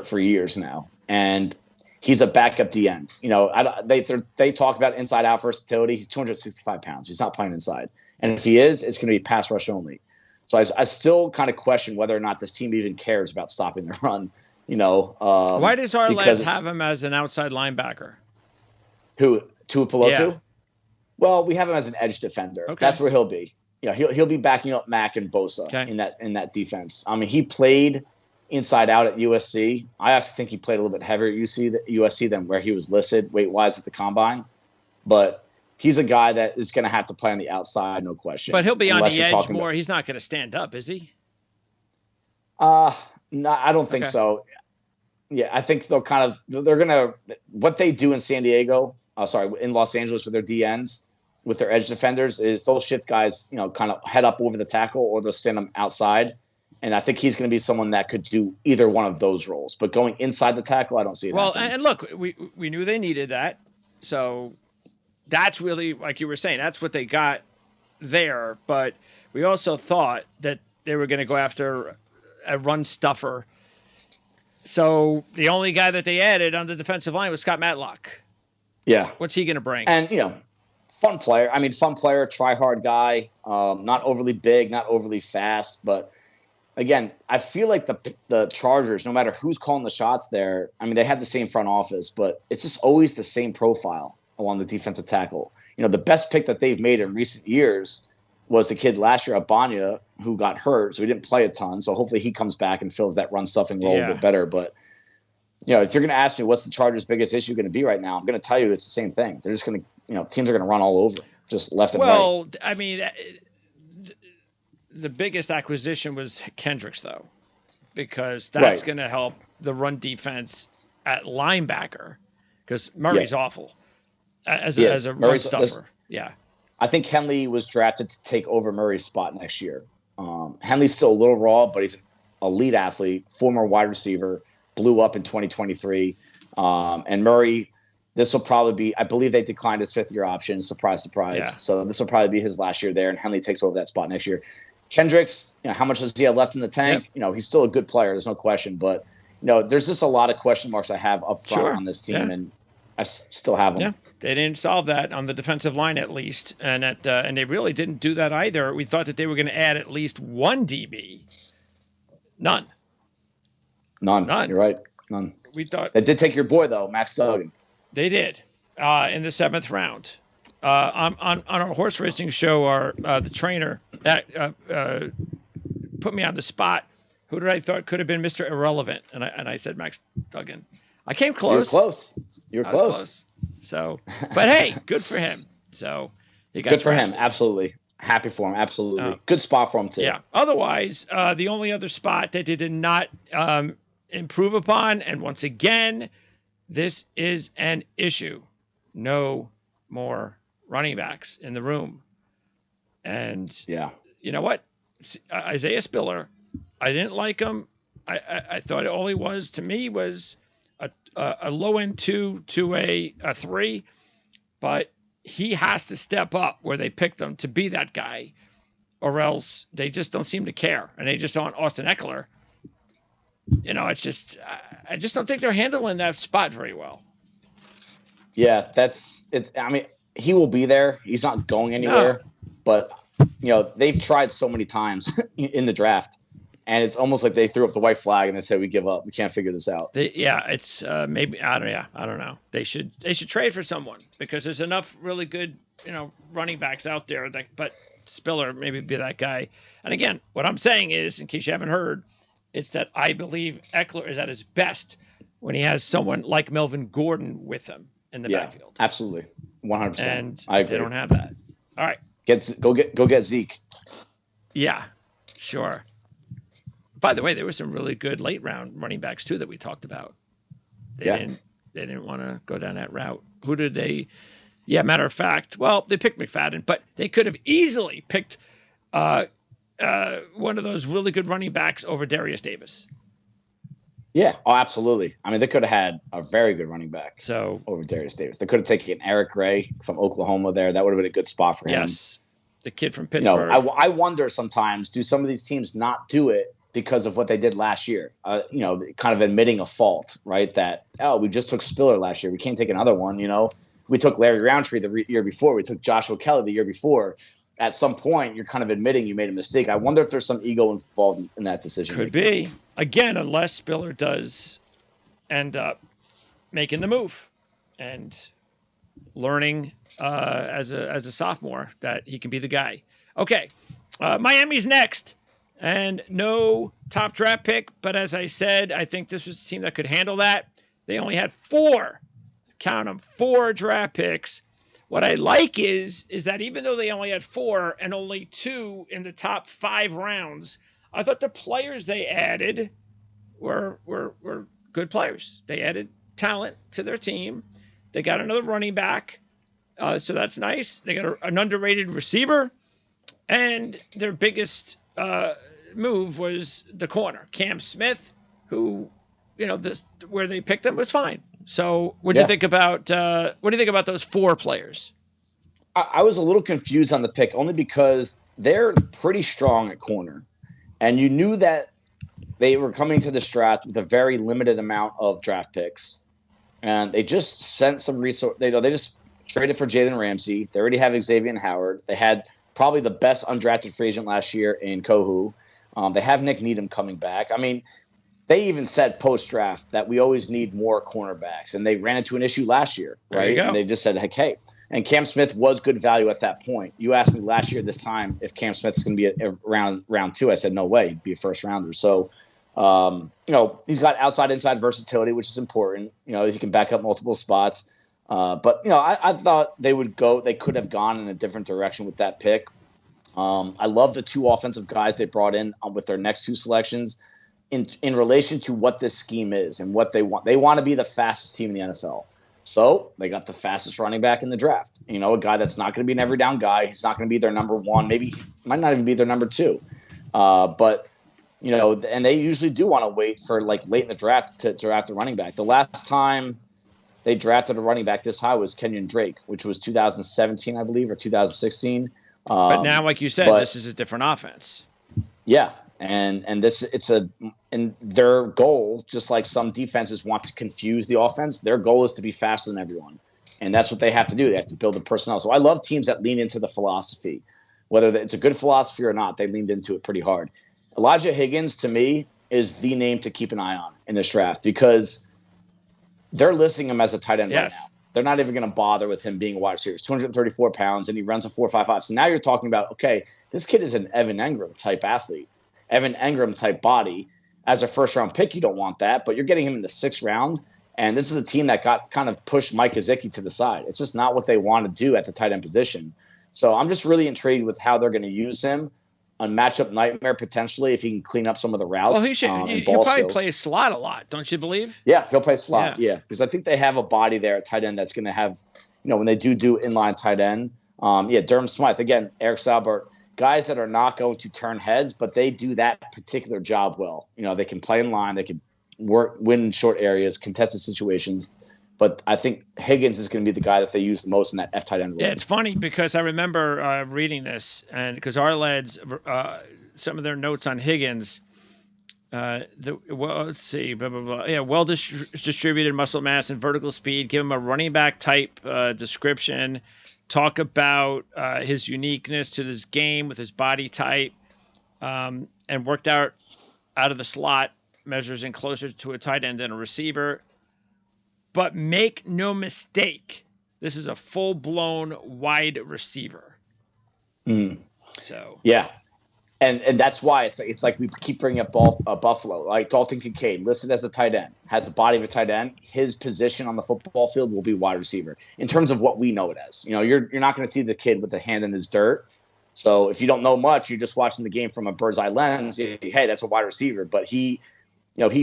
for years now. And he's a backup D end. You know, they talk about inside out versatility. He's 265 pounds. He's not playing inside, and if he is, it's going to be pass rush only. So I still kind of question whether or not this team even cares about stopping the run. You know, why does Arlez have him as an outside linebacker? Who, Tuipulotu? Yeah. Well, we have him as an edge defender. Okay. That's where he'll be. You know, he'll be backing up Mack and Bosa in that defense. I mean, he played inside out at USC. I actually think he played a little bit heavier at USC than where he was listed weight-wise at the combine. But he's a guy that is going to have to play on the outside, no question. But he'll be on the edge more. He's not going to stand up, is he? No, I don't think so. Yeah, I think they're going to – what they do in San Diego – in Los Angeles with their DNs, with their edge defenders, is they'll shift guys, you know, kind of head up over the tackle, or they'll send them outside. And I think he's going to be someone that could do either one of those roles. But going inside the tackle, I don't see it happening. And look, we knew they needed that. So that's really, like you were saying, that's what they got there. But we also thought that they were going to go after a run stuffer. So the only guy that they added on the defensive line was Scott Matlock. Yeah. What's he going to bring? And, you know, fun player, try hard guy, not overly big, not overly fast. But, again, I feel like the Chargers, no matter who's calling the shots there, I mean, they have the same front office, but it's just always the same profile along the defensive tackle. You know, the best pick that they've made in recent years was the kid last year, Abanya, who got hurt, so he didn't play a ton. So hopefully he comes back and fills that run-stuffing role a bit better. But, you know, if you're going to ask me what's the Chargers' biggest issue going to be right now, I'm going to tell you it's the same thing. They're just going to, you know, teams are going to run all over, just left and right. Well, I mean, the biggest acquisition was Kendricks, though, because that's going to help the run defense at linebacker, because Murray's awful as a run stuffer. Yeah. I think Henley was drafted to take over Murray's spot next year. Henley's still a little raw, but he's an elite athlete, former wide receiver, blew up in 2023. And Murray, this will probably be, I believe they declined his fifth-year option. Surprise, surprise. Yeah. So this will probably be his last year there, and Henley takes over that spot next year. Kendricks, you know, how much does he have left in the tank? Yep. You know, he's still a good player. There's no question. But, you know, there's just a lot of question marks I have up front on this team, and I still have them. Yeah, they didn't solve that on the defensive line at least, and they really didn't do that either. We thought that they were going to add at least one DB. None. You're right. None. We thought they did take your boy though, Max Duggan. They did in the 7th round. On our horse racing show, the trainer put me on the spot. Who did I thought could have been Mr. Irrelevant? And I said Max Duggan. I came close. You were close. So, but hey, good for him. So he got good for him. Absolutely. Happy for him. Absolutely. Good spot for him too. Yeah. Otherwise, the only other spot that they did not improve upon, and once again, this is an issue. No more running backs in the room. And you know what? Isaiah Spiller, I didn't like him. I thought all he was to me was a low end 2 to a 3, but he has to step up where they picked him to be that guy, or else they just don't seem to care, and they just don't. Austin Eckler, you know, it's just I just don't think they're handling that spot very well. Yeah, I mean, he will be there. He's not going anywhere. No. But you know, they've tried so many times in the draft, and it's almost like they threw up the white flag and they said, "We give up. We can't figure this out." It's maybe I don't know. They should trade for someone, because there's enough really good, you know, running backs out there. But Spiller maybe be that guy. And again, what I'm saying is, in case you haven't heard, it's that I believe Eckler is at his best when he has someone like Melvin Gordon with him in the backfield. Absolutely, 100%. And I agree. They don't have that. All right, go get Zeke. Yeah, sure. By the way, there were some really good late round running backs too that we talked about. They didn't want to go down that route. Who did they? Yeah, matter of fact, well, they picked McFadden, but they could have easily picked one of those really good running backs over Darius Davis. Yeah, absolutely. I mean, they could have had a very good running back over Darius Davis. They could have taken Eric Gray from Oklahoma there. That would have been a good spot for him. Yes, the kid from Pittsburgh. You know, I wonder sometimes, do some of these teams not do it because of what they did last year. Kind of admitting a fault, right? That, we just took Spiller last year. We can't take another one. We took Larry Roundtree the year before. We took Joshua Kelly the year before. At some point, you're kind of admitting you made a mistake. I wonder if there's some ego involved in that decision. Could be. Again, unless Spiller does end up making the move and learning as a sophomore that he can be the guy. Okay, Miami's next. And no top draft pick, but as I said, I think this was a team that could handle that. They only had 4, count them, 4 draft picks. What I like is that even though they only had 4 and only 2 in the top 5 rounds, I thought the players they added were good players. They added talent to their team. They got another running back, so that's nice. They got an underrated receiver, and their biggest move was the corner, Cam Smith, who, where they picked him was fine. So what do you think about those 4 players? I was a little confused on the pick only because they're pretty strong at corner, and you knew that they were coming to this draft with a very limited amount of draft picks, and they just sent some resource. They just traded for Jalen Ramsey. They already have Xavier Howard. They had probably the best undrafted free agent last year in Kohu. They have Nick Needham coming back. I mean, they even said post-draft that we always need more cornerbacks, and they ran into an issue last year, right? And they just said, hey, and Cam Smith was good value at that point. You asked me last year this time if Cam Smith's going to be around round 2. I said, no way, he'd be a first-rounder. So, he's got outside-inside versatility, which is important. He can back up multiple spots. But I thought they could have gone in a different direction with that pick. I love the 2 offensive guys they brought in with their next 2 selections in relation to what this scheme is and what they want. They want to be the fastest team in the NFL. So they got the fastest running back in the draft. A guy that's not going to be an every down guy. He's not going to be their number 1. Maybe he might not even be their number 2. But and they usually do want to wait for late in the draft to draft a running back. The last time they drafted a running back this high was Kenyon Drake, which was 2017, I believe, or 2016. But now, like you said, this is a different offense. Yeah, and their goal, just like some defenses want to confuse the offense, their goal is to be faster than everyone, and that's what they have to do. They have to build the personnel. So I love teams that lean into the philosophy, whether it's a good philosophy or not. They leaned into it pretty hard. Elijah Higgins, to me, is the name to keep an eye on in this draft because they're listing him as a tight end right now. They're not even going to bother with him being a wide receiver. He's 234 pounds, and he runs a 4.55. So now you're talking about, okay, this kid is an Evan Engram type athlete, Evan Engram type body. As a first-round pick, you don't want that, but you're getting him in the 6th round, and this is a team that got kind of pushed Mike Gesicki to the side. It's just not what they want to do at the tight end position. So I'm just really intrigued with how they're going to use him. A matchup nightmare potentially if he can clean up some of the routes. Well, he'll probably play slot a lot, don't you believe? Yeah, he'll play slot. Yeah, because I think they have a body there at tight end that's going to have, when they do inline tight end. Durham Smythe again, Eric Saubert, guys that are not going to turn heads, but they do that particular job well. They can play in line, they can win in short areas, contested situations. But I think Higgins is going to be the guy that they use the most in that F tight end role. Yeah, it's funny because I remember reading this, and because our lads, some of their notes on Higgins, let's see, blah, blah, blah. Yeah, distributed muscle mass and vertical speed. Give him a running back type description. Talk about his uniqueness to this game with his body type, and worked out of the slot, measures in closer to a tight end than a receiver. But make no mistake, this is a full-blown wide receiver. So yeah, and that's why it's like we keep bringing up Buffalo. Like Dalton Kincaid, listed as a tight end, has the body of a tight end. His position on the football field will be wide receiver in terms of what we know it as. You're not going to see the kid with the hand in his dirt. So if you don't know much, you're just watching the game from a bird's eye lens. Hey, that's a wide receiver, but he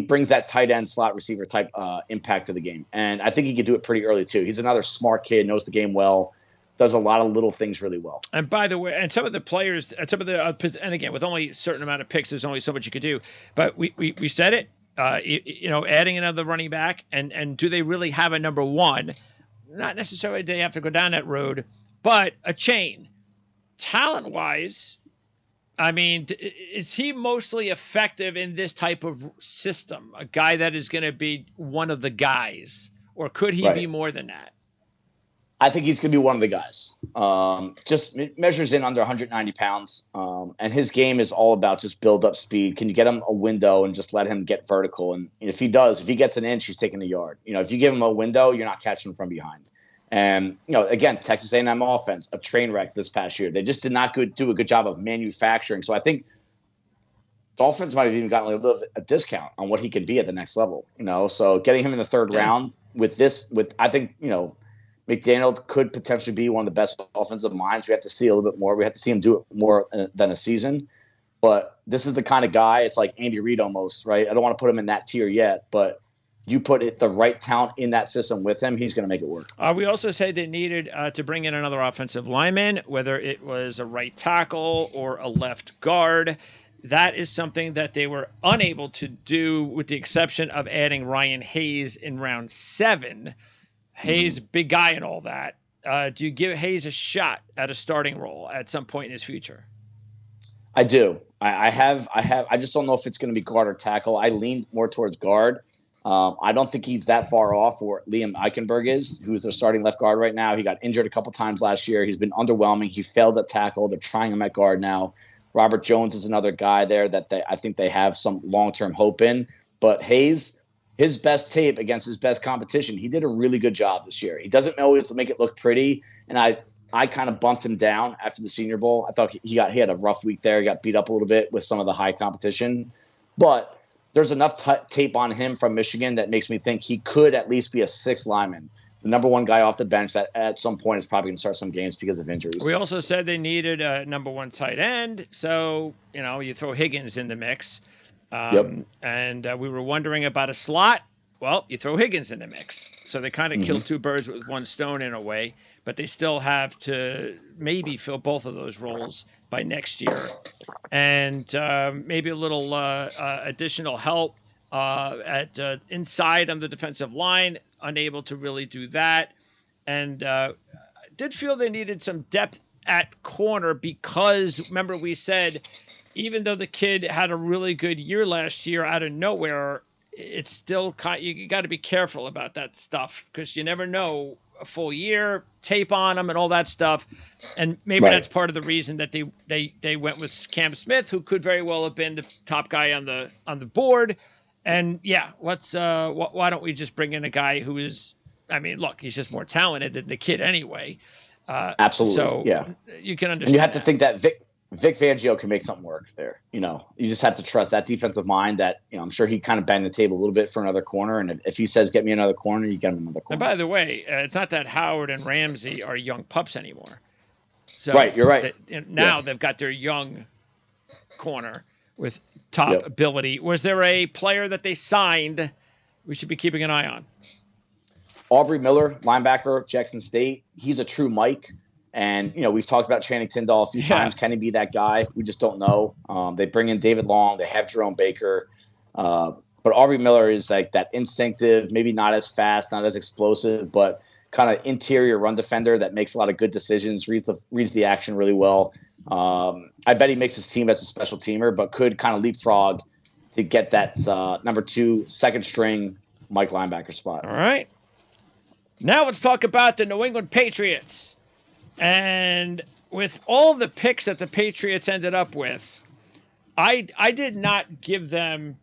brings that tight end slot receiver type impact to the game. And I think he could do it pretty early too. He's another smart kid, knows the game well, does a lot of little things really well. And by the way, and some of the players, and again, with only a certain amount of picks, there's only so much you could do. But we said it, adding another running back, and do they really have a number 1? Not necessarily they have to go down that road, but a chain. Talent-wise, I mean, is he mostly effective in this type of system? A guy that is going to be one of the guys, or could he be Right. more than that? I think he's going to be one of the guys. Just measures in under 190 pounds. And his game is all about just build up speed. Can you get him a window and just let him get vertical? And if he does, if he gets an inch, he's taking a yard. If you give him a window, you're not catching him from behind. And, again, Texas A&M offense, a train wreck this past year. They just did not do a good job of manufacturing. So I think Dolphins might have even gotten a little bit of a discount on what he can be at the next level. So getting him in the third round I think, McDaniel could potentially be one of the best offensive minds. We have to see a little bit more. We have to see him do it more than a season. But this is the kind of guy, it's like Andy Reid almost, right? I don't want to put him in that tier yet, but you put the right talent in that system with him, he's going to make it work. We also said they needed to bring in another offensive lineman, whether it was a right tackle or a left guard. That is something that they were unable to do, with the exception of adding Ryan Hayes in round 7. Hayes, big guy and all that. Do you give Hayes a shot at a starting role at some point in his future? I do. I have. I just don't know if it's going to be guard or tackle. I lean more towards guard. I don't think he's that far off where Liam Eichenberg is, who's their starting left guard right now. He got injured a couple times last year. He's been underwhelming. He failed at tackle. They're trying him at guard now. Robert Jones is another guy there that I think they have some long-term hope in. But Hayes, his best tape against his best competition, he did a really good job this year. He doesn't always make it look pretty, and I kind of bumped him down after the Senior Bowl. I thought he had a rough week there. He got beat up a little bit with some of the high competition. But there's enough tape on him from Michigan that makes me think he could at least be a 6th lineman. The number 1 guy off the bench that at some point is probably going to start some games because of injuries. We also said they needed a number 1 tight end. So, you throw Higgins in the mix. And we were wondering about a slot. Well, you throw Higgins in the mix. So they kind of killed 2 birds with 1 stone in a way, but they still have to maybe fill both of those roles by next year. And maybe a little additional help at inside on the defensive line, unable to really do that. And did feel they needed some depth at corner because, remember, we said even though the kid had a really good year last year out of nowhere, it's still you got to be careful about that stuff because you never know a full year, tape on them and all that stuff. And maybe that's part of the reason that they went with Cam Smith, who could very well have been the top guy on the board. And yeah, why don't we just bring in a guy who is, look, he's just more talented than the kid anyway. Absolutely. So yeah, you can understand. And you have to think that Vic Fangio can make something work there. You just have to trust that defensive mind that, I'm sure he kind of banged the table a little bit for another corner. And if he says, get me another corner, you get him another corner. And by the way, it's not that Howard and Ramsey are young pups anymore. So right. You're right. Now they've got their young corner with top ability. Was there a player that they signed we should be keeping an eye on? Aubrey Miller, linebacker, Jackson State. He's a true Mike. And, we've talked about Channing Tindall a few times. Can he be that guy? We just don't know. They bring in David Long. They have Jerome Baker. But Aubrey Miller is like that instinctive, maybe not as fast, not as explosive, but kind of interior run defender that makes a lot of good decisions, reads the action really well. I bet he makes his team as a special teamer, but could kind of leapfrog to get that number 2, second string Mike linebacker spot. All right. Now let's talk about the New England Patriots. And with all the picks that the Patriots ended up with, I did not give them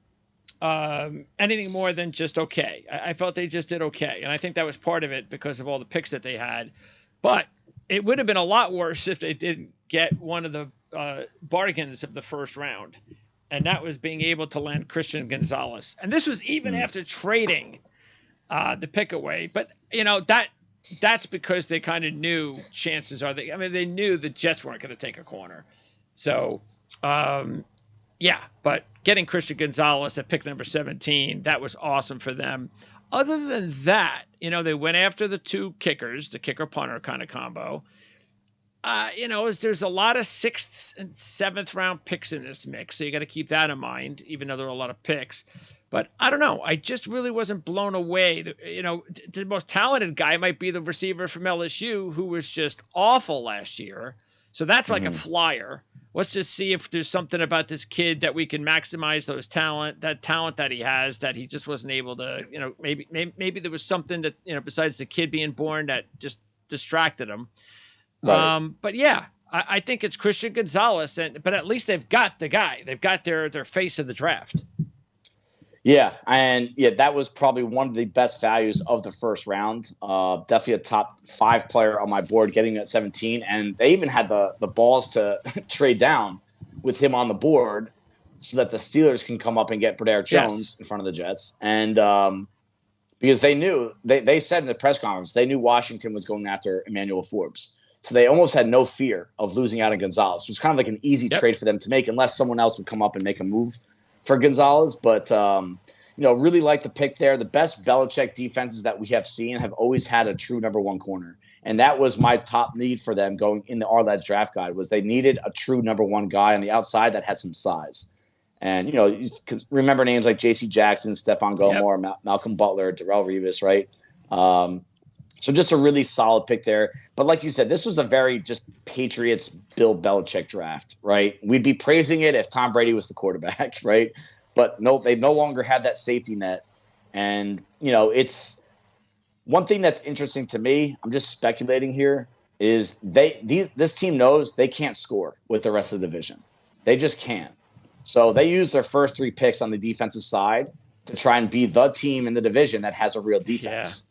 anything more than just okay. I felt they just did okay. And I think that was part of it because of all the picks that they had. But it would have been a lot worse if they didn't get one of the bargains of the first round. And that was being able to land Christian Gonzalez. And this was even after trading the pick away. But, that's because they kind of knew chances are they knew the Jets weren't going to take a corner. So, but getting Christian Gonzalez at pick number 17, that was awesome for them. Other than that, they went after the 2 kickers, the kicker-punter kind of combo. There's a lot of 6th and 7th round picks in this mix, so you got to keep that in mind, even though there are a lot of picks. But I don't know. I just really wasn't blown away. The most talented guy might be the receiver from LSU, who was just awful last year. So that's like a flyer. let's just see if there's something about this kid that we can maximize that talent that he has, that he just wasn't able to, maybe there was something that, besides the kid being born, that just distracted him. Right. But yeah, I think it's Christian Gonzalez, but at least they've got the guy. They've got their face of the draft. Yeah, and that was probably one of the best values of the first round. Definitely a top 5 player on my board, getting at 17, and they even had the balls to trade down with him on the board, so that the Steelers can come up and get Broderick Jones in front of the Jets. And because they knew, they said in the press conference, they knew Washington was going after Emmanuel Forbes. So they almost had no fear of losing out on Gonzalez. It was kind of like an easy trade for them to make, unless someone else would come up and make a move for Gonzalez. But, really like the pick there. The best Belichick defenses that we have seen have always had a true number 1 corner. And that was my top need for them going in the Arledge draft guide, was they needed a true number 1 guy on the outside that had some size. And, you remember names like J.C. Jackson, Stephon Gilmore, Malcolm Butler, Darrelle Revis, right? So just a really solid pick there. But like you said, this was a very just Patriots, Bill Belichick draft, right? We'd be praising it if Tom Brady was the quarterback, right? But no, they no longer have that safety net. And, it's one thing that's interesting to me, I'm just speculating here, is this team knows they can't score with the rest of the division. They just can't. So they use their first 3 picks on the defensive side to try and be the team in the division that has a real defense.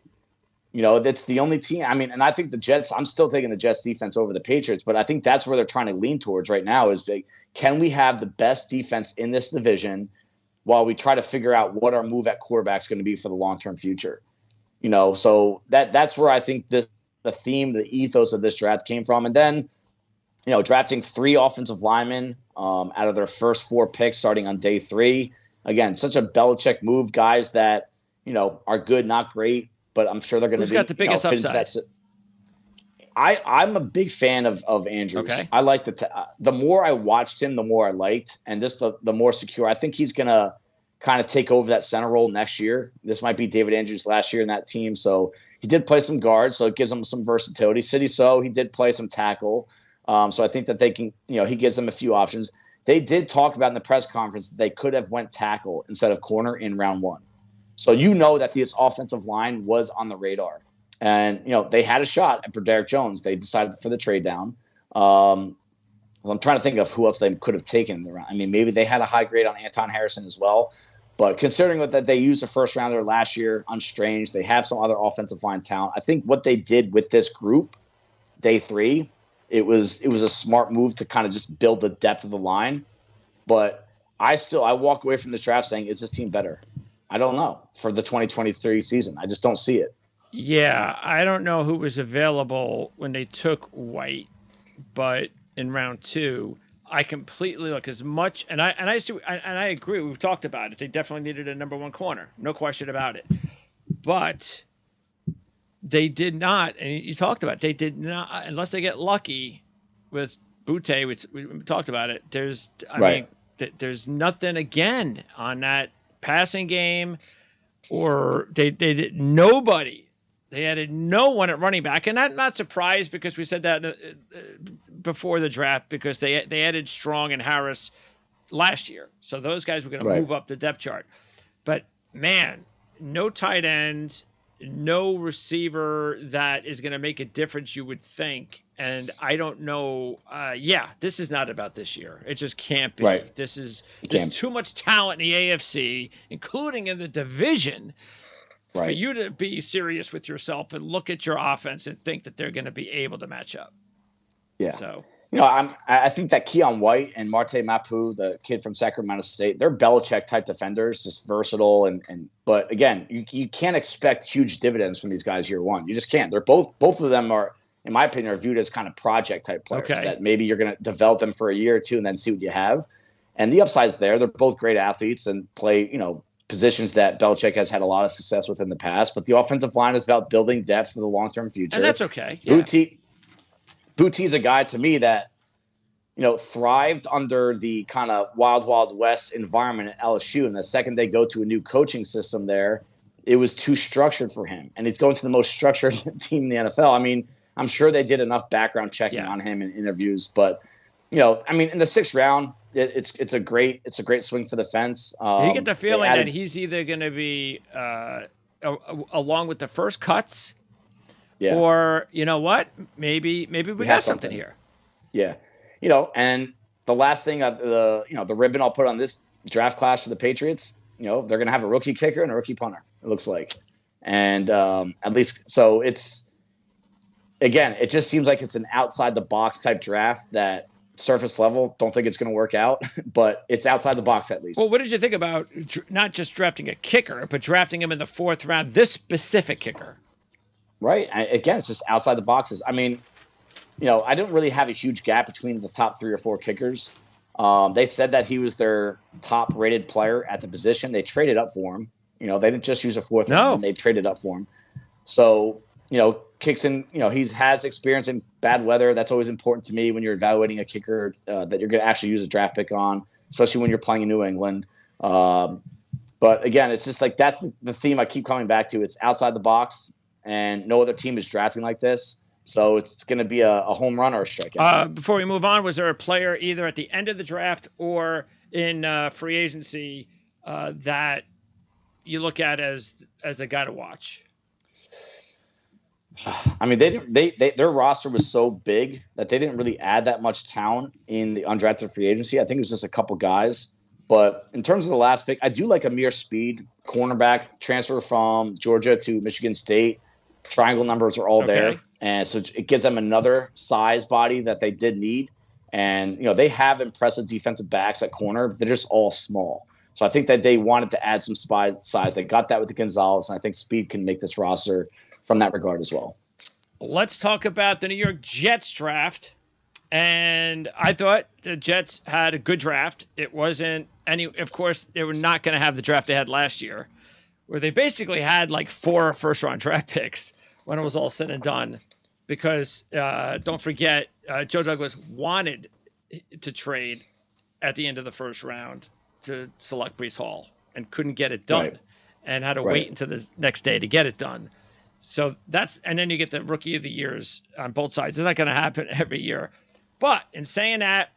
That's the only team. I mean, and I think the Jets, I'm still taking the Jets defense over the Patriots, but I think that's where they're trying to lean towards right now is, can we have the best defense in this division while we try to figure out what our move at quarterback is going to be for the long-term future? So that's where I think the theme, the ethos of this draft came from. And then, drafting 3 offensive linemen out of their first 4 picks starting on day 3. Again, such a Belichick move, guys that, are good, not great, but I'm sure they're going to be. Who's got the biggest upside? I'm a big fan of Andrews. Okay. I like the more I watched him, the more I liked, and the more secure. I think he's going to kind of take over that center role next year. This might be David Andrews' last year in that team. So he did play some guard, so it gives him some versatility. He did play some tackle. So I think that they can, he gives them a few options. They did talk about in the press conference that they could have went tackle instead of corner in round 1. So that this offensive line was on the radar. And, they had a shot at Broderick Jones. They decided for the trade down. I'm trying to think of who else they could have taken around. I mean, maybe they had a high grade on Anton Harrison as well. But considering that they used a first rounder last year on Strange, they have some other offensive line talent. I think what they did with this group, day 3, it was a smart move to kind of just build the depth of the line. But I walk away from this draft saying, is this team better? I don't know for the 2023 season. I just don't see it. Yeah, I don't know who was available when they took White, but in round 2, I completely look as much, and I agree. We've talked about it. They definitely needed a number 1 corner, no question about it. But they did not, and you talked about it, they did not, unless they get lucky with Butte, which we talked about it. There's nothing again on that passing game, or they did nobody. They added no one at running back, and I'm not surprised because we said that before the draft because they added Strong and Harris last year, so those guys were going to move up the depth chart. But man, no tight end, no receiver that is going to make a difference, you would think. And I don't know. This is not about this year. It just can't be. Right. There's too much talent in the AFC, including in the division, for you to be serious with yourself and look at your offense and think that they're going to be able to match up. Yeah. So, I think that Keon White and Marte Mapu, the kid from Sacramento State, they're Belichick type defenders, just versatile. But again, you can't expect huge dividends from these guys year 1. You just can't. They're both of them are, in my opinion, are viewed as kind of project type players that maybe you're going to develop them for a year or 2 and then see what you have. And the upside's there. They're both great athletes and play, positions that Belichick has had a lot of success with in the past. But the offensive line is about building depth for the long-term future. And that's okay. Yeah. Boutte's a guy to me that, thrived under the kind of wild, wild west environment at LSU. And the second they go to a new coaching system there, it was too structured for him. And he's going to the most structured team in the NFL. I mean, I'm sure they did enough background checking on him in interviews, but I mean, in the 6th round, it's a great swing for the fence. You get the They feeling that added, he's either going to be along with the first cuts, yeah, or you know what? Maybe we we got have something something. here. Yeah, and the last thing, the ribbon I'll put on this draft class for the Patriots, they're gonna have a rookie kicker and a rookie punter. It looks like, and at least so it's again, it just seems like it's an outside the box type draft that surface level don't think it's going to work out, but it's outside the box at Well, least. what did you think about not just drafting a kicker, but drafting him in the 4th round? This specific kicker. Right. Again, it's just outside the boxes. I mean, I didn't really have a huge gap between the top 3 or 4 kickers. They said that he was their top rated player at the position. They traded up for him. They didn't just use a 4th round. They traded up for him. So, Kickson, he has experience in bad weather. That's always important to me when you're evaluating a kicker that you're going to actually use a draft pick on, especially when you're playing in New England. But again, it's just like that's the theme I keep coming back to. It's outside the box, and no other team is drafting like this. So it's going to be a home run or a strikeout. Before we move on, was there a player either at the end of the draft or in free agency that you look at as a guy to watch? I mean, their roster was so big that they didn't really add that much talent in the undrafted free agency. I think it was just a couple guys. But in terms of the last pick, I do like Amir Speed, cornerback, transfer from Georgia to Michigan State. Triangle numbers are all there. And so it gives them another size body that they did need. And, they have impressive defensive backs at corner, but they're just all small. So I think that they wanted to add some size. They got that with the Gonzalez, and I think Speed can make this roster from that regard as well. Let's talk about the New York Jets draft. And I thought the Jets had a good draft. It wasn't of course, they were not going to have the draft they had last year, where they basically had like 4 first-round draft picks when it was all said and done. Because don't forget, Joe Douglas wanted to trade at the end of the 1st round to select Breece Hall and couldn't get it done, and had to wait until the next day to get it done. So and then you get the rookie of the years on both sides. It's not going to happen every year. But in saying that,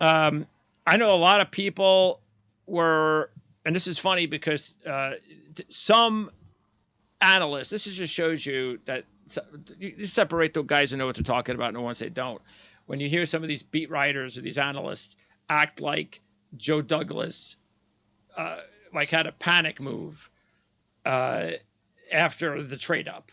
I know a lot of people were, and this is funny because some analysts, this just shows you that you separate the guys who know what they're talking about and the ones they don't. When you hear some of these beat writers or these analysts act like Joe Douglas had a panic move after the trade up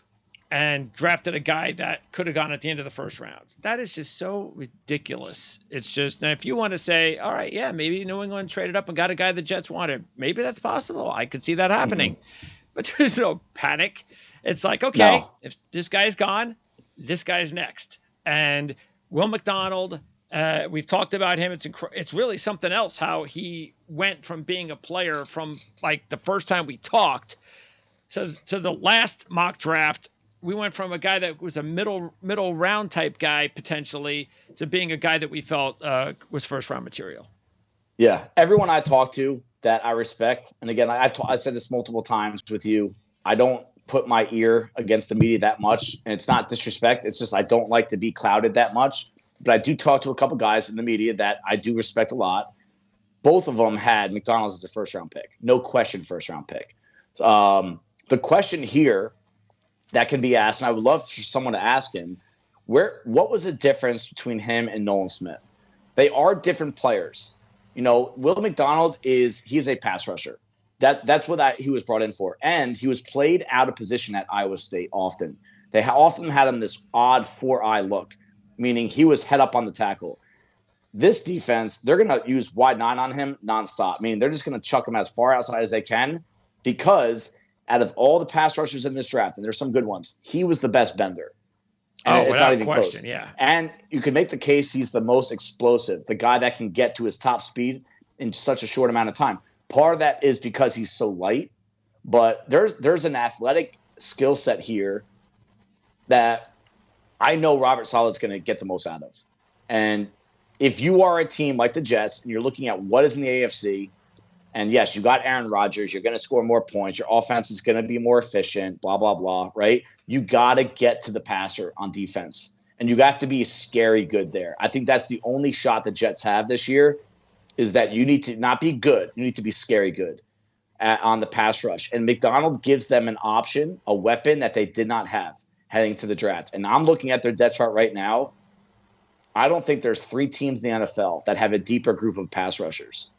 and drafted a guy that could have gone at the end of the 1st round. That is just so ridiculous. It's just, now if you want to say, all right, yeah, maybe New England traded up and got a guy the Jets wanted, maybe that's possible. I could see that happening. But there's no panic. It's like, okay, if this guy's gone, this guy's next. And Will McDonald, we've talked about him. It's really something else how he went from being a player from like the first time we talked to the last mock draft. We went from a guy that was a middle round type guy potentially to being a guy that we felt was 1st-round material. Yeah, everyone I talk to that I respect, and again, I said this multiple times with you, I don't put my ear against the media that much, and it's not disrespect. It's just I don't like to be clouded that much. But I do talk to a couple guys in the media that I do respect a lot. Both of them had McDonald as a 1st-round pick. No question, 1st-round pick. The question here that can be asked, and I would love for someone to ask him, what was the difference between him and Nolan Smith? They are different players. Will McDonald he's a pass rusher. That's what he was brought in for. And he was played out of position at Iowa State often. They often had him this odd 4-eye look, meaning he was head up on the tackle. This defense, they're going to use wide 9 on him nonstop, meaning they're just going to chuck him as far outside as they can, because out of all the pass rushers in this draft, and there's some good ones, he was the best bender. And it's not even close. Yeah. And you can make the case he's the most explosive, the guy that can get to his top speed in such a short amount of time. Part of that is because he's so light, but there's an athletic skill set here that I know Robert Sala's going to get the most out of. And if you are a team like the Jets and you're looking at what is in the AFC, and yes, you got Aaron Rodgers, you're going to score more points, your offense is going to be more efficient, blah, blah, blah, right? You got to get to the passer on defense. and you have to be scary good there. I think that's the only shot the Jets have this year is that you need to not be good. You need to be scary good on the pass rush. And McDonald gives them an option, a weapon that they did not have heading to the draft. And I'm looking at their depth chart right now. I don't think there's 3 teams in the NFL that have a deeper group of pass rushers.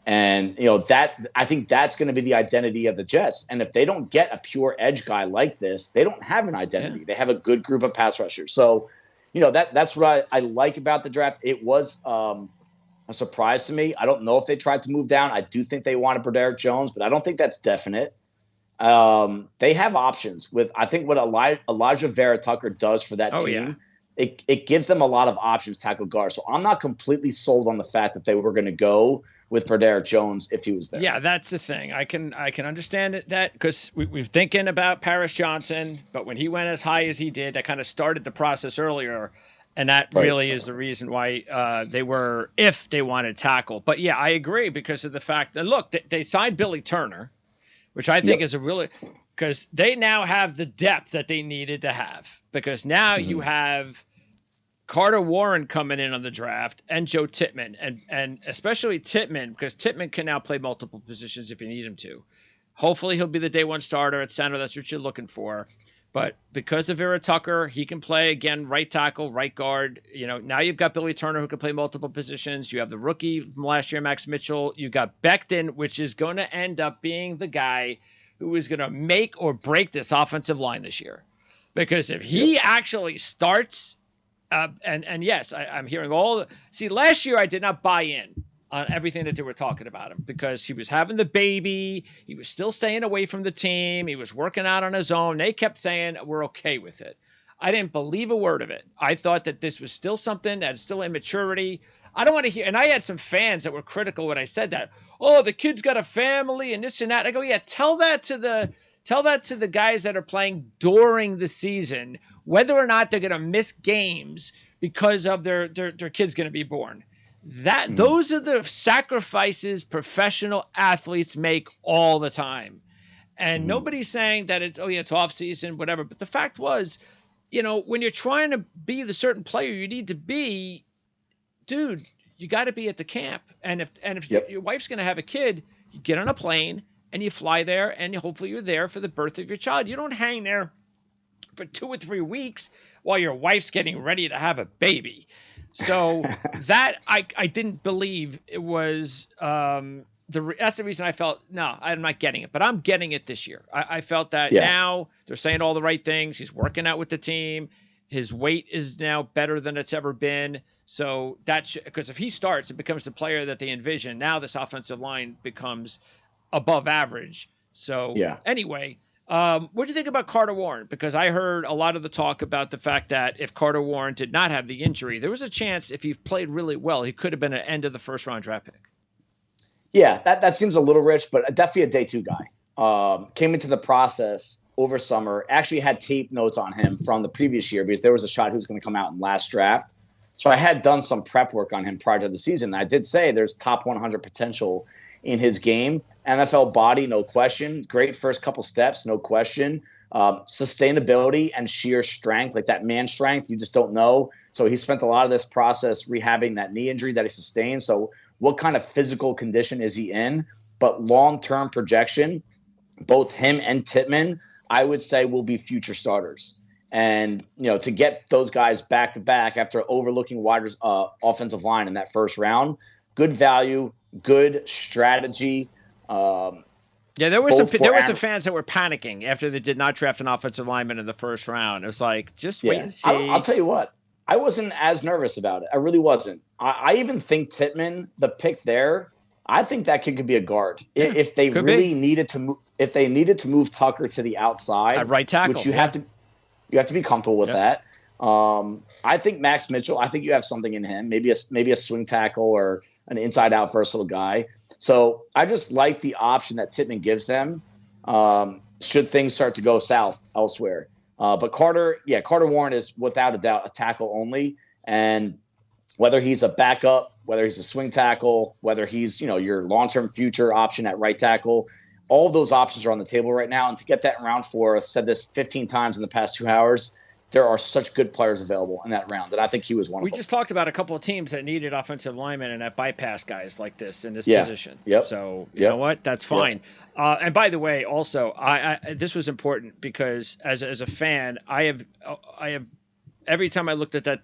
And, I think that's going to be the identity of the Jets. And if they don't get a pure edge guy like this, they don't have an identity. Yeah. They have a good group of pass rushers. So, that's what I like about the draft. It was a surprise to me. I don't know if they tried to move down. I do think they wanted Broderick Jones, but I don't think that's definite. They have options with, I think what Elijah Vera Tucker does for that team. Yeah. It gives them a lot of options tackle guard. So I'm not completely sold on the fact that they were going to go with Broderick Jones if he was there. Yeah, that's the thing. I can understand that because we're thinking about Paris Johnson, but when he went as high as he did, that kind of started the process earlier. And that really is the reason why they were, if they wanted tackle. But yeah, I agree because of the fact that, look, they signed Billy Turner, which I think is a really, because they now have the depth that they needed to have. Because now you have Carter Warren coming in on the draft and Joe Tippmann, and especially Tippmann, because Tippmann can now play multiple positions if you need him to. Hopefully he'll be the day one starter at center. That's what you're looking for. But because of Vera Tucker, he can play, again, right tackle, right guard. Now you've got Billy Turner who can play multiple positions. You have the rookie from last year, Max Mitchell. You got Becton, which is going to end up being the guy who is going to make or break this offensive line this year. Because if he actually starts, and yes, I'm hearing see, last year I did not buy in on everything that they were talking about him because he was having the baby. He was still staying away from the team. He was working out on his own. They kept saying, we're okay with it. I didn't believe a word of it. I thought that this was still something that's still immaturity. I don't want to hear, and I had some fans that were critical when I said that. Oh, the kid's got a family and this and that. I go, yeah, tell that to the guys that are playing during the season, whether or not they're going to miss games because of their kid's going to be born. Those are the sacrifices professional athletes make all the time. And nobody's saying that it's off season, whatever. But the fact was, when you're trying to be the certain player you need to be, dude, you got to be at the camp. And if your wife's going to have a kid, you get on a plane and you fly there and hopefully you're there for the birth of your child. You don't hang there for 2 or 3 weeks while your wife's getting ready to have a baby. So that I didn't believe it was that's the reason I felt, no, I'm not getting it, but I'm getting it this year. I felt that now they're saying all the right things. He's working out with the team. His weight is now better than it's ever been. So because if he starts, it becomes the player that they envision. Now this offensive line becomes above average. So anyway, what do you think about Carter Warren? Because I heard a lot of the talk about the fact that if Carter Warren did not have the injury, there was a chance if he played really well, he could have been an end of the first round draft pick. Yeah, that seems a little rich, but definitely a day 2 guy. Came into the process over summer, actually had tape notes on him from the previous year because there was a shot he was going to come out in last draft. So I had done some prep work on him prior to the season. I did say there's top 100 potential in his game. NFL body, no question. Great first couple steps, no question. Sustainability and sheer strength, like that man strength, you just don't know. So he spent a lot of this process rehabbing that knee injury that he sustained. So what kind of physical condition is he in? But long-term projection, both him and Tippmann, I would say will be future starters. And, to get those guys back to back after overlooking wide offensive line in that first round, good value, good strategy. There were some fans that were panicking after they did not draft an offensive lineman in the first round. It was like, just wait and see. I'll tell you what, I wasn't as nervous about it. I really wasn't. I even think Tippmann, the pick there, I think that kid could be a guard if they really needed to move. If they needed to move Tucker to the outside, at right tackle, which you have to be comfortable with that. I think Max Mitchell. I think you have something in him. Maybe a swing tackle or an inside-out versatile guy. So I just like the option that Tippmann gives them. Should things start to go south elsewhere, but Carter Warren is without a doubt a tackle only, and whether he's a backup, whether he's a swing tackle, whether he's your long-term future option at right tackle. All of those options are on the table right now. And to get that in round 4, I've said this 15 times in the past 2 hours, there are such good players available in that round, and I think he was one We of them. just talked about a couple of teams that needed offensive linemen and that bypass guys like this in this Yeah. position. Yep. So you Yep. know what? That's fine. And by the way, also, I this was important because as a fan, I have every time I looked at that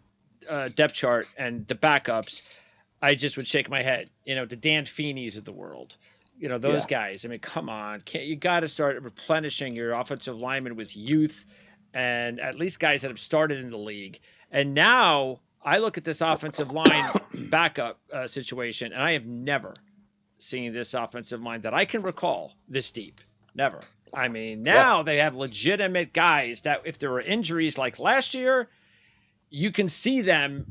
depth chart and the backups, I just would shake my head. You know, the Dan Feeneys of the world. You know, those guys. I mean, come on. You got to start replenishing your offensive linemen with youth and at least guys that have started in the league. And now I look at this offensive line backup situation, and I have never seen this offensive line that I can recall this deep. Never. I mean, now they have legitimate guys that if there were injuries like last year, you can see them.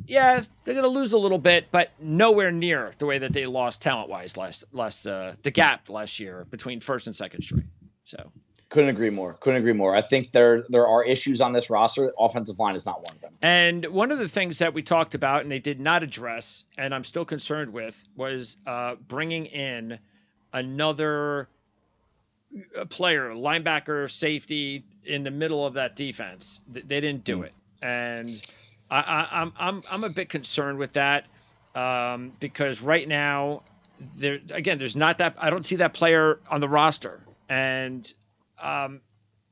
Yeah, they're going to lose a little bit, but nowhere near the way that they lost talent-wise the gap last year between first and second string. So couldn't agree more. I think there are issues on this roster. Offensive line is not one of them. And one of the things that we talked about and they did not address, and I'm still concerned with, was bringing in another player, linebacker, safety in the middle of that defense. They didn't do it, and I'm a bit concerned with that because right now there's not that I don't see that player on the roster, and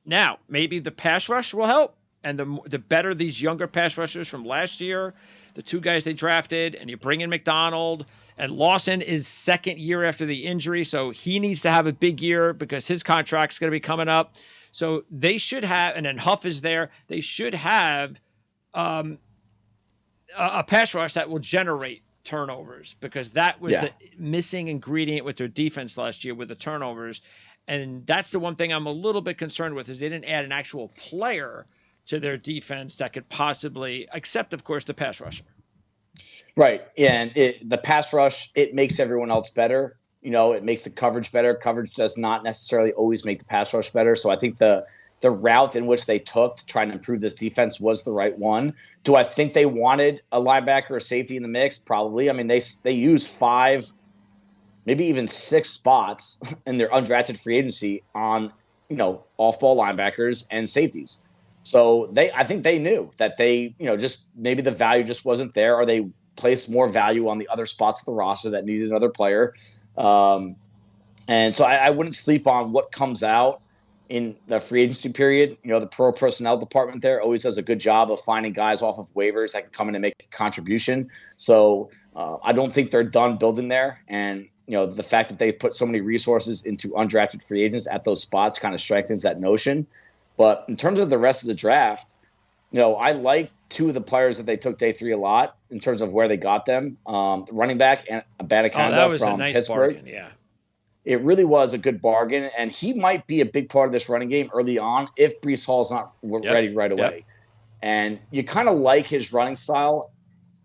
now maybe the pass rush will help, and the better these younger pass rushers from last year, the two guys they drafted, and you bring in McDonald, and Lawson is second year after the injury, so he needs to have a big year because his contract's going to be coming up. So they should have, and then Huff is there. They should have a pass rush that will generate turnovers because that was the missing ingredient with their defense last year with the turnovers. And that's the one thing I'm a little bit concerned with is they didn't add an actual player to their defense that could possibly, except of course the pass rusher. Right. And the pass rush, it makes everyone else better. You know, it makes the coverage better. Coverage does not necessarily always make the pass rush better. So I think the route in which they took to try and improve this defense was the right one. Do I think they wanted a linebacker or safety in the mix? Probably. I mean, they used 5, maybe even 6 spots in their undrafted free agency on, off-ball linebackers and safeties. So I think they knew that they, just maybe the value just wasn't there, or they placed more value on the other spots of the roster that needed another player. And so I wouldn't sleep on what comes out in the free agency period. The pro personnel department there always does a good job of finding guys off of waivers that can come in and make a contribution. So I don't think they're done building there. And, the fact that they put so many resources into undrafted free agents at those spots kind of strengthens that notion. But in terms of the rest of the draft, I like 2 of the players that they took day 3 a lot in terms of where they got them. The running back and Abanikanda from Pittsburgh. Bargain, yeah. It really was a good bargain, and he might be a big part of this running game early on if Breece Hall's not ready right away. Yep. And you kind of like his running style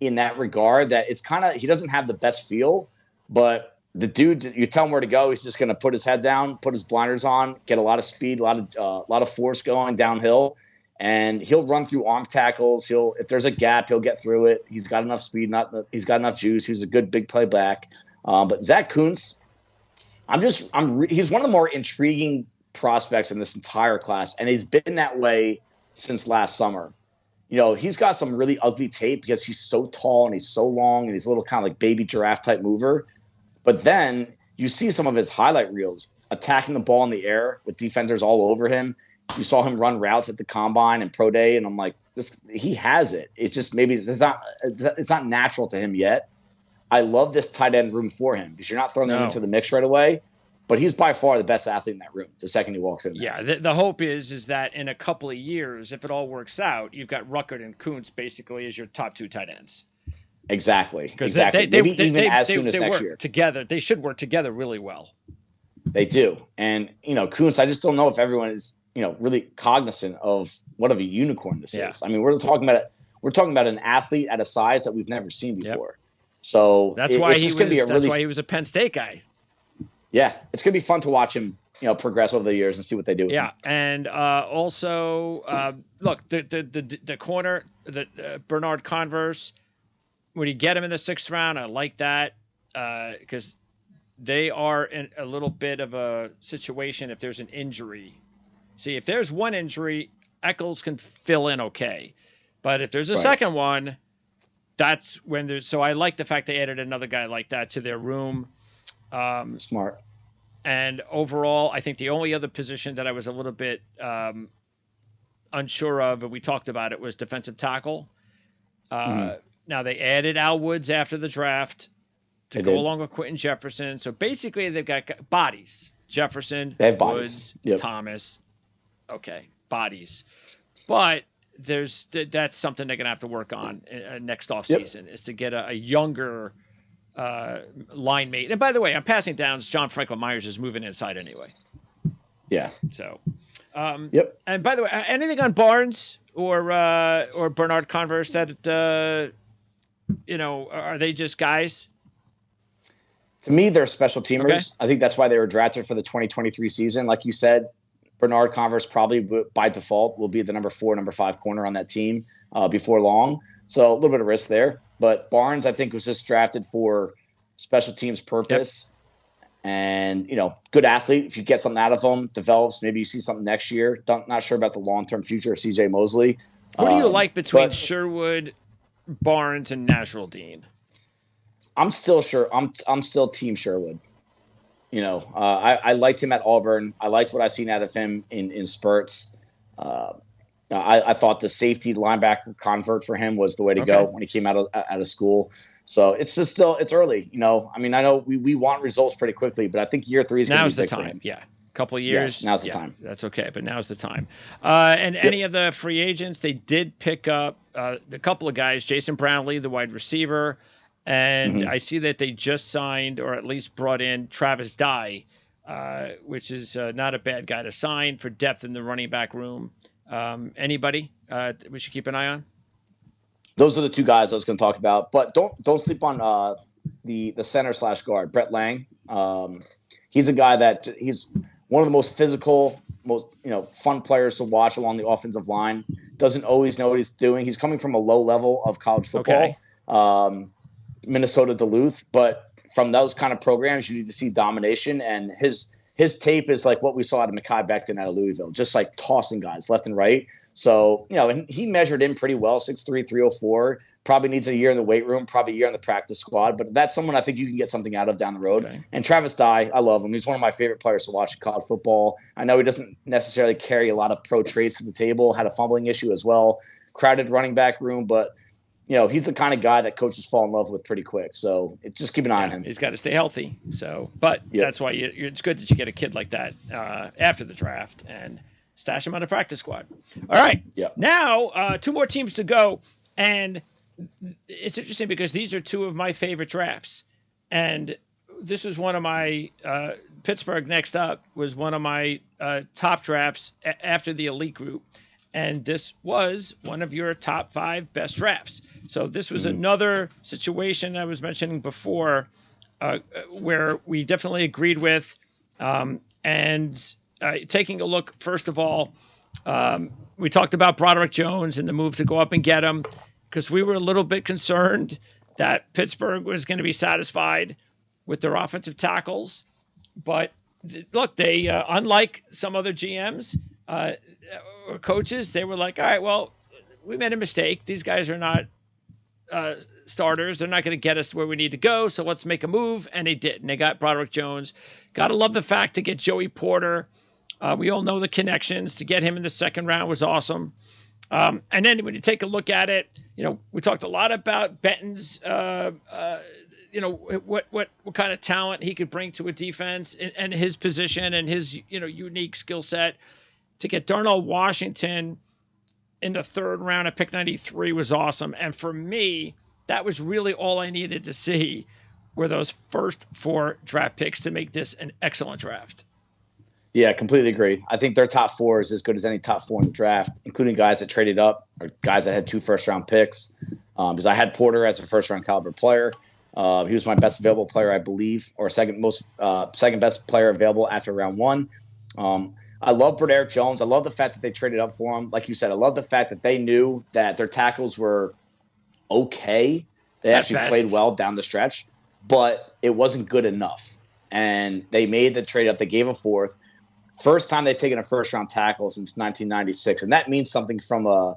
in that regard, that it's kind of, he doesn't have the best feel, but the dude, you tell him where to go, he's just going to put his head down, put his blinders on, get a lot of speed, a lot of force going downhill, and he'll run through arm tackles. If there's a gap, he'll get through it. He's got enough speed, he's got enough juice. He's a good big play back. But Zach Kuntz, he's one of the more intriguing prospects in this entire class, and he's been that way since last summer. He's got some really ugly tape because he's so tall and he's so long and he's a little kind of like baby giraffe type mover. But then you see some of his highlight reels attacking the ball in the air with defenders all over him. You saw him run routes at the combine and pro day, and I'm like, he has it. It's just maybe it's not natural to him yet. I love this tight end room for him because you're not throwing him into the mix right away. But he's by far the best athlete in that room the second he walks in there. Yeah, the hope is that in a couple of years, if it all works out, you've got Ruckert and Kuntz basically as your top 2 tight ends. Exactly. Maybe even as soon as next year. Together, they should work together really well. They do. And, Kuntz, I just don't know if everyone is, really cognizant of what of a unicorn this is. I mean, we're talking about an athlete at a size that we've never seen before. Yep. So that's why he was a Penn State guy. Yeah, it's going to be fun to watch him, progress over the years and see what they do with him. And also, look, the corner, Bernard Converse, when you get him in the 6th round, I like that because they are in a little bit of a situation if there's an injury. See, if there's one injury, Eccles can fill in okay. But if there's a Right. second one, that's when there's. So I like the fact they added another guy like that to their room. Smart. And overall, I think the only other position that I was a little bit unsure of, and we talked about it, was defensive tackle. Now they added Al Woods after the draft to go along with Quentin Jefferson. So basically, they've got bodies: Jefferson, They have Woods, bodies. Thomas. Okay, bodies. But that's something they're gonna have to work on next offseason is to get a younger line mate. And by the way, I'm passing downs. John Franklin Myers is moving inside anyway. Yeah. So. And by the way, anything on Barnes or Bernard Converse that are they just guys? To me, they're special teamers. Okay. I think that's why they were drafted for the 2023 season. Like you said, Bernard Converse probably by default will be the number 4, number 5 corner on that team before long. So a little bit of risk there. But Barnes, I think, was just drafted for special teams purpose. And, good athlete. If you get something out of him, develops, maybe you see something next year. Not sure about the long-term future of CJ Mosley. What do you like between Sherwood, Barnes, and Nasruldeen? I'm still team Sherwood. I liked him at Auburn. I liked what I've seen out of him in spurts. I thought the safety linebacker convert for him was the way to go when he came out of school. So it's just it's early. I know we want results pretty quickly, but I think year 3 is going to be big for him. Yeah. Couple of years. Yes, now's the time. That's okay, but now's the time. And any of the free agents, they did pick up a couple of guys. Jason Brownlee, the wide receiver, and I see that they just signed or at least brought in Travis Dye, which is not a bad guy to sign for depth in the running back room. Anybody we should keep an eye on? Those are the 2 guys I was going to talk about, but don't sleep on the center / guard, Brett Lang. He's a guy that he's one of the most physical, most fun players to watch along the offensive line. Doesn't always know what he's doing. He's coming from a low level of college football, Minnesota Duluth, but from those kind of programs, you need to see domination. And his tape is like what we saw out of Mekhi Becton out of Louisville, just like tossing guys left and right. So, and he measured in pretty well, 6'3", 304. Probably needs a year in the weight room, probably a year in the practice squad. But that's someone I think you can get something out of down the road. Okay. And Travis Dye, I love him. He's one of my favorite players to watch in college football. I know he doesn't necessarily carry a lot of pro traits to the table, had a fumbling issue as well, crowded running back room. But, he's the kind of guy that coaches fall in love with pretty quick. So just keep an eye on him. He's got to stay healthy. So, but that's why it's good that you get a kid like that after the draft and stash him on the practice squad. All right. Yeah. Now, 2 more teams to go. And it's interesting because these are 2 of my favorite drafts. And this was one of my Pittsburgh next up was one of my top drafts after the elite group. And this was one of your top 5 best drafts. So this was another situation I was mentioning before where we definitely agreed with. And taking a look, first of all, we talked about Broderick Jones and the move to go up and get him because we were a little bit concerned that Pittsburgh was going to be satisfied with their offensive tackles. But look, they, unlike some other GMs or coaches, they were like, all right, well, we made a mistake. These guys are not starters. They're not going to get us where we need to go. So let's make a move. And they did. And they got Broderick Jones. Got to love the fact to get Joey Porter. We all know the connections. To get him in the second round was awesome. And then when you take a look at it, we talked a lot about Benton's, what kind of talent he could bring to a defense and his position and his, unique skill set. To get Darnell Washington in the third round at pick 93 was awesome. And for me, that was really all I needed to see were those first 4 draft picks to make this an excellent draft. Yeah, completely agree. I think their top 4 is as good as any top 4 in the draft, including guys that traded up or guys that had 2 first-round picks. Because I had Porter as a first-round caliber player. He was my best available player, I believe, or second best player available after round 1. I love Broderick Jones. I love the fact that they traded up for him. Like you said, I love the fact that they knew that their tackles were okay. They actually played well down the stretch, but it wasn't good enough. And they made the trade up. They gave a 4th First time they've taken a first-round tackle since 1996, and that means something from a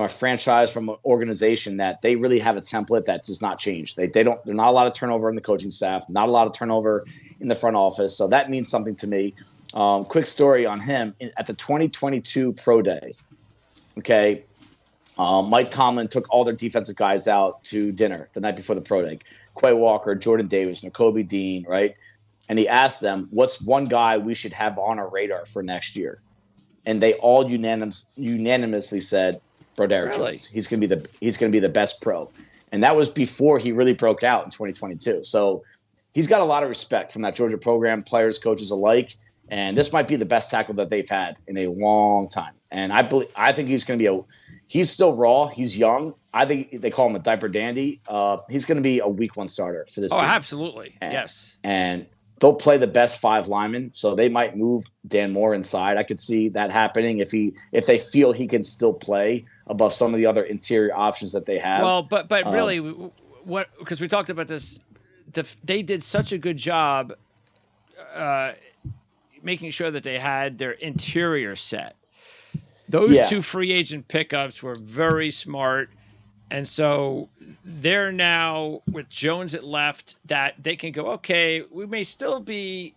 franchise, from an organization, that they really have a template that does not change. They're not a lot of turnover in the coaching staff, not a lot of turnover in the front office. So that means something to me. Quick story on him at the 2022 Pro Day. Okay. Mike Tomlin took all their defensive guys out to dinner the night before the Pro Day. Quay Walker, Jordan Davis, Nakobe Dean, right? And he asked them, what's one guy we should have on our radar for next year? And they all unanimously said, Broderick Jones. He's going to be the best pro. And that was before he really broke out in 2022. So he's got a lot of respect from that Georgia program, players, coaches alike. And this might be the best tackle that they've had in a long time. And I think he's going to be he's still raw. He's young. I think they call him a diaper dandy. He's going to be a week one starter for this team. Absolutely. Yes. And they'll play the best 5 linemen, so they might move Dan Moore inside. I could see that happening if they feel he can still play above some of the other interior options that they have. Well, but really, because we talked about this, they did such a good job making sure that they had their interior set. Those 2 free agent pickups were very smart. And so they're now, with Jones at left, that they can go, okay, we may still be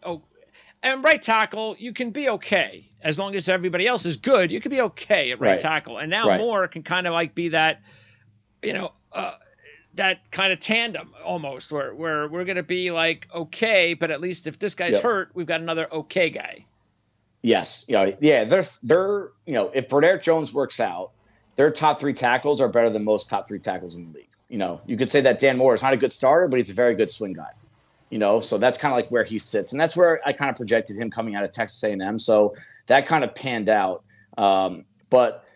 and right tackle, you can be okay. As long as everybody else is good, you can be okay at right tackle. And now Moore can kind of like be that, that kind of tandem almost, where we're going to be like, okay, but at least if this guy's hurt, we've got another okay guy. Yes. They're if Broderick Jones works out, their top 3 tackles are better than most top 3 tackles in the league. You could say that Dan Moore is not a good starter, but he's a very good swing guy. So that's kind of like where he sits. And that's where I kind of projected him coming out of Texas A&M. So that kind of panned out. But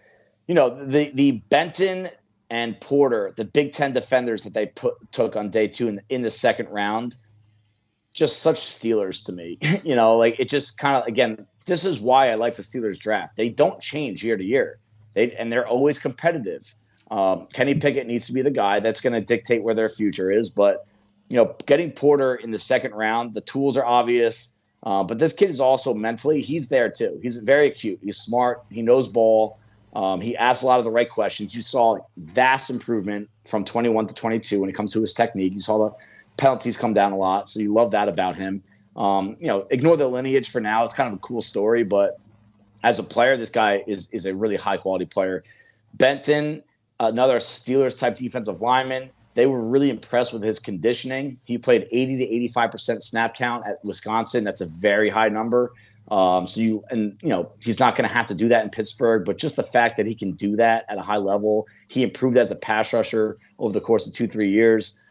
the Benton and Porter, the Big Ten defenders that they took on day 2 in the second round, just such Steelers to me. It just kind of, again, this is why I like the Steelers draft. They don't change year to year. They're always competitive. Kenny Pickett needs to be the guy that's going to dictate where their future is. But, getting Porter in the second round, the tools are obvious. But this kid is also mentally, he's there too. He's very acute. He's smart. He knows ball. He asks a lot of the right questions. You saw vast improvement from 21 to 22 when it comes to his technique. You saw the penalties come down a lot. So you love that about him. Ignore the lineage for now. It's kind of a cool story, but as a player, this guy is a really high-quality player. Benton, another Steelers-type defensive lineman, they were really impressed with his conditioning. He played 80 to 85% snap count at Wisconsin. That's a very high number. He's not going to have to do that in Pittsburgh, but just the fact that he can do that at a high level, he improved as a pass rusher over the course of 2-3 years.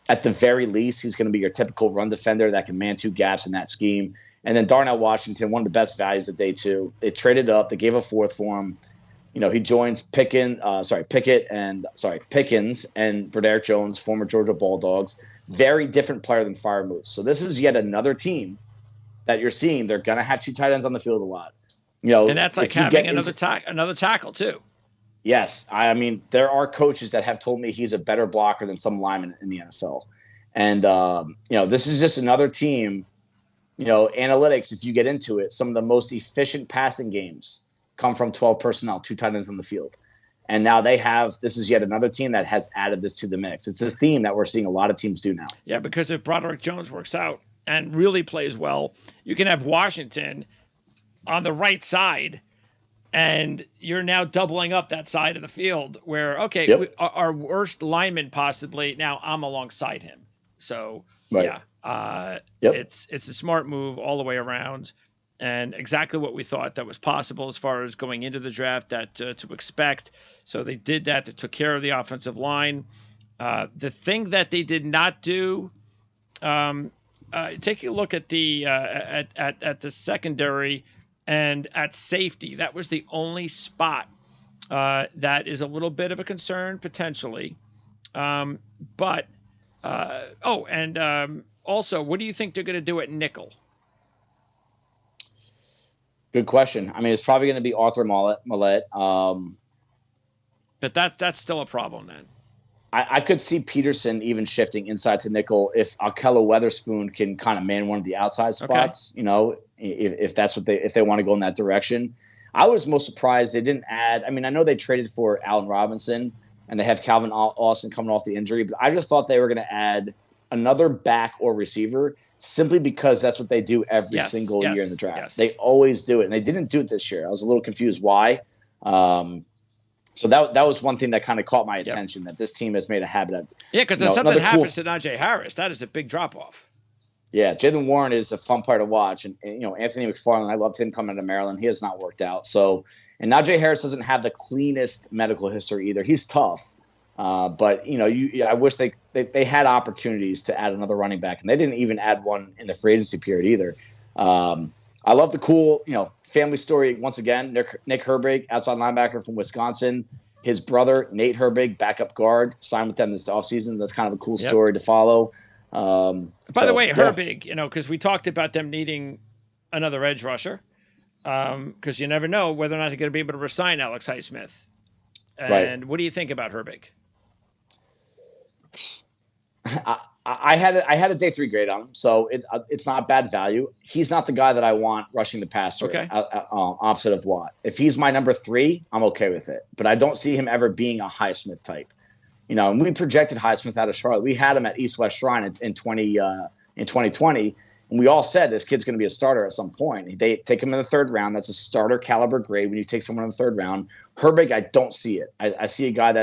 At the very least, he's going to be your typical run defender that can man 2 gaps in that scheme. And then Darnell Washington, one of the best values of day 2. They traded up. They gave a 4th for him. He joins Pickens and Broderick Jones, former Georgia Bulldogs. Very different player than Freiermuth. So this is yet another team that you're seeing. They're going to have 2 tight ends on the field a lot. And that's like having another tackle too. Yes. I mean, there are coaches that have told me he's a better blocker than some linemen in the NFL. And, this is just another team, analytics, if you get into it, some of the most efficient passing games come from 12 personnel, 2 tight ends on the field. And now this is yet another team that has added this to the mix. It's a theme that we're seeing a lot of teams do now. Yeah, because if Broderick Jones works out and really plays well, you can have Washington on the right side, and you're now doubling up that side of the field where, our worst lineman possibly, now I'm alongside him. So, it's a smart move all the way around, and exactly what we thought that was possible as far as going into the draft that to expect. So they did that. They took care of the offensive line. The thing that they did not do, take a look at the at the secondary and at safety. That was the only spot that is a little bit of a concern potentially. Also, what do you think they're going to do at nickel? Good question. I mean, it's probably going to be Arthur Millette. But that's still a problem then. I could see Peterson even shifting inside to nickel if Akello Weatherspoon can kind of man one of the outside spots. if that's what if they want to go in that direction. I was most surprised they didn't add. I mean, I know they traded for Allen Robinson and they have Calvin Austin coming off the injury, but I just thought they were going to add another back or receiver simply because that's what they do every single year in the draft. Yes. They always do it, and they didn't do it this year. I was a little confused why. So that was one thing that kind of caught my attention, that this team has made a habit of. Yeah, because if something happens to Najee Harris, that is a big drop-off. Yeah, Jaylen Warren is a fun player to watch. And Anthony McFarland, I loved him coming to Maryland. He has not worked out. So, and Najee Harris doesn't have the cleanest medical history either. He's tough. But, I wish they had opportunities to add another running back. And they didn't even add one in the free agency period either. I love the cool, family story. Once again, Nick Herbig, outside linebacker from Wisconsin. His brother, Nate Herbig, backup guard, signed with them this offseason. That's kind of a cool story to follow. By the way, Herbig, because we talked about them needing another edge rusher, because you never know whether or not they're going to be able to resign Alex Highsmith. And what do you think about Herbig? I had a day 3 grade on him, so it's not bad value. He's not the guy that I want rushing the passer. Okay. Opposite of Watt. If he's my number 3, I'm okay with it. But I don't see him ever being a Highsmith type. And we projected Highsmith out of Charlotte. We had him at East West Shrine in 2020, and we all said this kid's going to be a starter at some point. They take him in the 3rd round. That's a starter caliber grade when you take someone in the 3rd round. Herbig, I don't see it. I see a guy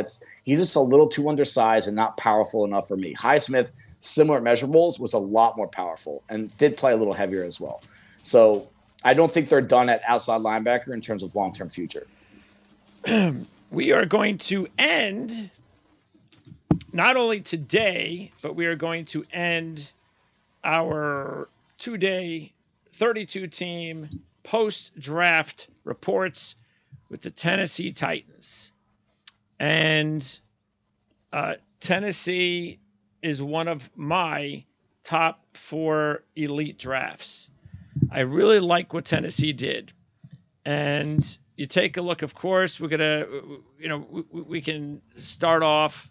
he's just a little too undersized and not powerful enough for me. Highsmith, similar measurables, was a lot more powerful and did play a little heavier as well. So I don't think they're done at outside linebacker in terms of long-term future. We are going to end not only today, but we are going to end our 2-day 32-team post-draft reports with the Tennessee Titans. And Tennessee is one of my top 4 elite drafts. I really like what Tennessee did. And you take a look, of course, we're going to, we can start off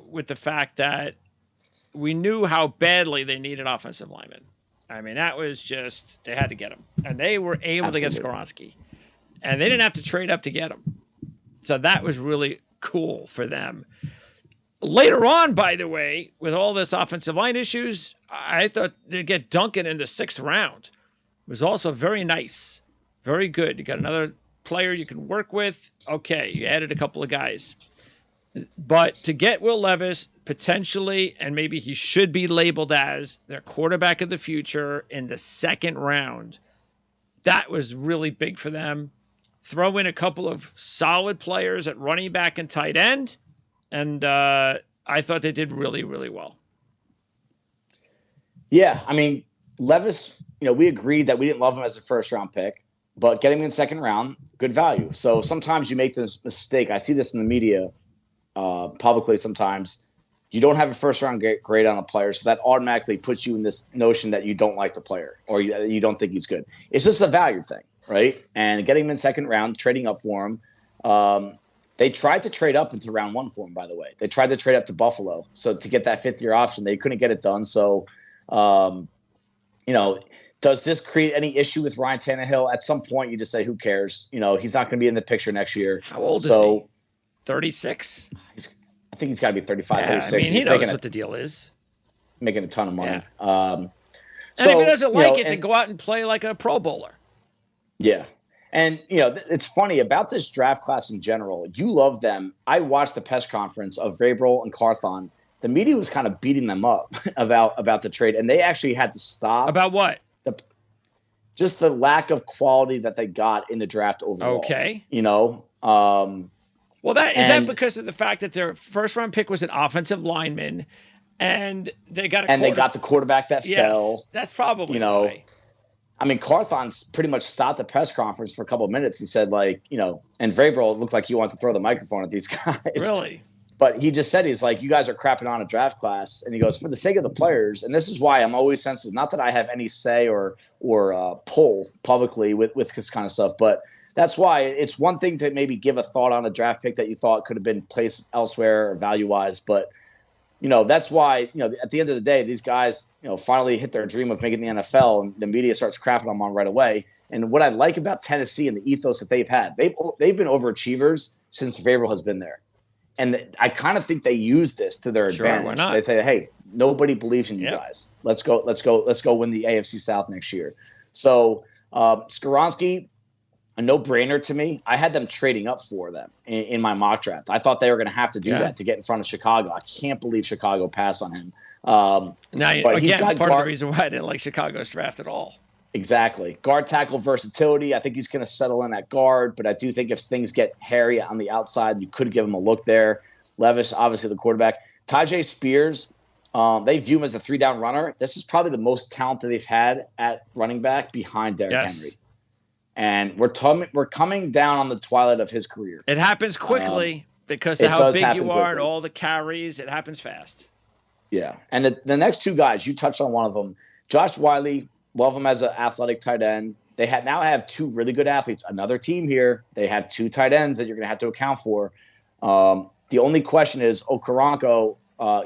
with the fact that we knew how badly they needed offensive linemen. I mean, that was just, they had to get them. And they were able to get Skoronski. And they didn't have to trade up to get him. So that was really cool for them. Later on, by the way, with all this offensive line issues, I thought they'd get Duncan in the 6th round. It was also very nice. Very good. You got another player you can work with. Okay, you added a couple of guys. But to get Will Levis, potentially, and maybe he should be labeled as their quarterback of the future in the 2nd round, that was really big for them. Throw in a couple of solid players at running back and tight end, and I thought they did really, really well. Yeah, I mean, Levis, we agreed that we didn't love him as a 1st-round pick, but getting him in 2nd round, good value. So sometimes you make this mistake. I see this in the media publicly sometimes. You don't have a 1st-round grade on a player, so that automatically puts you in this notion that you don't like the player or you don't think he's good. It's just a value thing, right? And getting him in 2nd round, trading up for him. They tried to trade up into round 1 for him, by the way. They tried to trade up to Buffalo so to get that 5th-year option. They couldn't get it done. So, does this create any issue with Ryan Tannehill? At some point, you just say, who cares? He's not going to be in the picture next year. How old is he? 36? I think he's got to be 35, 36. I mean, he knows what the deal is. Making a ton of money. Yeah. And if he doesn't like it, then go out and play like a Pro Bowler. Yeah. And, it's funny about this draft class in general. You love them. I watched the press conference of Vrabel and Carthon. The media was kind of beating them up about the trade, and they actually had to stop. About what? Just the lack of quality that they got in the draft overall. Okay. Well, that because of the fact that their 1st-round pick was an offensive lineman, and they got they got the quarterback that fell. That's probably why. I mean, Carthon's pretty much stopped the press conference for a couple of minutes and said, and Vrabel looked like he wanted to throw the microphone at these guys. Really? But he just said, he's like, you guys are crapping on a draft class. And he goes, for the sake of the players, and this is why I'm always sensitive. Not that I have any say or pull publicly with this kind of stuff, but that's why it's one thing to maybe give a thought on a draft pick that you thought could have been placed elsewhere or value-wise, but that's why, at the end of the day, these guys, finally hit their dream of making the NFL, and the media starts crapping them on right away. And what I like about Tennessee and the ethos that they've had, they've been overachievers since Vrabel has been there. And I kind of think they use this to their advantage. Why not? They say, hey, nobody believes in you guys. Let's go win the AFC South next year. So Skoronski, a no-brainer to me. I had them trading up for them in my mock draft. I thought they were going to have to do that to get in front of Chicago. I can't believe Chicago passed on him. Now, again, part of the reason why I didn't like Chicago's draft at all. Exactly. Guard tackle versatility. I think he's going to settle in at guard, but I do think if things get hairy on the outside, you could give him a look there. Levis, obviously the quarterback. Tyjae Spears, they view him as a 3-down runner. This is probably the most talent that they've had at running back behind Derrick Henry. And we're coming down on the twilight of his career. It happens quickly because of how big you are and all the carries. It happens fast. Yeah. And the next two guys, you touched on one of them. Josh Wiley, love him as an athletic tight end. They now have two really good athletes. Another team here, they have two tight ends that you're going to have to account for. The only question is, Okoronkwo,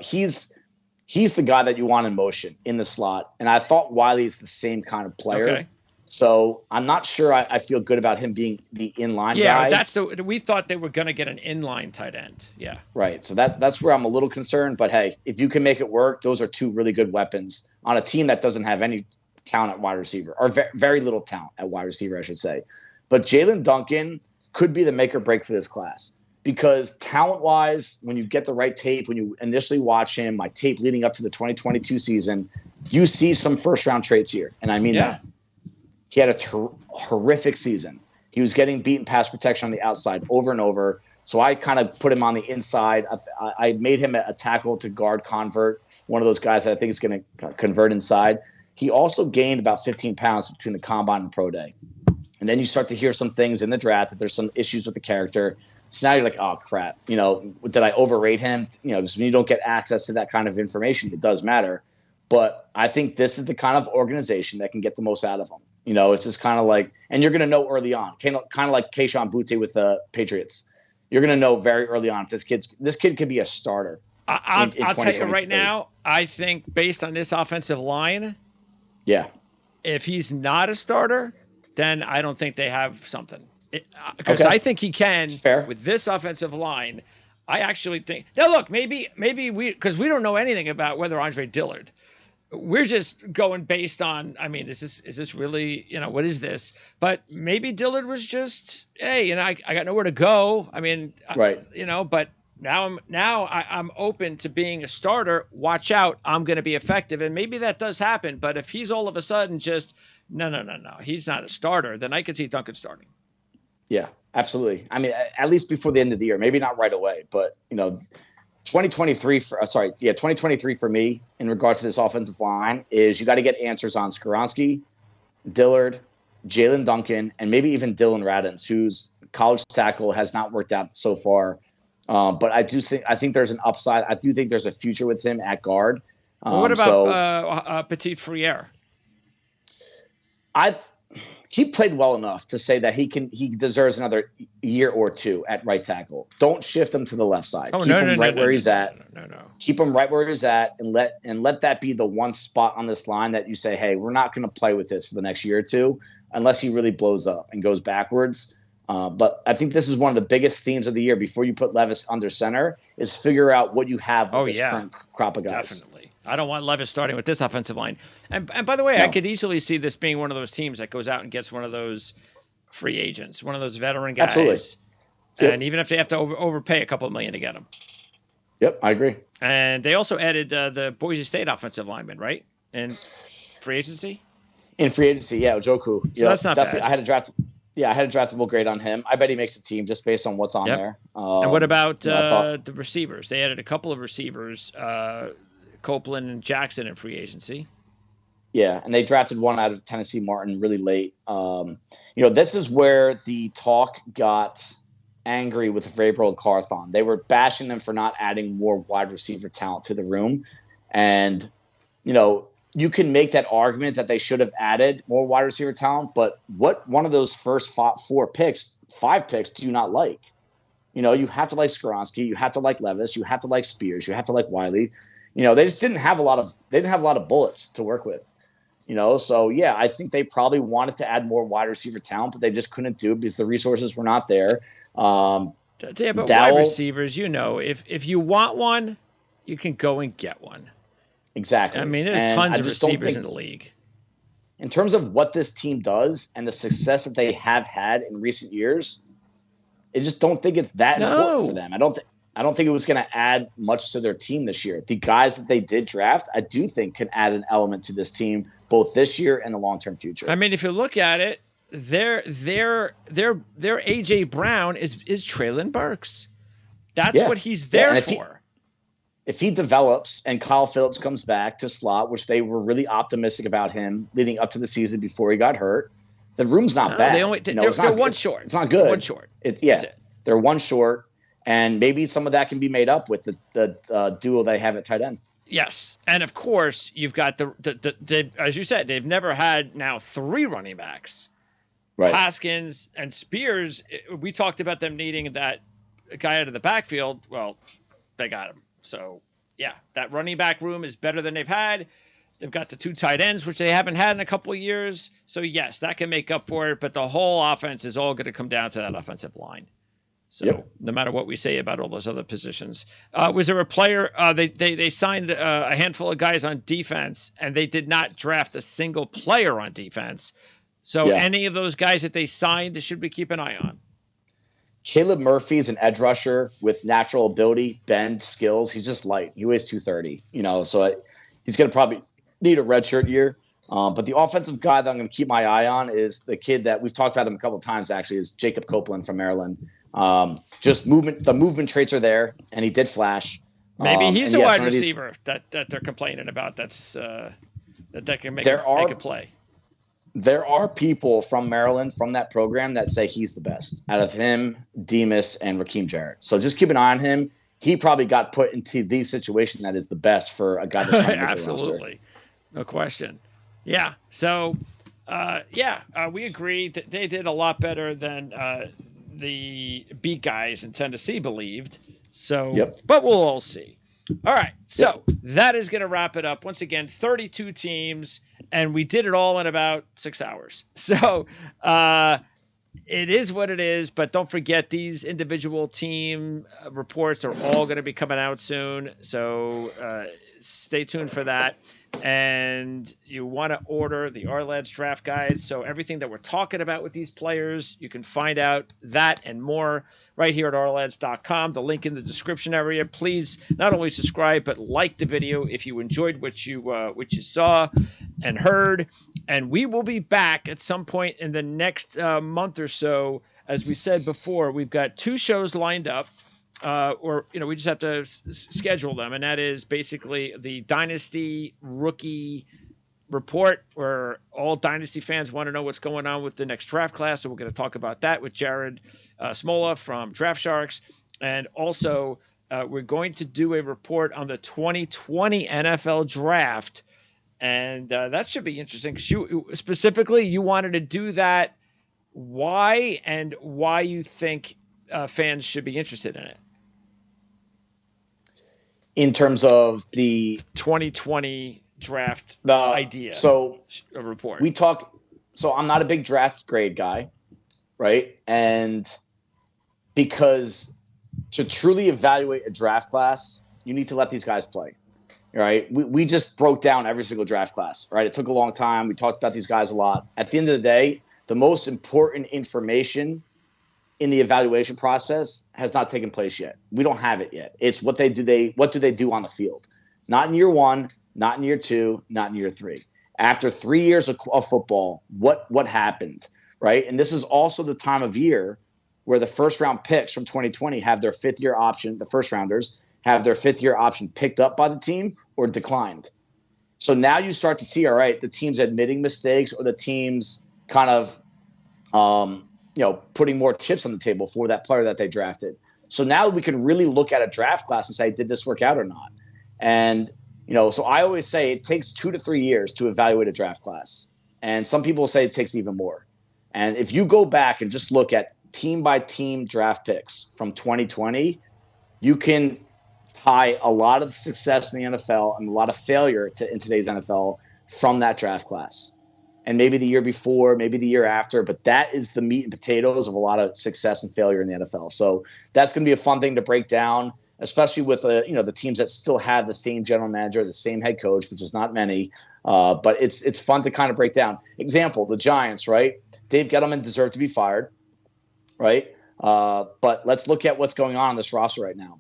he's the guy that you want in motion in the slot. And I thought Wiley's the same kind of player. Okay. So I'm not sure I feel good about him being the inline guy. Yeah, we thought they were going to get an inline tight end. Yeah. Right. So that's where I'm a little concerned. But, hey, if you can make it work, those are two really good weapons on a team that doesn't have any talent at wide receiver, or very little talent at wide receiver, I should say. But Jalen Duncan could be the make or break for this class because talent-wise, when you get the right tape, when you initially watch him, my tape leading up to the 2022 season, you see some first-round traits here. And I mean that. He had a horrific season. He was getting beaten pass protection on the outside over and over. So I kind of put him on the inside. I made him a tackle to guard convert, one of those guys that I think is going to convert inside. He also gained about 15 pounds between the combine and pro day. And then you start to hear some things in the draft that there's some issues with the character. So now you're like, oh, crap. Did I overrate him? Because when you don't get access to that kind of information, it does matter. But I think this is the kind of organization that can get the most out of him. It's just kind of like, and you're going to know early on, kind of like Kayshon Boutte with the Patriots. You're going to know very early on if this kid could be a starter. I'll tell you right now, I think based on this offensive line, if he's not a starter, then I don't think they have something. Because I think he can with this offensive line. I actually think now. Look, maybe because we don't know anything about whether Andre Dillard. We're just going based on, I mean, is this really, what is this? But maybe Dillard was just, hey, I got nowhere to go. I mean, right. But now I'm open to being a starter. Watch out, I'm going to be effective. And maybe that does happen. But if he's all of a sudden just, no, he's not a starter, then I could see Duncan starting. Yeah, absolutely. I mean, at least before the end of the year, maybe not right away, but 2023 for me in regards to this offensive line is you got to get answers on Skoronski, Dillard, Jalen Duncan, and maybe even Dylan Radins, whose college tackle has not worked out so far. But I think there's an upside. I do think there's a future with him at guard. What about Petit Frere? He played well enough to say that he deserves another year or two at right tackle. Don't shift him to the left side. Keep him right where he's at. Keep him right where he's at, and let that be the one spot on this line that you say, hey, we're not going to play with this for the next year or two unless he really blows up and goes backwards. But I think this is one of the biggest themes of the year before you put Levis under center is figure out what you have with this current crop of guys. Definitely. I don't want Levis starting with this offensive line. And by the way, I could easily see this being one of those teams that goes out and gets one of those free agents, one of those veteran guys. Absolutely. Yep. And even if they have to overpay a couple of million to get them. Yep, I agree. And they also added the Boise State offensive lineman, right? In free agency? In free agency, yeah, Ojoku. So that's not bad. I had a draftable grade on him. I bet he makes a team just based on what's on there. And what about the receivers? They added a couple of receivers, Copeland and Jackson in free agency. Yeah, and they drafted one out of Tennessee Martin really late. This is where the talk got angry with Vrabel and Carthon. They were bashing them for not adding more wide receiver talent to the room. And, you can make that argument that they should have added more wide receiver talent, but what one of those first 5 picks do you not like? You have to like Skoronski, you have to like Levis, you have to like Spears, you have to like Wiley. They just didn't have a lot of bullets to work with. So yeah, I think they probably wanted to add more wide receiver talent, but they just couldn't do it because the resources were not there. Yeah, but wide receivers, if you want one, you can go and get one. Exactly. I mean, there's tons of receivers in the league. In terms of what this team does and the success that they have had in recent years, I just don't think it's that important for them. I don't think it was going to add much to their team this year. The guys that they did draft, I do think can add an element to this team both this year and the long-term future. I mean, if you look at it, their AJ Brown is Treylon Burks. That's what he's there for. If he develops and Kyle Phillips comes back to slot, which they were really optimistic about him leading up to the season before he got hurt, the room's not bad. They're one short. It's not good. One short. They're one short, and maybe some of that can be made up with the duo they have at tight end. Yes, and of course you've got the as you said, they've never had now 3 running backs. Right. Haskins and Spears. We talked about them needing that guy out of the backfield. Well, they got him. So yeah, that running back room is better than they've had. They've got the 2 tight ends, which they haven't had in a couple of years. So yes, that can make up for it. But the whole offense is all going to come down to that offensive line. So no matter what we say about all those other positions, was there a player they signed a handful of guys on defense, and they did not draft a single player on defense. So any of those guys that they signed, should we keep an eye on? Caleb Murphy's an edge rusher with natural ability, bend, skills. He's just light. He weighs 230. So he's going to probably need a redshirt year. But the offensive guy that I'm going to keep my eye on is the kid that we've talked about him a couple of times. Actually, is Jacob Copeland from Maryland. Just movement. The movement traits are there, and he did flash. Maybe he's a wide receiver that they're complaining about. That's that can make a play. There are people from Maryland, from that program, that say he's the best out of him, Demas, and Raheem Jarrett. So just keep an eye on him. He probably got put into the situation that is the best for a guy that's trying to make absolutely, no question. Yeah. So, we agree that they did a lot better than the beat guys in Tennessee believed. So, but we'll all see. All right. So that is going to wrap it up. Once again, 32 teams, and we did it all in about 6 hours. So it is what it is, but don't forget these individual team reports are all going to be coming out soon. So stay tuned for that. And you want to order the Ourlads draft guide. So everything that we're talking about with these players, you can find out that and more right here at ourlads.com. The link in the description area. Please not only subscribe, but like the video if you enjoyed what you saw and heard. And we will be back at some point in the next month or so. As we said before, we've got 2 shows lined up. We just have to schedule them, and that is basically the Dynasty Rookie Report, where all Dynasty fans want to know what's going on with the next draft class. So we're going to talk about that with Jared Smola from Draft Sharks, and also we're going to do a report on the 2020 NFL Draft, and that should be interesting. Specifically, you wanted to do that. Why, and why you think fans should be interested in it? In terms of the 2020 draft idea. So a report. So I'm not a big draft grade guy, right? And because to truly evaluate a draft class, you need to let these guys play. Right? We just broke down every single draft class, right? It took a long time. We talked about these guys a lot. At the end of the day, the most important information in the evaluation process has not taken place yet. We don't have it yet. It's what do they do on the field? Not in year 1, not in year 2, not in year 3. After 3 years of football, what happened, right? And this is also the time of year where the first round picks from 2020 have their 5th year option, the first rounders have their 5th year option picked up by the team or declined. So now you start to see, all right, the team's admitting mistakes, or the team's kind of putting more chips on the table for that player that they drafted. So now we can really look at a draft class and say, did this work out or not? And, so I always say it takes 2 to 3 years to evaluate a draft class. And some people say it takes even more. And if you go back and just look at team by team draft picks from 2020, you can tie a lot of success in the NFL and a lot of failure in today's NFL from that draft class. And maybe the year before, maybe the year after, but that is the meat and potatoes of a lot of success and failure in the NFL. So that's going to be a fun thing to break down, especially with the teams that still have the same general manager, the same head coach, which is not many. But it's fun to kind of break down. Example, the Giants, right? Dave Gettleman deserved to be fired, right? But let's look at what's going on this roster right now.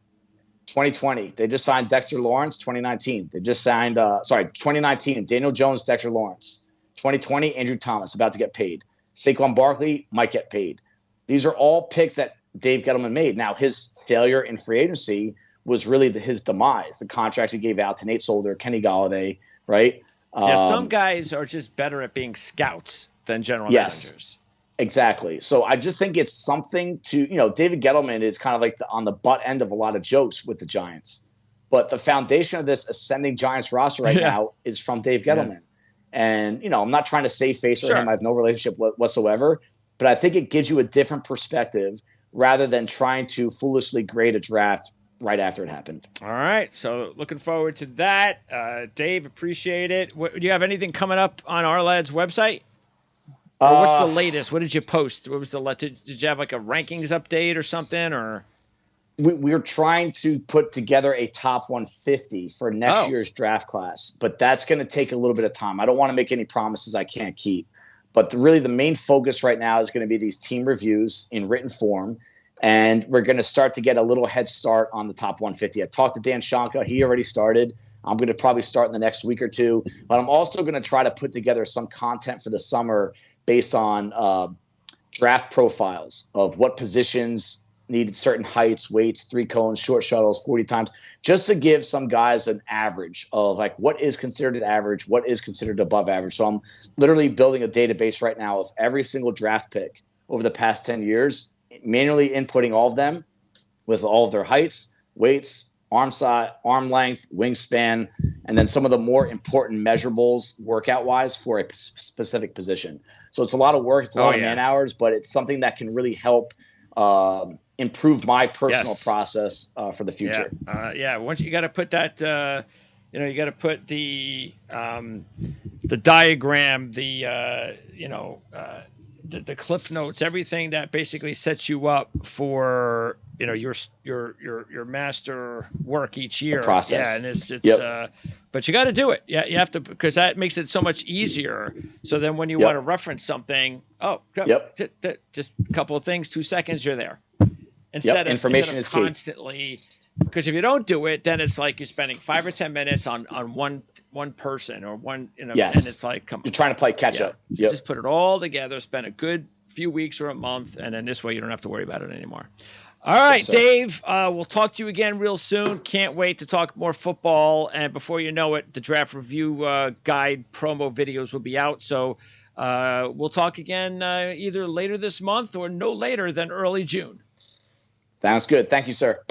2020, they just signed Dexter Lawrence. 2019, they just signed, 2019, Daniel Jones, Dexter Lawrence. 2020, Andrew Thomas, about to get paid. Saquon Barkley might get paid. These are all picks that Dave Gettleman made. Now, his failure in free agency was really his demise, the contracts he gave out to Nate Solder, Kenny Golladay, right? Some guys are just better at being scouts than general managers. Exactly. So I just think it's something to, David Gettleman is kind of like on the butt end of a lot of jokes with the Giants. But the foundation of this ascending Giants roster right now is from Dave Gettleman. Yeah. And, I'm not trying to save face with him. I have no relationship whatsoever. But I think it gives you a different perspective rather than trying to foolishly grade a draft right after it happened. All right. So looking forward to that. Dave, appreciate it. Do you have anything coming up on Ourlads website? Or what's the latest? What did you post? What was did you have like a rankings update or something? Or we're trying to put together a top 150 for next year's draft class, but that's going to take a little bit of time. I don't want to make any promises I can't keep. But really the main focus right now is going to be these team reviews in written form. And we're going to start to get a little head start on the top 150. I talked to Dan Shanka. He already started. I'm going to probably start in the next week or two. But I'm also going to try to put together some content for the summer based on draft profiles of what positions needed certain heights, weights, 3 cones, short shuttles, 40 times, just to give some guys an average of like what is considered average, what is considered above average. So I'm literally building a database right now of every single draft pick over the past 10 years, manually inputting all of them with all of their heights, weights, arm size, arm length, wingspan, and then some of the more important measurables workout-wise for a specific position. So it's a lot of work. It's a lot of man hours, but it's something that can really help improve my personal process for the future. Once you got to put that, you got to put the diagram, the cliff notes, everything that basically sets you up for your master work each year. The process. And it's but you got to do it. Yeah, you have to, because that makes it so much easier. So then when you want to reference something, just a couple of things, 2 seconds, you're there. Instead of constantly, because if you don't do it, then it's like you're spending 5 or 10 minutes on one person or one, and it's like, come on. You're trying to play catch up. Yep. Just put it all together, spend a good few weeks or a month, and then this way you don't have to worry about it anymore. All right, Dave, we'll talk to you again real soon. Can't wait to talk more football. And before you know it, the draft review guide promo videos will be out. So we'll talk again either later this month or no later than early June. Sounds good. Thank you, sir.